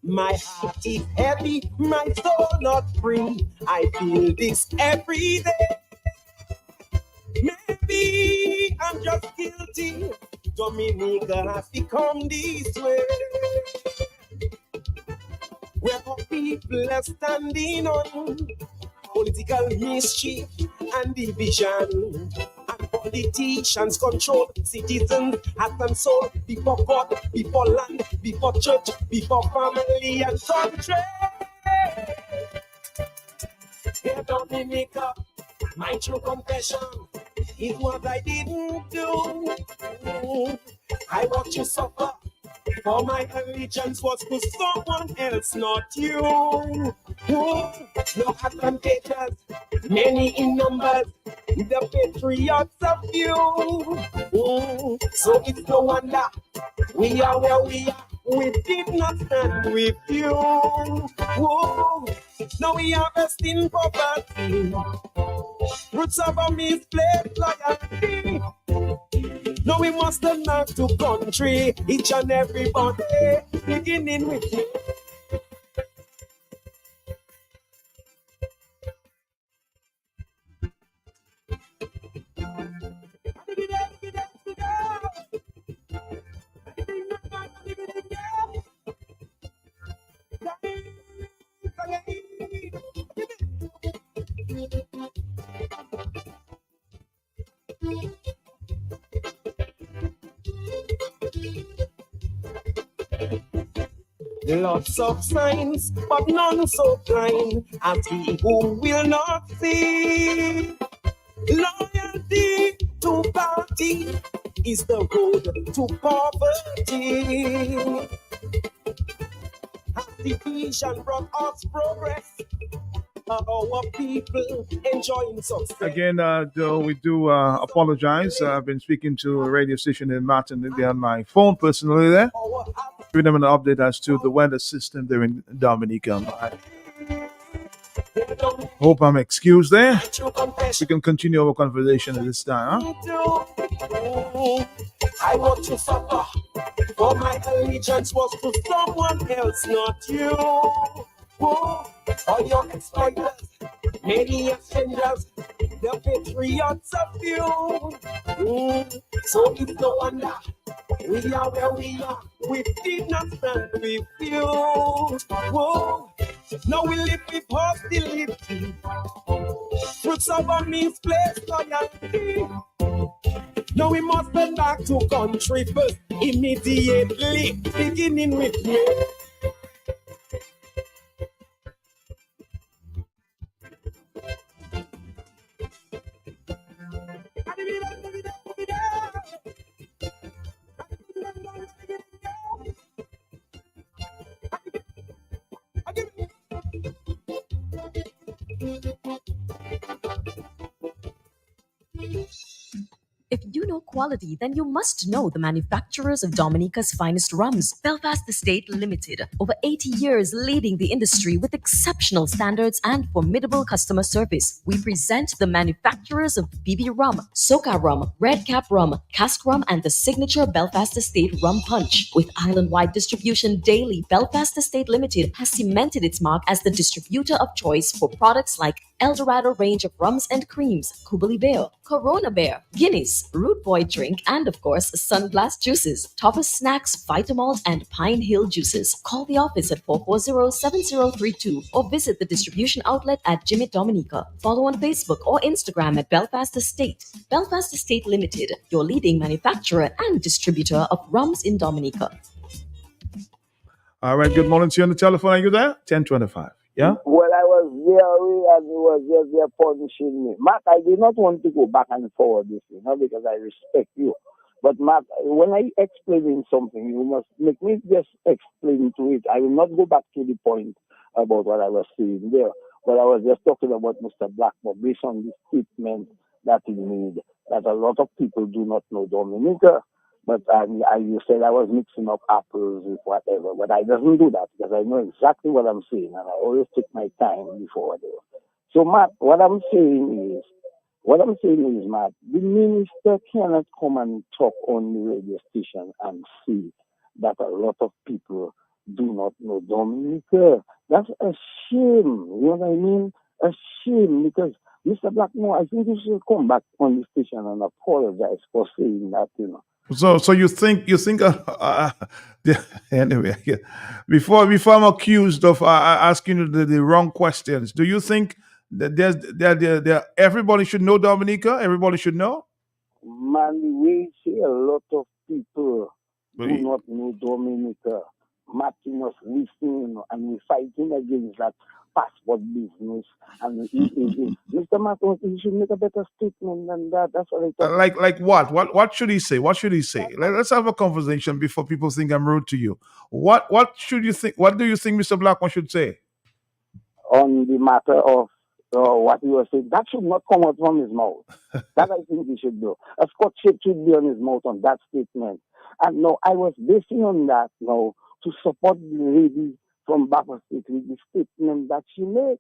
My heart is heavy, my soul not free. I feel this every day. Maybe I'm just guilty. Dominica has become this way. Where people are standing on political mischief and division. And politicians control citizens, heart and soul, before God, before land, before church, before family and country. Here, Dominica, my true confession is what I didn't do. I watched you suffer, for my allegiance was to someone else, not you. No advantages, many in numbers, the patriots of you. So it's no wonder we are where we are. We did not stand with you. Now we are best in poverty. Roots of our misplaced loyalty. Now we must turn back to country, each and everybody, beginning with you. Lots of signs, but none so blind as he who will not see. Loyalty to party is the road to poverty. As division brought us progress, our people enjoying success. Again, though we do apologize. I've been speaking to a radio station in Martin India on my phone personally there. Giving them an update as to the weather system there in Dominica. I hope I'm excused there. We can continue our conversation at this time. Huh? I want to suffer, for my allegiance was to someone else, not you. All your exploiters, many exchangers, the patriots of you. So it's no wonder we are where we are. We did not stand with you. Now we live with hostility. Fruits of our misplaced loyalty. Now we must turn back to country first, immediately, beginning with you. If you know quality, then you must know the manufacturers of Dominica's finest rums. Belfast Estate Limited, over 80 years leading the industry with exceptional standards and formidable customer service. We present the manufacturers of BB Rum, Soca Rum, Red Cap Rum, Cask Rum, and the signature Belfast Estate Rum Punch. With island-wide distribution daily, Belfast Estate Limited has cemented its mark as the distributor of choice for products like Eldorado range of rums and creams, Kubali Bear, Corona Bear, Guinness, Root Boy drink, and of course, Sunglass juices, Topper Snacks, Vitamalt, and Pine Hill juices. Call the office at 440-7032 or visit the distribution outlet at Jimmy Dominica. Follow on Facebook or Instagram at Belfast Estate. Belfast Estate Limited, your leading manufacturer and distributor of rums in Dominica. All right, good morning to you on the telephone. Are you there? 1025. Yeah? Well, I was there and he was just there punishing me. Matt, I did not want to go back and forward this, because I respect you. But Matt, when I explain something, you must make me just explain to it. I will not go back to the point about what I was saying there. But I was just talking about Mr. Blackmore based on the statement that he made, that a lot of people do not know Dominica. But you said I was mixing up apples with whatever. But I doesn't do that because I know exactly what I'm saying, and I always take my time before I do. So, Matt, what I'm saying is, Matt, the minister cannot come and talk on the radio station and say that a lot of people do not know Dominica. That's a shame. You know what I mean? A shame, because Mr. Blackmore, I think you should come back on the station and apologize for saying that, So you think anyway, before I'm accused of asking you the wrong questions, do you think Everybody should know Dominica. Everybody should know. Man, we see a lot of people But do not know Dominica. Martin was listening and we fighting against that passport business. And Mr. Martin, he should make a better statement than that. That's what I thought. Like what? What should he say? What should he say? Let's have a conversation before people think I'm rude to you. What should you think? What do you think Mr. Blackmore should say? On the matter of what he was saying, that should not come out from his mouth. That I think he should do. A Scotch tape should be on his mouth on that statement. And no, I was basing on that now to support the lady from Bapa State with the statement that she made.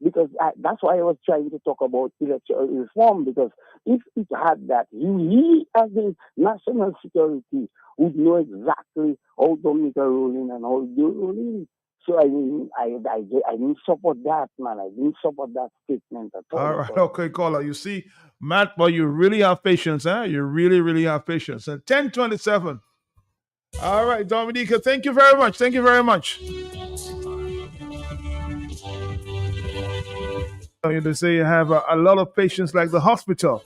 Because that's why I was trying to talk about electoral reform, because if it had that, he as the national security would know exactly how Dominica rolling and how you rolling. So I didn't support that, man. I didn't support that statement at all. All right, okay, caller. You see, Matt, but you really have patience, huh? You really, really have patience. And 10:27. All right, Dominica, thank you very much. Thank you very much. They say you have a lot of patience like the hospital.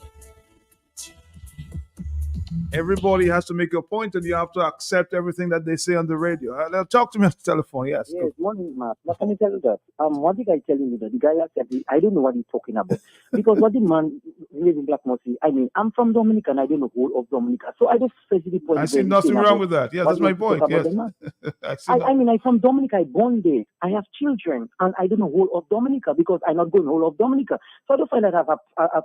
Everybody has to make a point and you have to accept everything that they say on the radio. Talk to me on the telephone, yes. Yes, morning, Mark. Now, can you tell you that? What the guy telling me that? The guy said, I don't know what he's talking about. Because what the man lives in Blackmore, I mean, I'm from Dominica and I don't know whole of Dominica. So I just specifically point. I see nothing wrong with that. Yes, that's my point. Yes. I mean, I'm from Dominica. I born there. I have children and I don't know whole of Dominica because I'm not going whole of Dominica. So I don't find that I have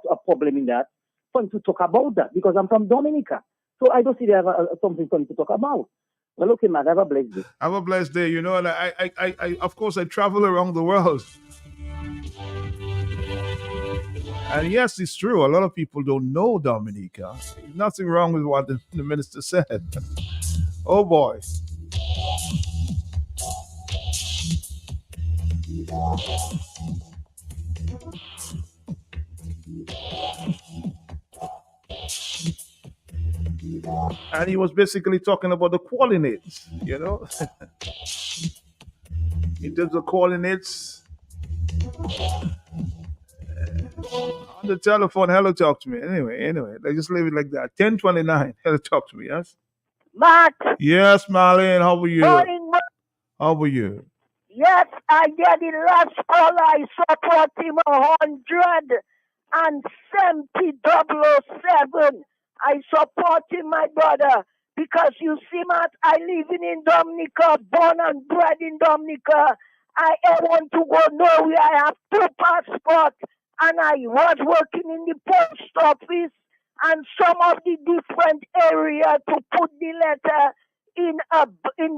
a problem in that. Fun to talk about that because I'm from Dominica. So I don't see they have something fun to talk about. Well, okay, man, have a blessed day. Have a blessed day. You know, and I of course, I travel around the world. And yes, it's true. A lot of people don't know Dominica. Nothing wrong with what the minister said. Oh, boy. And he was basically talking about the coordinates, you know. He did the coordinates. On the telephone, hello, talk to me. Anyway, let's just leave it like that. 10:29, hello, talk to me, yes? Mark. Yes, Marlene, how are you? Morning, Mark. How are you? Yes, I get the last call. I support him 170,007. I support him, my brother, because you see, Matt, I living in Dominica, born and bred in Dominica. I want to go nowhere. I have 2 passports, and I was working in the post office and some of the different areas to put the letter in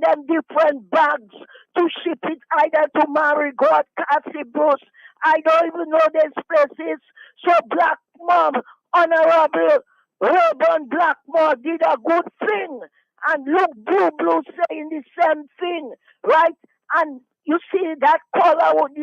them different bags to ship it either to Marigot, Cassibus. I don't even know these places. So Black Mom, Honorable Robin Blackmore did a good thing, and look, Blue saying the same thing, right? And you see that the caller want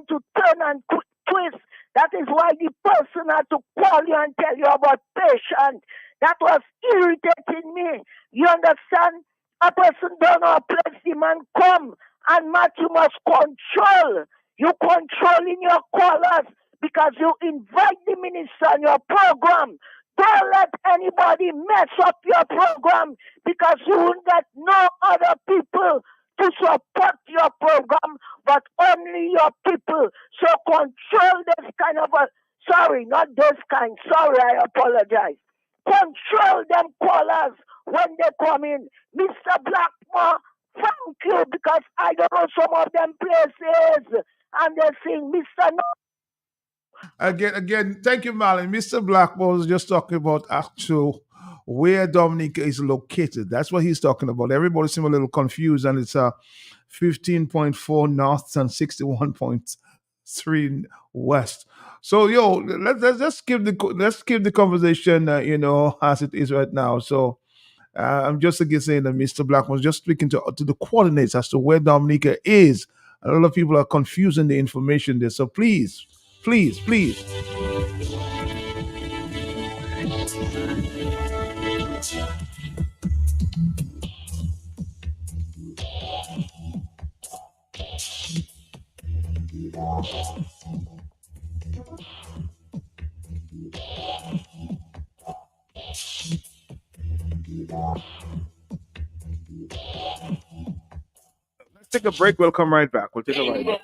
to turn and twist. That is why the person had to call you and tell you about patient. That was irritating me. You understand? A person don't know a place the man come, and Matt, you must control. You controlling your callers because you invite the minister on your program. Don't let anybody mess up your program because you won't get no other people to support your program, but only your people. So control this kind of not this kind. Sorry, I apologize. Control them callers when they come in. Mr. Blackmore, thank you because I don't know some of them places and they sing Mr. No. Again, thank you, Marlon. Mr. Blackmore was just talking about actual where Dominica is located. That's what he's talking about. Everybody seems a little confused, and it's 15.4 north and 61.3 west. So, let's keep the conversation, as it is right now. So, I'm just again saying that Mr. Blackmore was just speaking to the coordinates as to where Dominica is. A lot of people are confusing the information there. So please. Let's take a break. We'll come right back. We'll take a right back.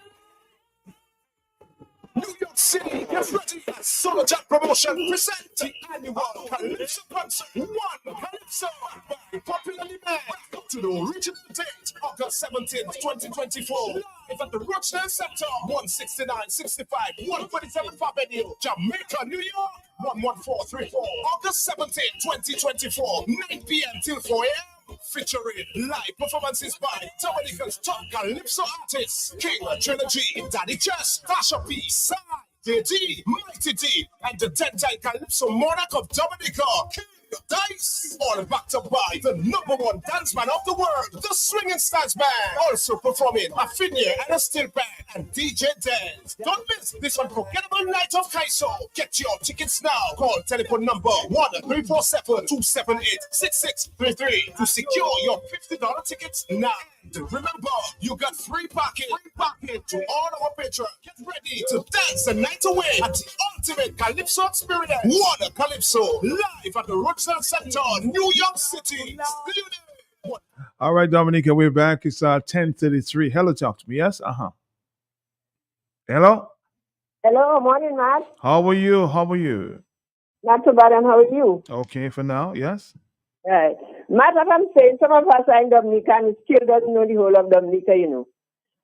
New York City, get ready. Solo Jack Promotion present the annual Calypso concert. One Calypso by popularly made. Welcome to the original date, August 17th, 2024. Live at the Rochdale Center, 16965, 127 Avenue, Jamaica, New York, 11434. August 17th, 2024, 9 p.m. till 4 a.m. Featuring live performances by Dominica's top Calypso artists, King Trilogy, Daddy Chess, Tasha P, Sai, D, Mighty D, and the 10-time Calypso Monarch of Dominica, King Dice, all backed up by the #1 dance man of the world, the Swinging Stars Band, also performing a Finnear and a steel band, and DJ Dance. Don't miss this unforgettable night of Calypso. Get your tickets now. Call telephone number 1-347-278-6633 to secure your $50 tickets now. And remember, you got free parking to all our patrons. Get ready to dance the night away at the ultimate Calypso experience. One Calypso live at the Rochdale Center, New York City. All right, Dominica, we're back. It's 10:33. Hello, talk to me. Yes? Hello? Hello, morning, Matt. How are you? How are you? Not too bad, and how are you? Okay, for now, yes? Right. Matt, what I'm saying, some of us are in Dominica and still doesn't know the whole of Dominica, you know.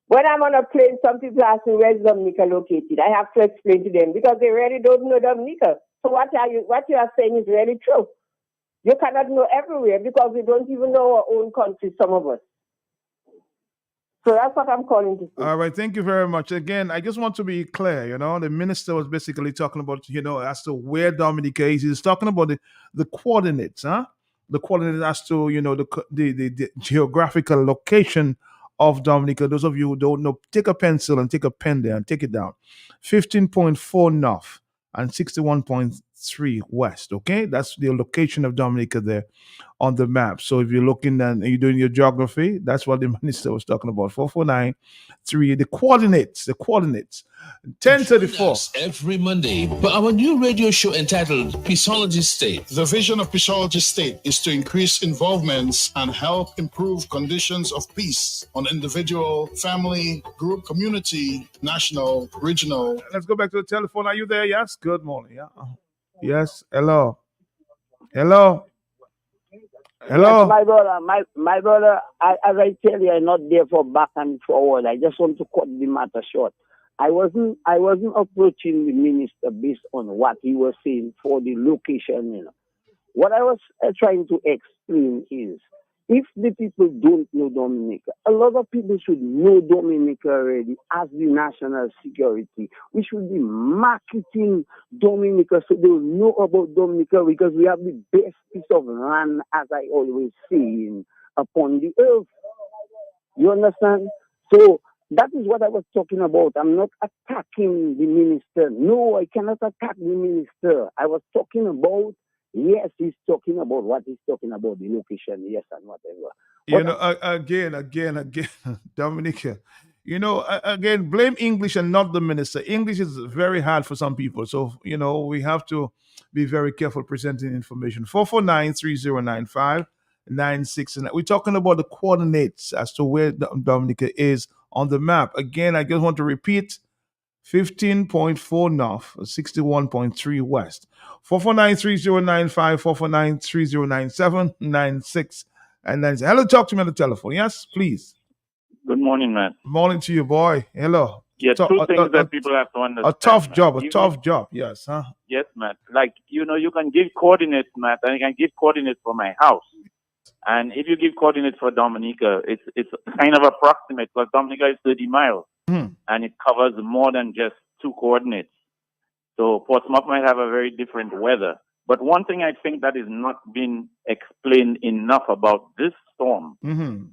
When I'm on a plane, some people ask me, where's Dominica located? I have to explain to them because they really don't know Dominica. So what you are saying is really true. You cannot know everywhere because we don't even know our own country, some of us. So that's what I'm calling to say. All right, thank you very much. Again, I just want to be clear, the minister was basically talking about, as to where Dominica is. He's talking about the coordinates, the coordinates as to, the geographical location of Dominica. Those of you who don't know, take a pencil and take a pen there and take it down. 15.4 north and 61.3 west, okay? That's the location of Dominica there on the map. So if you're looking and you're doing your geography, that's what the minister was talking about. 449-3, the coordinates. 10:34. Every Monday for our new radio show entitled Peaceology State. The vision of Peaceology State is to increase involvements and help improve conditions of peace on individual, family, group, community, national, regional. Let's go back to the telephone. Are you there? Yes. Good morning. Yeah. Yes. Hello. Hello. Yes, my brother. As I tell you, I'm not there for back and forward. I just want to cut the matter short. I wasn't approaching the minister based on what he was saying for the location. What I was trying to explain is, if the people don't know Dominica, a lot of people should know Dominica already as the national security. We should be marketing Dominica so they'll know about Dominica because we have the best piece of land, as I always say, upon the earth. You understand? So that is what I was talking about. I'm not attacking the minister. No, I cannot attack the minister. I was talking about, yes, he's talking about what he's talking about, the location, yes, and whatever. Again, Dominica, again, blame English and not the minister. English is very hard for some people. So, we have to be very careful presenting information. 449-3095-96. And we're talking about the coordinates as to where Dominica is on the map. Again, I just want to repeat, 15.4 north, 61.3 west. 449-3095, 449-3097-96 and 96. Hello, talk to me on the telephone. Yes, please. Good morning, man. Morning to you, boy. Hello. Yeah, two things that people have to understand. A tough job, yes. Huh? Yes, Matt. Like, you can give coordinates, Matt, and you can give coordinates for my house. And if you give coordinates for Dominica, it's kind of approximate because Dominica is 30 miles. And it covers more than just two coordinates. So Portsmouth might have a very different weather. But one thing I think that is not being explained enough about this storm,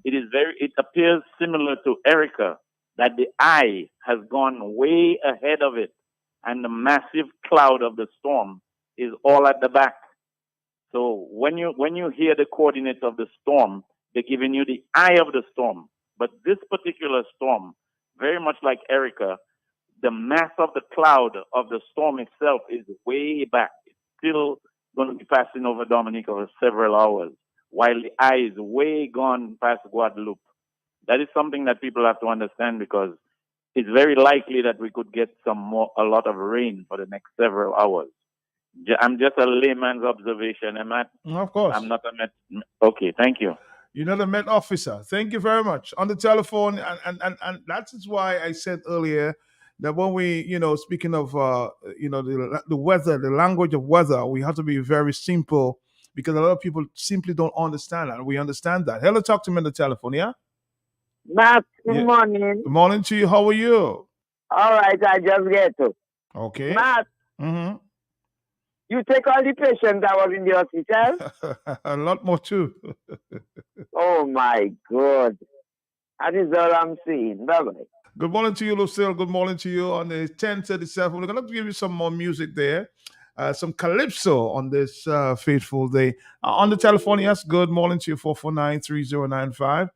it appears similar to Erica, that the eye has gone way ahead of it, and the massive cloud of the storm is all at the back. So when you hear the coordinates of the storm, they're giving you the eye of the storm. But this particular storm, very much like Erica, the mass of the cloud of the storm itself is way back. It's still going to be passing over Dominica for several hours. while the eye is way gone past Guadeloupe. That is something that people have to understand, because it's very likely that we could get a lot of rain for the next several hours. I'm just a layman's observation. Of course. I'm not a Met. Okay, thank you. You're not a Met officer. Thank you very much. On the telephone, and that is why I said earlier that when we, speaking of, the weather, the language of weather, we have to be very simple, because a lot of people simply don't understand that. We understand that. Hello, talk to me on the telephone, yeah? Matt, good morning. Good morning to you. How are you? All right, I just get to. Okay. Matt, you take all the patients that was in the hospital? A lot more too. Oh my God. That is all I'm seeing. Bye-bye. Good morning to you, Lucille. Good morning to you on the 1037. We're going to give you some more music there. Some Calypso on this fateful day. On the telephone, yes, good morning to you, 449-3095.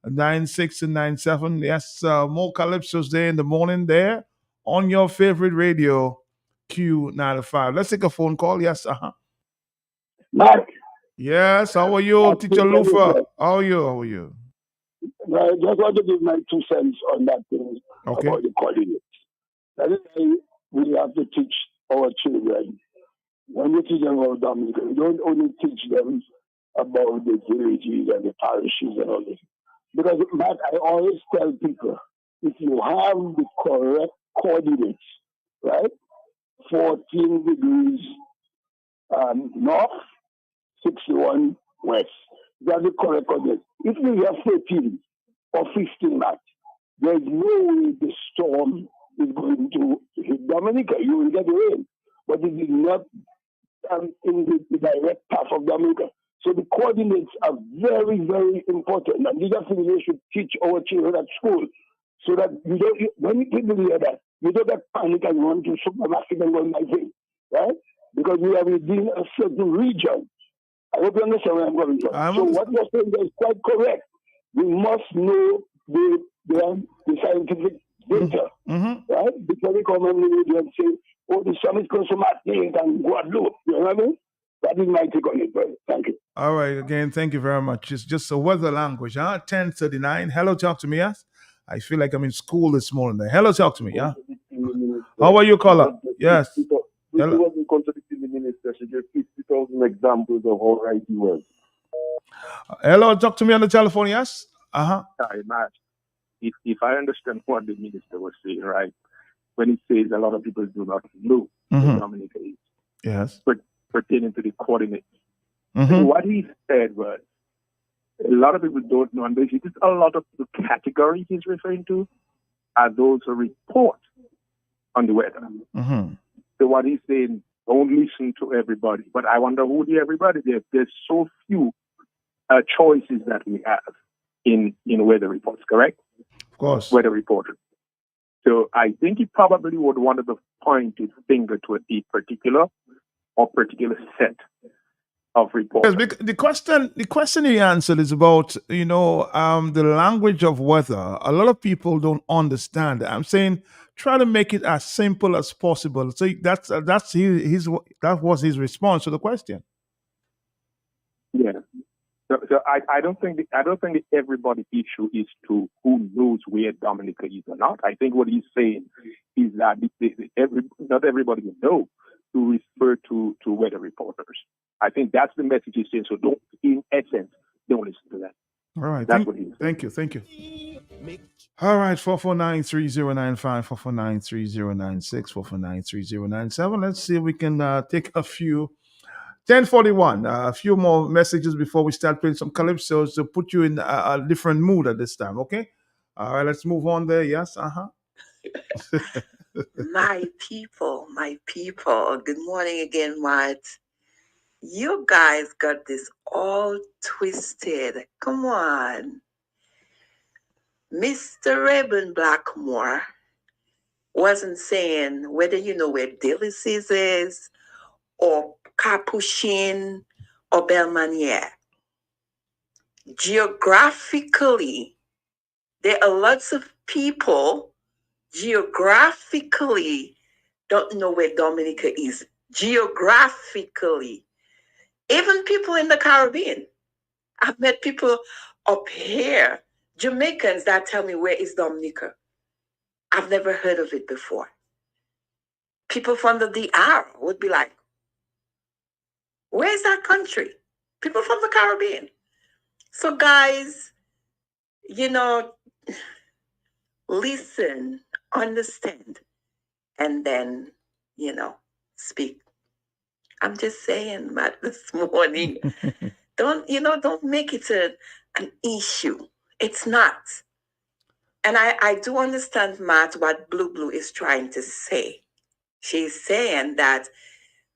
96 and 97. Yes, more Calypsos there in the morning there on your favorite radio, Q95. Let's take a phone call. Yes, Mark. Yes, how are you, Teacher Lufa? How are you? I just want to give my 2 cents on that thing about the coordinates. That is why we have to teach our children. When we teach them about Dominica, we don't only teach them about the villages and the parishes and all this. Because, Matt, I always tell people, if you have the correct coordinates, right? 14 degrees north, 61 west. That's the correct coordinates. If you have 13 or 15, Matt, there's no way the storm is going to hit Dominica. You will get rain. But it is not in the direct path of Dominica. So the coordinates are very, very important. And these are things we should teach our children at school, so that when people hear that, you don't get panic and run to supermarket and go my thing, right? Because we are within a certain region. I hope you understand where I'm coming from. So what you're saying is quite correct. We must know the scientific data, right? Before we come on the radio and say, oh, the sun is close to Martinique and Guadeloupe. You know what I mean? That is my take on it, brother. Thank you. All right. Again, thank you very much. It's just a weather language, huh? 1039. Hello, talk to me, yes? I feel like I'm in school this morning. Hello, talk to me, yeah? How are you, caller? Yes. She wasn't contradicting the minister. She gave 50,000 examples of how right he was. Hello, talk to me on the telephone, yes? Hi, Matt. If I understand what the minister was saying, right, when he says a lot of people do not know what Dominica is. Yes. Pertaining to the coordinates. So what he said was, a lot of people don't know, and basically a lot of the categories he's referring to are those who report on the weather. So what he's saying, don't listen to everybody. But I wonder who the everybody is. There's so few choices that we have in weather reports, correct? Of course. Weather reporters. So I think he probably would want to point his finger to a particular set of reports. Yes, the question he answered is about the language of weather. A lot of people don't understand. I'm saying try to make it as simple as possible. So that was his response to the question. Yeah. So I don't think the everybody issue is to who knows where Dominica is or not. I think what he's saying is that not everybody will know to refer to weather reporters. I think that's the message he's saying. So in essence, don't listen to that. All right. That's what he's saying. Thank you. All right, 449-3095, 449-3096, 449-3097. Let's see if we can take a few. 1041, a few more messages before we start playing some Calypsos to put you in a different mood at this time, okay? All right, let's move on there. Yes, My people, good morning again, Matt. You guys got this all twisted. Come on. Mr. Reuben Blackmore wasn't saying whether you know where Dillises is or Capuchin or Belmaniere. Geographically, there are lots of people geographically don't know where Dominica is. Geographically. Even people in the Caribbean. I've met people up here, Jamaicans, that tell me, where is Dominica? I've never heard of it before. People from the DR would be like, where's that country? People from the Caribbean. So guys, listen, understand, and then, speak. I'm just saying, Matt, this morning, don't make it an issue. It's not. And I do understand, Matt, what Blue is trying to say. She's saying that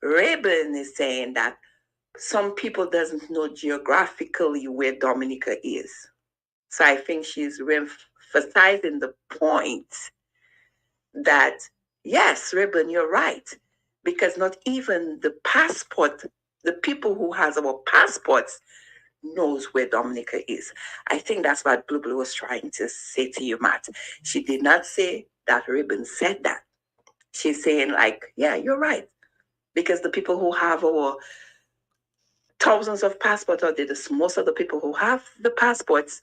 Rayburn is saying that some people doesn't know geographically where Dominica is. So I think she's emphasizing the point that, yes, Rayburn, you're right. Because not even the people who has our passports knows where Dominica is. I think that's what Blue was trying to say to you, Matt. She did not say that Rayburn said that. She's saying like, yeah, you're right. Because the people who have our thousands of passports, or most of the people who have the passports,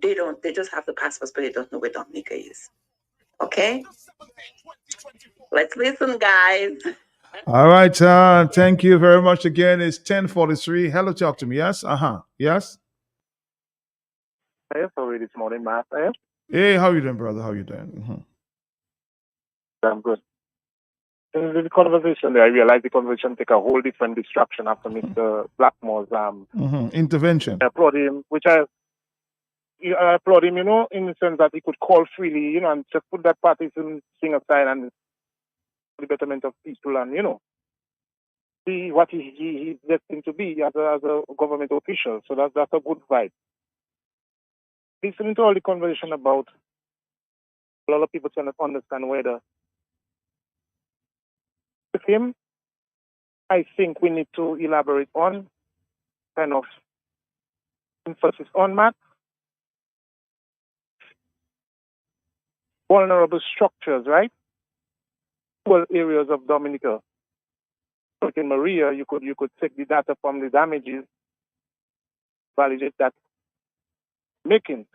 they just have the passports, but they don't know where Dominica is. Okay? Let's listen, guys. All right. Thank you very much again. It's 10:43. Hello, talk to me. Yes? Yes? Yes, how are you this morning, Matt? Hey, how you doing, brother? How you doing? I'm good. In the conversation there, I realized the conversation take a whole different distraction after Mr. Blackmore's Intervention. I applaud him, I applaud him, in the sense that he could call freely, and just put that partisan thing aside and the betterment of people and, see what he's destined to be as a government official. So that's a good vibe. Listening to all the conversation about a lot of people trying to understand whether with him, I think we need to elaborate on kind of emphasis on Matt. Vulnerable structures, right? Well, areas of Dominica. Like in Maria, you could take the data from the damages, validate that, making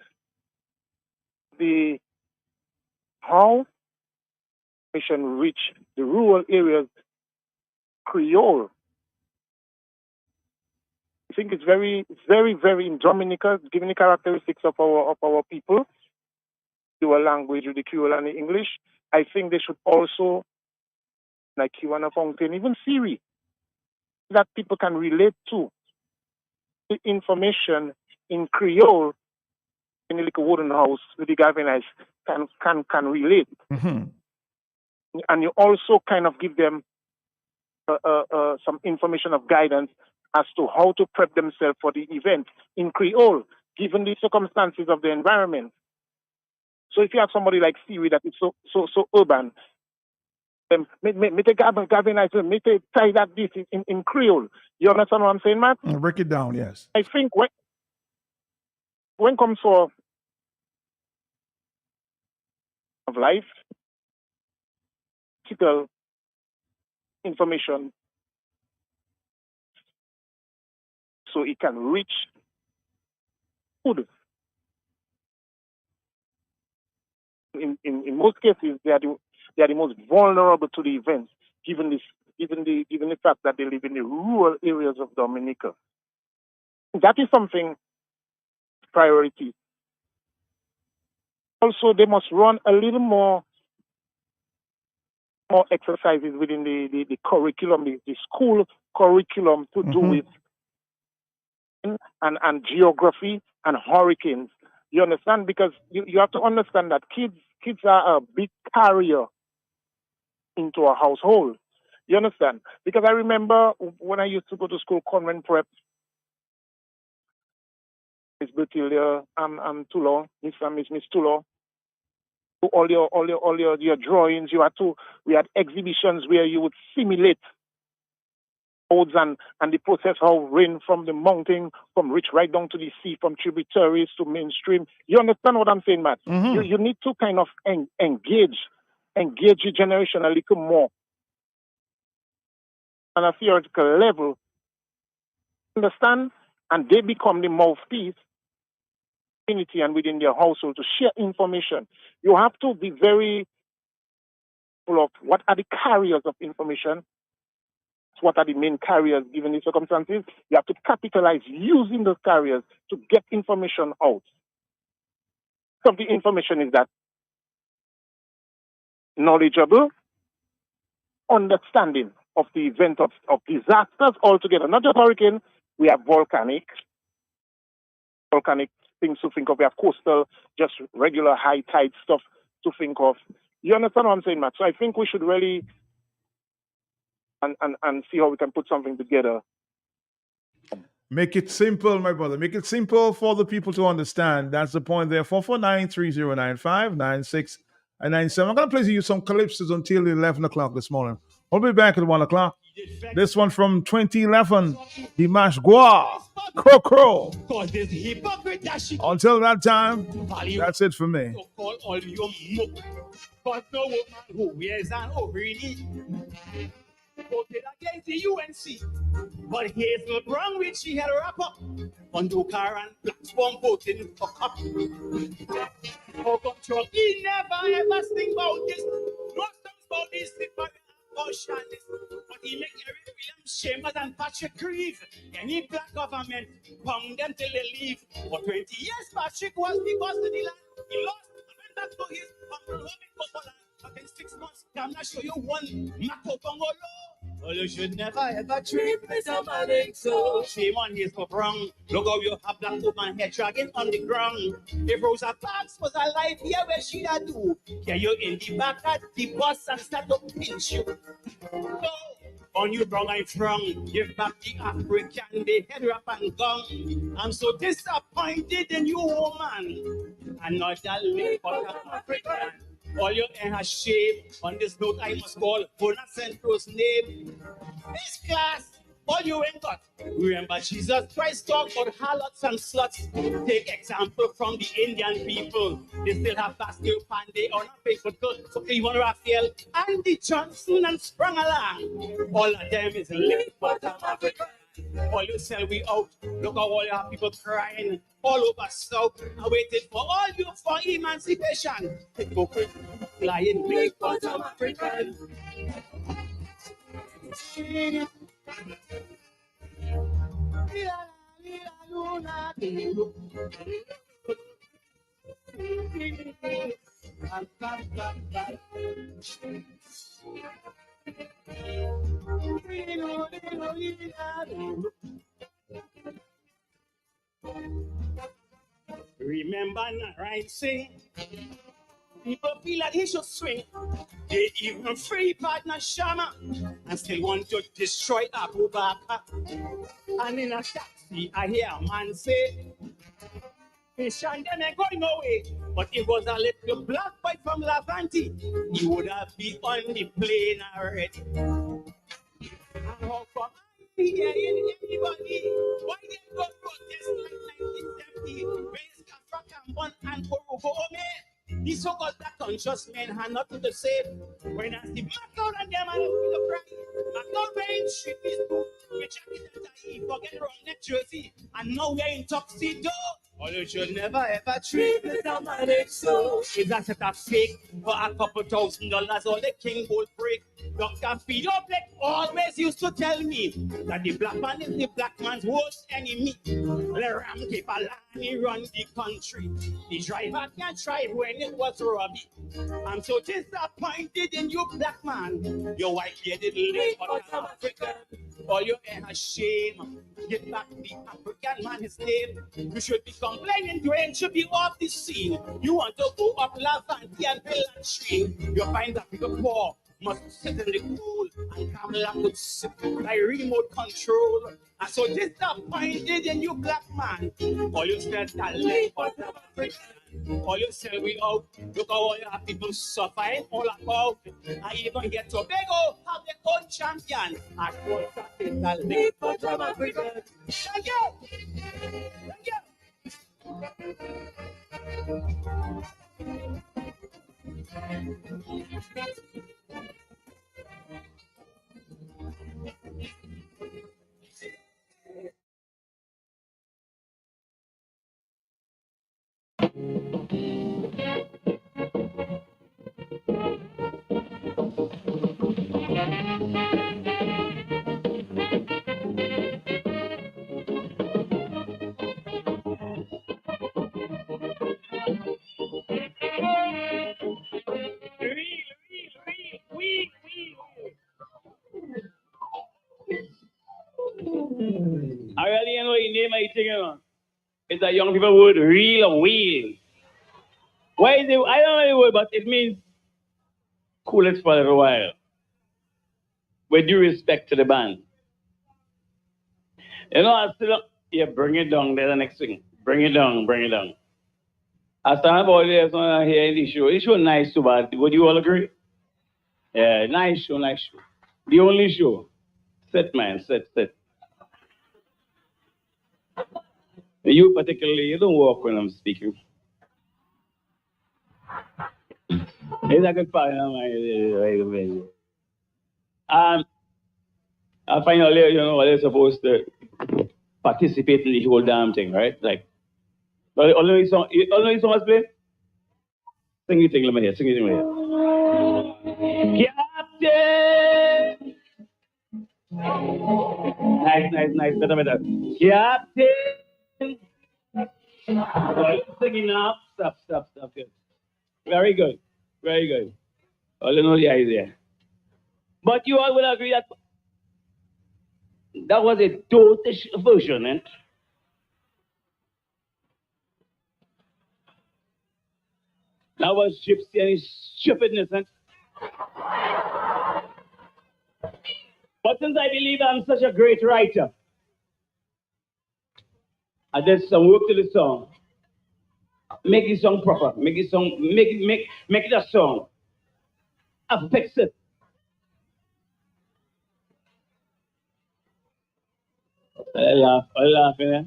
the how mission reach the rural areas Creole. I think it's very, very in Dominica, given the characteristics of our people, dual language with the Creole and the English. I think they should also, like Kiwana Fountain, even Siri, that people can relate to the information in Creole in a little wooden house with the galvanized can relate. Mm-hmm. And you also kind of give them some information of guidance as to how to prep themselves for the event in Creole, given the circumstances of the environment. So if you have somebody like Siri that is so urban, me take galvanize, me take tie that this in Creole. You understand what I'm saying, Matt? Break it down, yes. I think when it comes for of life, critical information, so it can reach food. In most cases, they are the most vulnerable to the events, given the fact that they live in the rural areas of Dominica. That is something priority. Also, they must run a little more exercises within the curriculum, the school curriculum to do with and geography and hurricanes. You understand? Because you have to understand that kids are a big carrier into a household. You understand? Because I remember when I used to go to school, convent prep, Miss Bertilia and Tulo, Miss Tulo, all your drawings. We had exhibitions where you would simulate roads and the process how rain from the mountain, from rich right down to the sea, from tributaries to mainstream. You understand what I'm saying, Matt? Mm-hmm. You need to kind of engage your generation a little more on a theoretical level. Understand? and they become the mouthpiece community and within their household to share information. You have to be very full of what are the carriers of information, what are the main carriers given the circumstances. You have to capitalize using those carriers to get information out. Some of the information is that knowledgeable, understanding of the event of disasters altogether, not just hurricane. We have volcanic things to think of. We have coastal, just regular high tide stuff to think of. You understand what I'm saying, Matt? So I think we should really and see how we can put something together. Make it simple, my brother. Make it simple for the people to understand. That's the point there. 449-3095-96 and 97. I'm going to play you some Calypsos until 11 o'clock this morning. We'll be back at 1 o'clock. This one from 2011, Dimash Gua, Crow Crow. Until that time, that's it for me. But no woman who wears an overknee voted against the UNC. But Hazel Brown, which she had a wrap up on Dokar and Black Swan voting for cup. Oh, control. He never ever think about this. No songs about this. But he make Eric Williams Chambers and Patrick Grieve. Any black government pound them till they leave. For 20 years, Patrick was the boss of the land. He lost and went back to his humble home in Cocoland. But in 6 months, I'm not sure you won Mako Bongo Law. Well, you should never ever treat me somebody so. Shame on his wrong. Look how you have black woman head dragging on the ground. If Rosa Parks was alive here, where she'd I do? Here you in the back at the bus and start to pinch you. So, on you wrong I wrong. Give back the African, the head wrap and gong. I'm so disappointed in you, woman. Another late but I'm African. All your hair has shaved. On this note, I must call Bona Centro's name. This class, all you ain't got. Remember, Jesus Christ talked about harlots and sluts. Take example from the Indian people. They still have Pascal Pandey on a Facebook. So even Raphael, Andy Johnson, and sprung along. All of them is late bottom Africa. All you sell we out. Look how all your people crying all over South. I waited for all you for emancipation. Hypocrite, lying, big bottom African. Remember Narayan Singh? People feel like he should swing. They even free partner Shama and still want to destroy Abu Bakr. And in a taxi, I hear a man say, Fishan them ain't going away. But it was a little black boy from Lavanti. He would have been on the plane already. And how come I hear anybody? Why they go protest like 1970? Raise Kafra Kambon and Korogo Ome. These so-called black conscious men had nothing to say. When I see Macau and them, I don't feel the pride. Macau wearing shitty boots, which I didn't forget wrong neck jersey. And now we're in tuxedo. Or you should never ever treat me somebody so. Is that set up fake for a couple $1,000 or the king will break? Dr. Fido Black always used to tell me that the black man is the black man's worst enemy. The ram keep a line, run the country. The driver can't drive when it was Robbie. I'm so disappointed in you, black man. Your white-headed lady, but I'm African. All your hair has shame. Get back the African man, his name. You should be complaining, Dwayne should be off the scene. You want to go up Lavanti and Villan Street. You find that people poor must sit in the cool and Kamala could sit by remote control. I'm so disappointed in you, black man. All you said that late, but I'm African. All you sell we out. Look how all your people suffering all about. I even get Tobago have their own champion. I thought that is the late, but I'm African. Thank you. Thank you. my thing, you know. It's a young people word, real wheel. Why is it? I don't know the word, but it means cool it for a little while. With due respect to the band. You know, I still, yeah, bring it down. There's the next thing. Bring it down, bring it down. I stand about there, so I hear the show. It's show nice too, but would you all agree? Yeah, nice show, nice show. The only show. Sit, man, sit. You particularly, you don't walk when I'm speaking. It's a good part, man. I find out later, you know, they're supposed to participate in the whole damn thing, right? Like, only song must play? Sing it, let me hear. Captain! Nice. Better. Captain! Singing now. Stop. Good. Very good. All in all the idea. But you all will agree that was a dotish version, eh? That was gypsy and his stupidness, eh? But since I believe I'm such a great writer, I did some work to the song. Make the song proper. Make it a song. I fix it. I laugh, eh?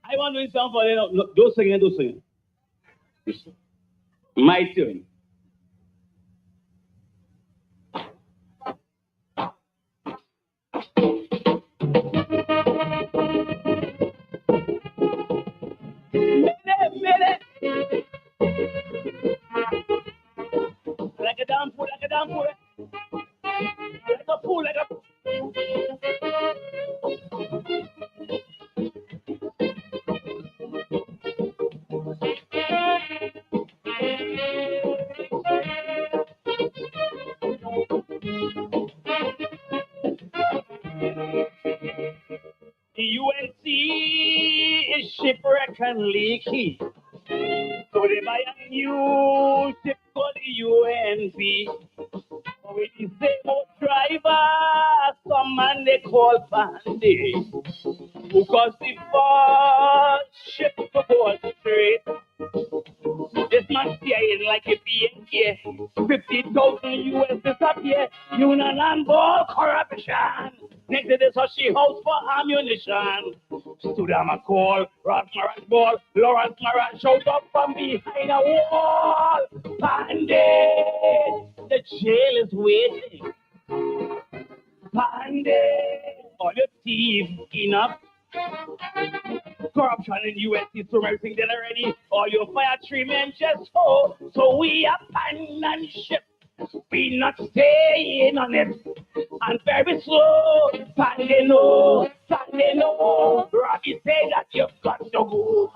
I want to do something for them. No, don't sing. My turn. Minute. Like a damn fool. Like a fool. The UNC is shipwreck and leaky. So they buy a new ship called the UNV. With the same old driver, some man they call Pandy. Who caused the first ship to go straight. This man steering like a BNK. 50,000 US disappear. Union and ball corruption. Next to this, she house for ammunition. Studama call, Ross Maran ball, Lawrence Maran showed up from behind a wall. Pandy, the jail is waiting. Pandy, all your thieves enough. Corruption in USC, so everything done already. All your fire treatment just hold. So we abandon ship. We not staying on it. And very slow. Sunday no. Robbie say that you've got to go.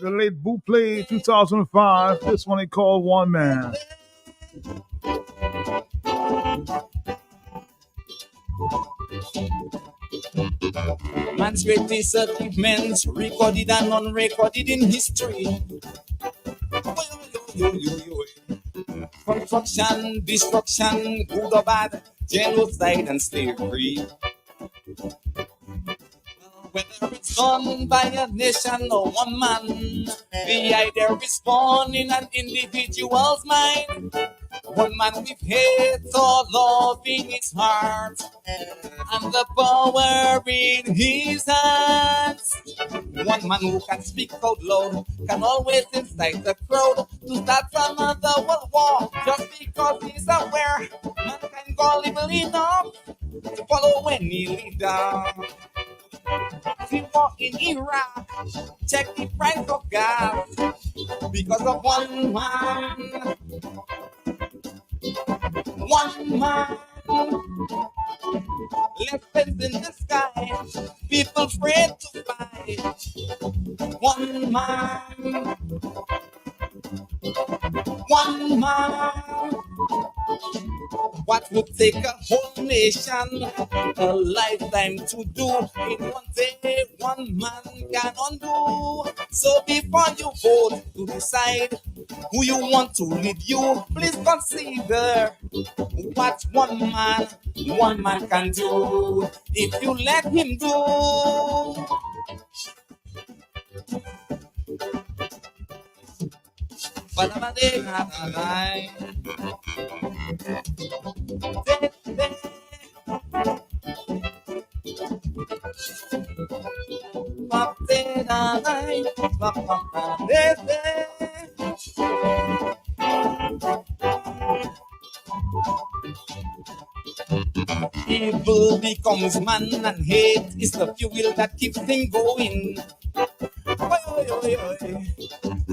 The late Buple 2005. This one they call One Man. Man's greatest achievements, recorded and unrecorded in history. Construction, destruction, good or bad, genocide and slavery. Whether it's done by a nation or one man, the idea is born in an individual's mind. One man with hate or love in his heart, and the power in his hands. One man who can speak out loud, can always incite the crowd to start another world war, just because he's aware mankind gullible enough to follow any leader. See war in Iraq, check the price of gas because of one man. One man left fence in the sky, people afraid to fight. One man, one man. What would take a whole nation a lifetime to do in one day, one man can undo. So before you vote to decide who you want to lead you, please consider what one man can do if you let him do. Evil becomes man and hate is the fuel that keeps things going.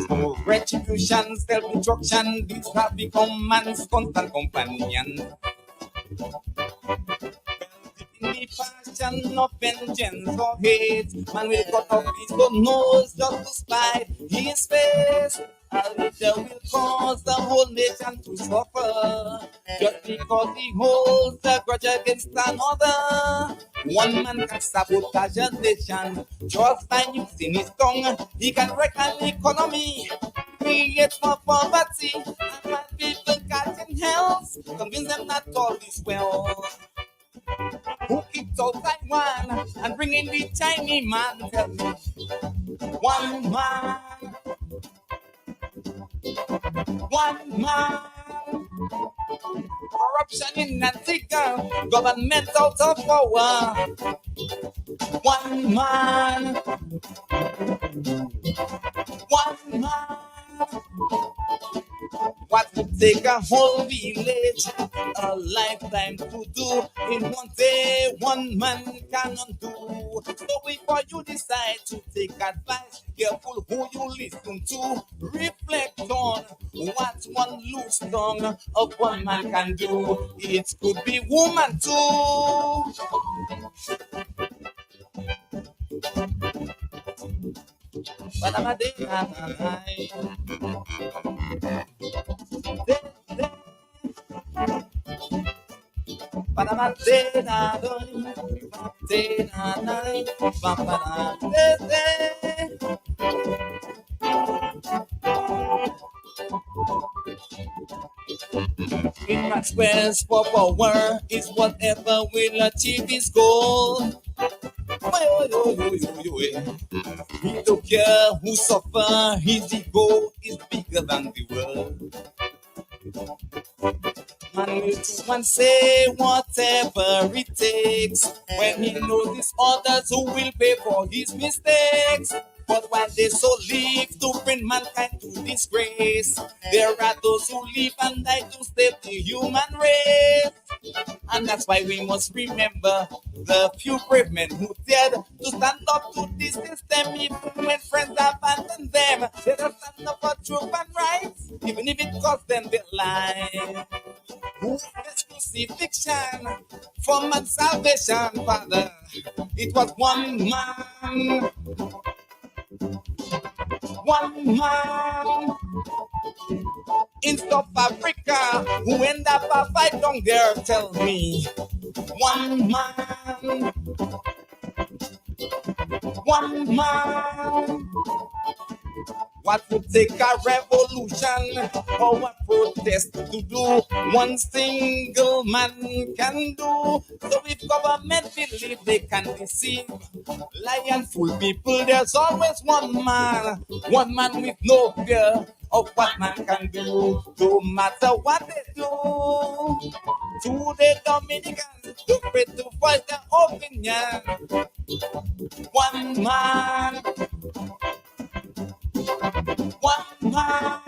So retribution, self-destruction, these have become man's constant companion. In the passion of vengeance or hate, man will cut off his own nose just to spite his face. A leader will cause the whole nation to suffer just because he holds a grudge against another. One man can sabotage a nation just by using his tongue. He can wreck an economy, create more poverty, and when people catching health, convince them that all is well. Who kicked out Taiwan and bring in the Chinese man? Tell me, one man. One man, corruption in Antigua, government out of power. One man, one man. What would take a whole village a lifetime to do in one day, one man cannot do. So before you decide to take advice, careful who you listen to. Reflect on what one loose tongue of one man can do. It could be woman too. But I'm a day in Maxwell's for power is whatever will achieve his goal. He don't care who suffer, his ego is bigger than the world. Man will do and say whatever it takes when he knows his others who will pay for his mistakes. But while they so live to bring mankind to disgrace, there are those who live and die to save the human race. And that's why we must remember the few brave men who dared to stand up to this system, even when friends abandoned them. They don't stand up for truth and rights, even if it cost them their life. Who is crucifixion for man's salvation, Father? It was one man. One man in South Africa who end up a fight down there. Tell me, one man, one man. What would take a revolution or a protest to do? One single man can do. So if government believe they can deceive, lie and fool people, there's always one man with no fear of what man can do. No matter what they do, to the Dominicans, too afraid to voice their opinion. One man. One man,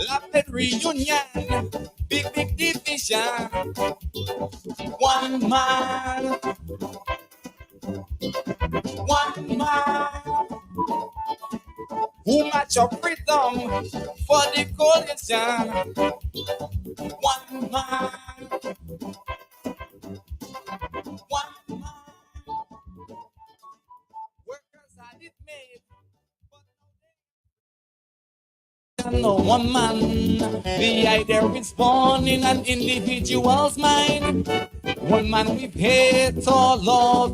rapid reunion, big division. One man, One man who match up rhythm for the coalition. One man. One man. Workers had it made. No one man, the idea is born in an individual's mind. One man with hate or love.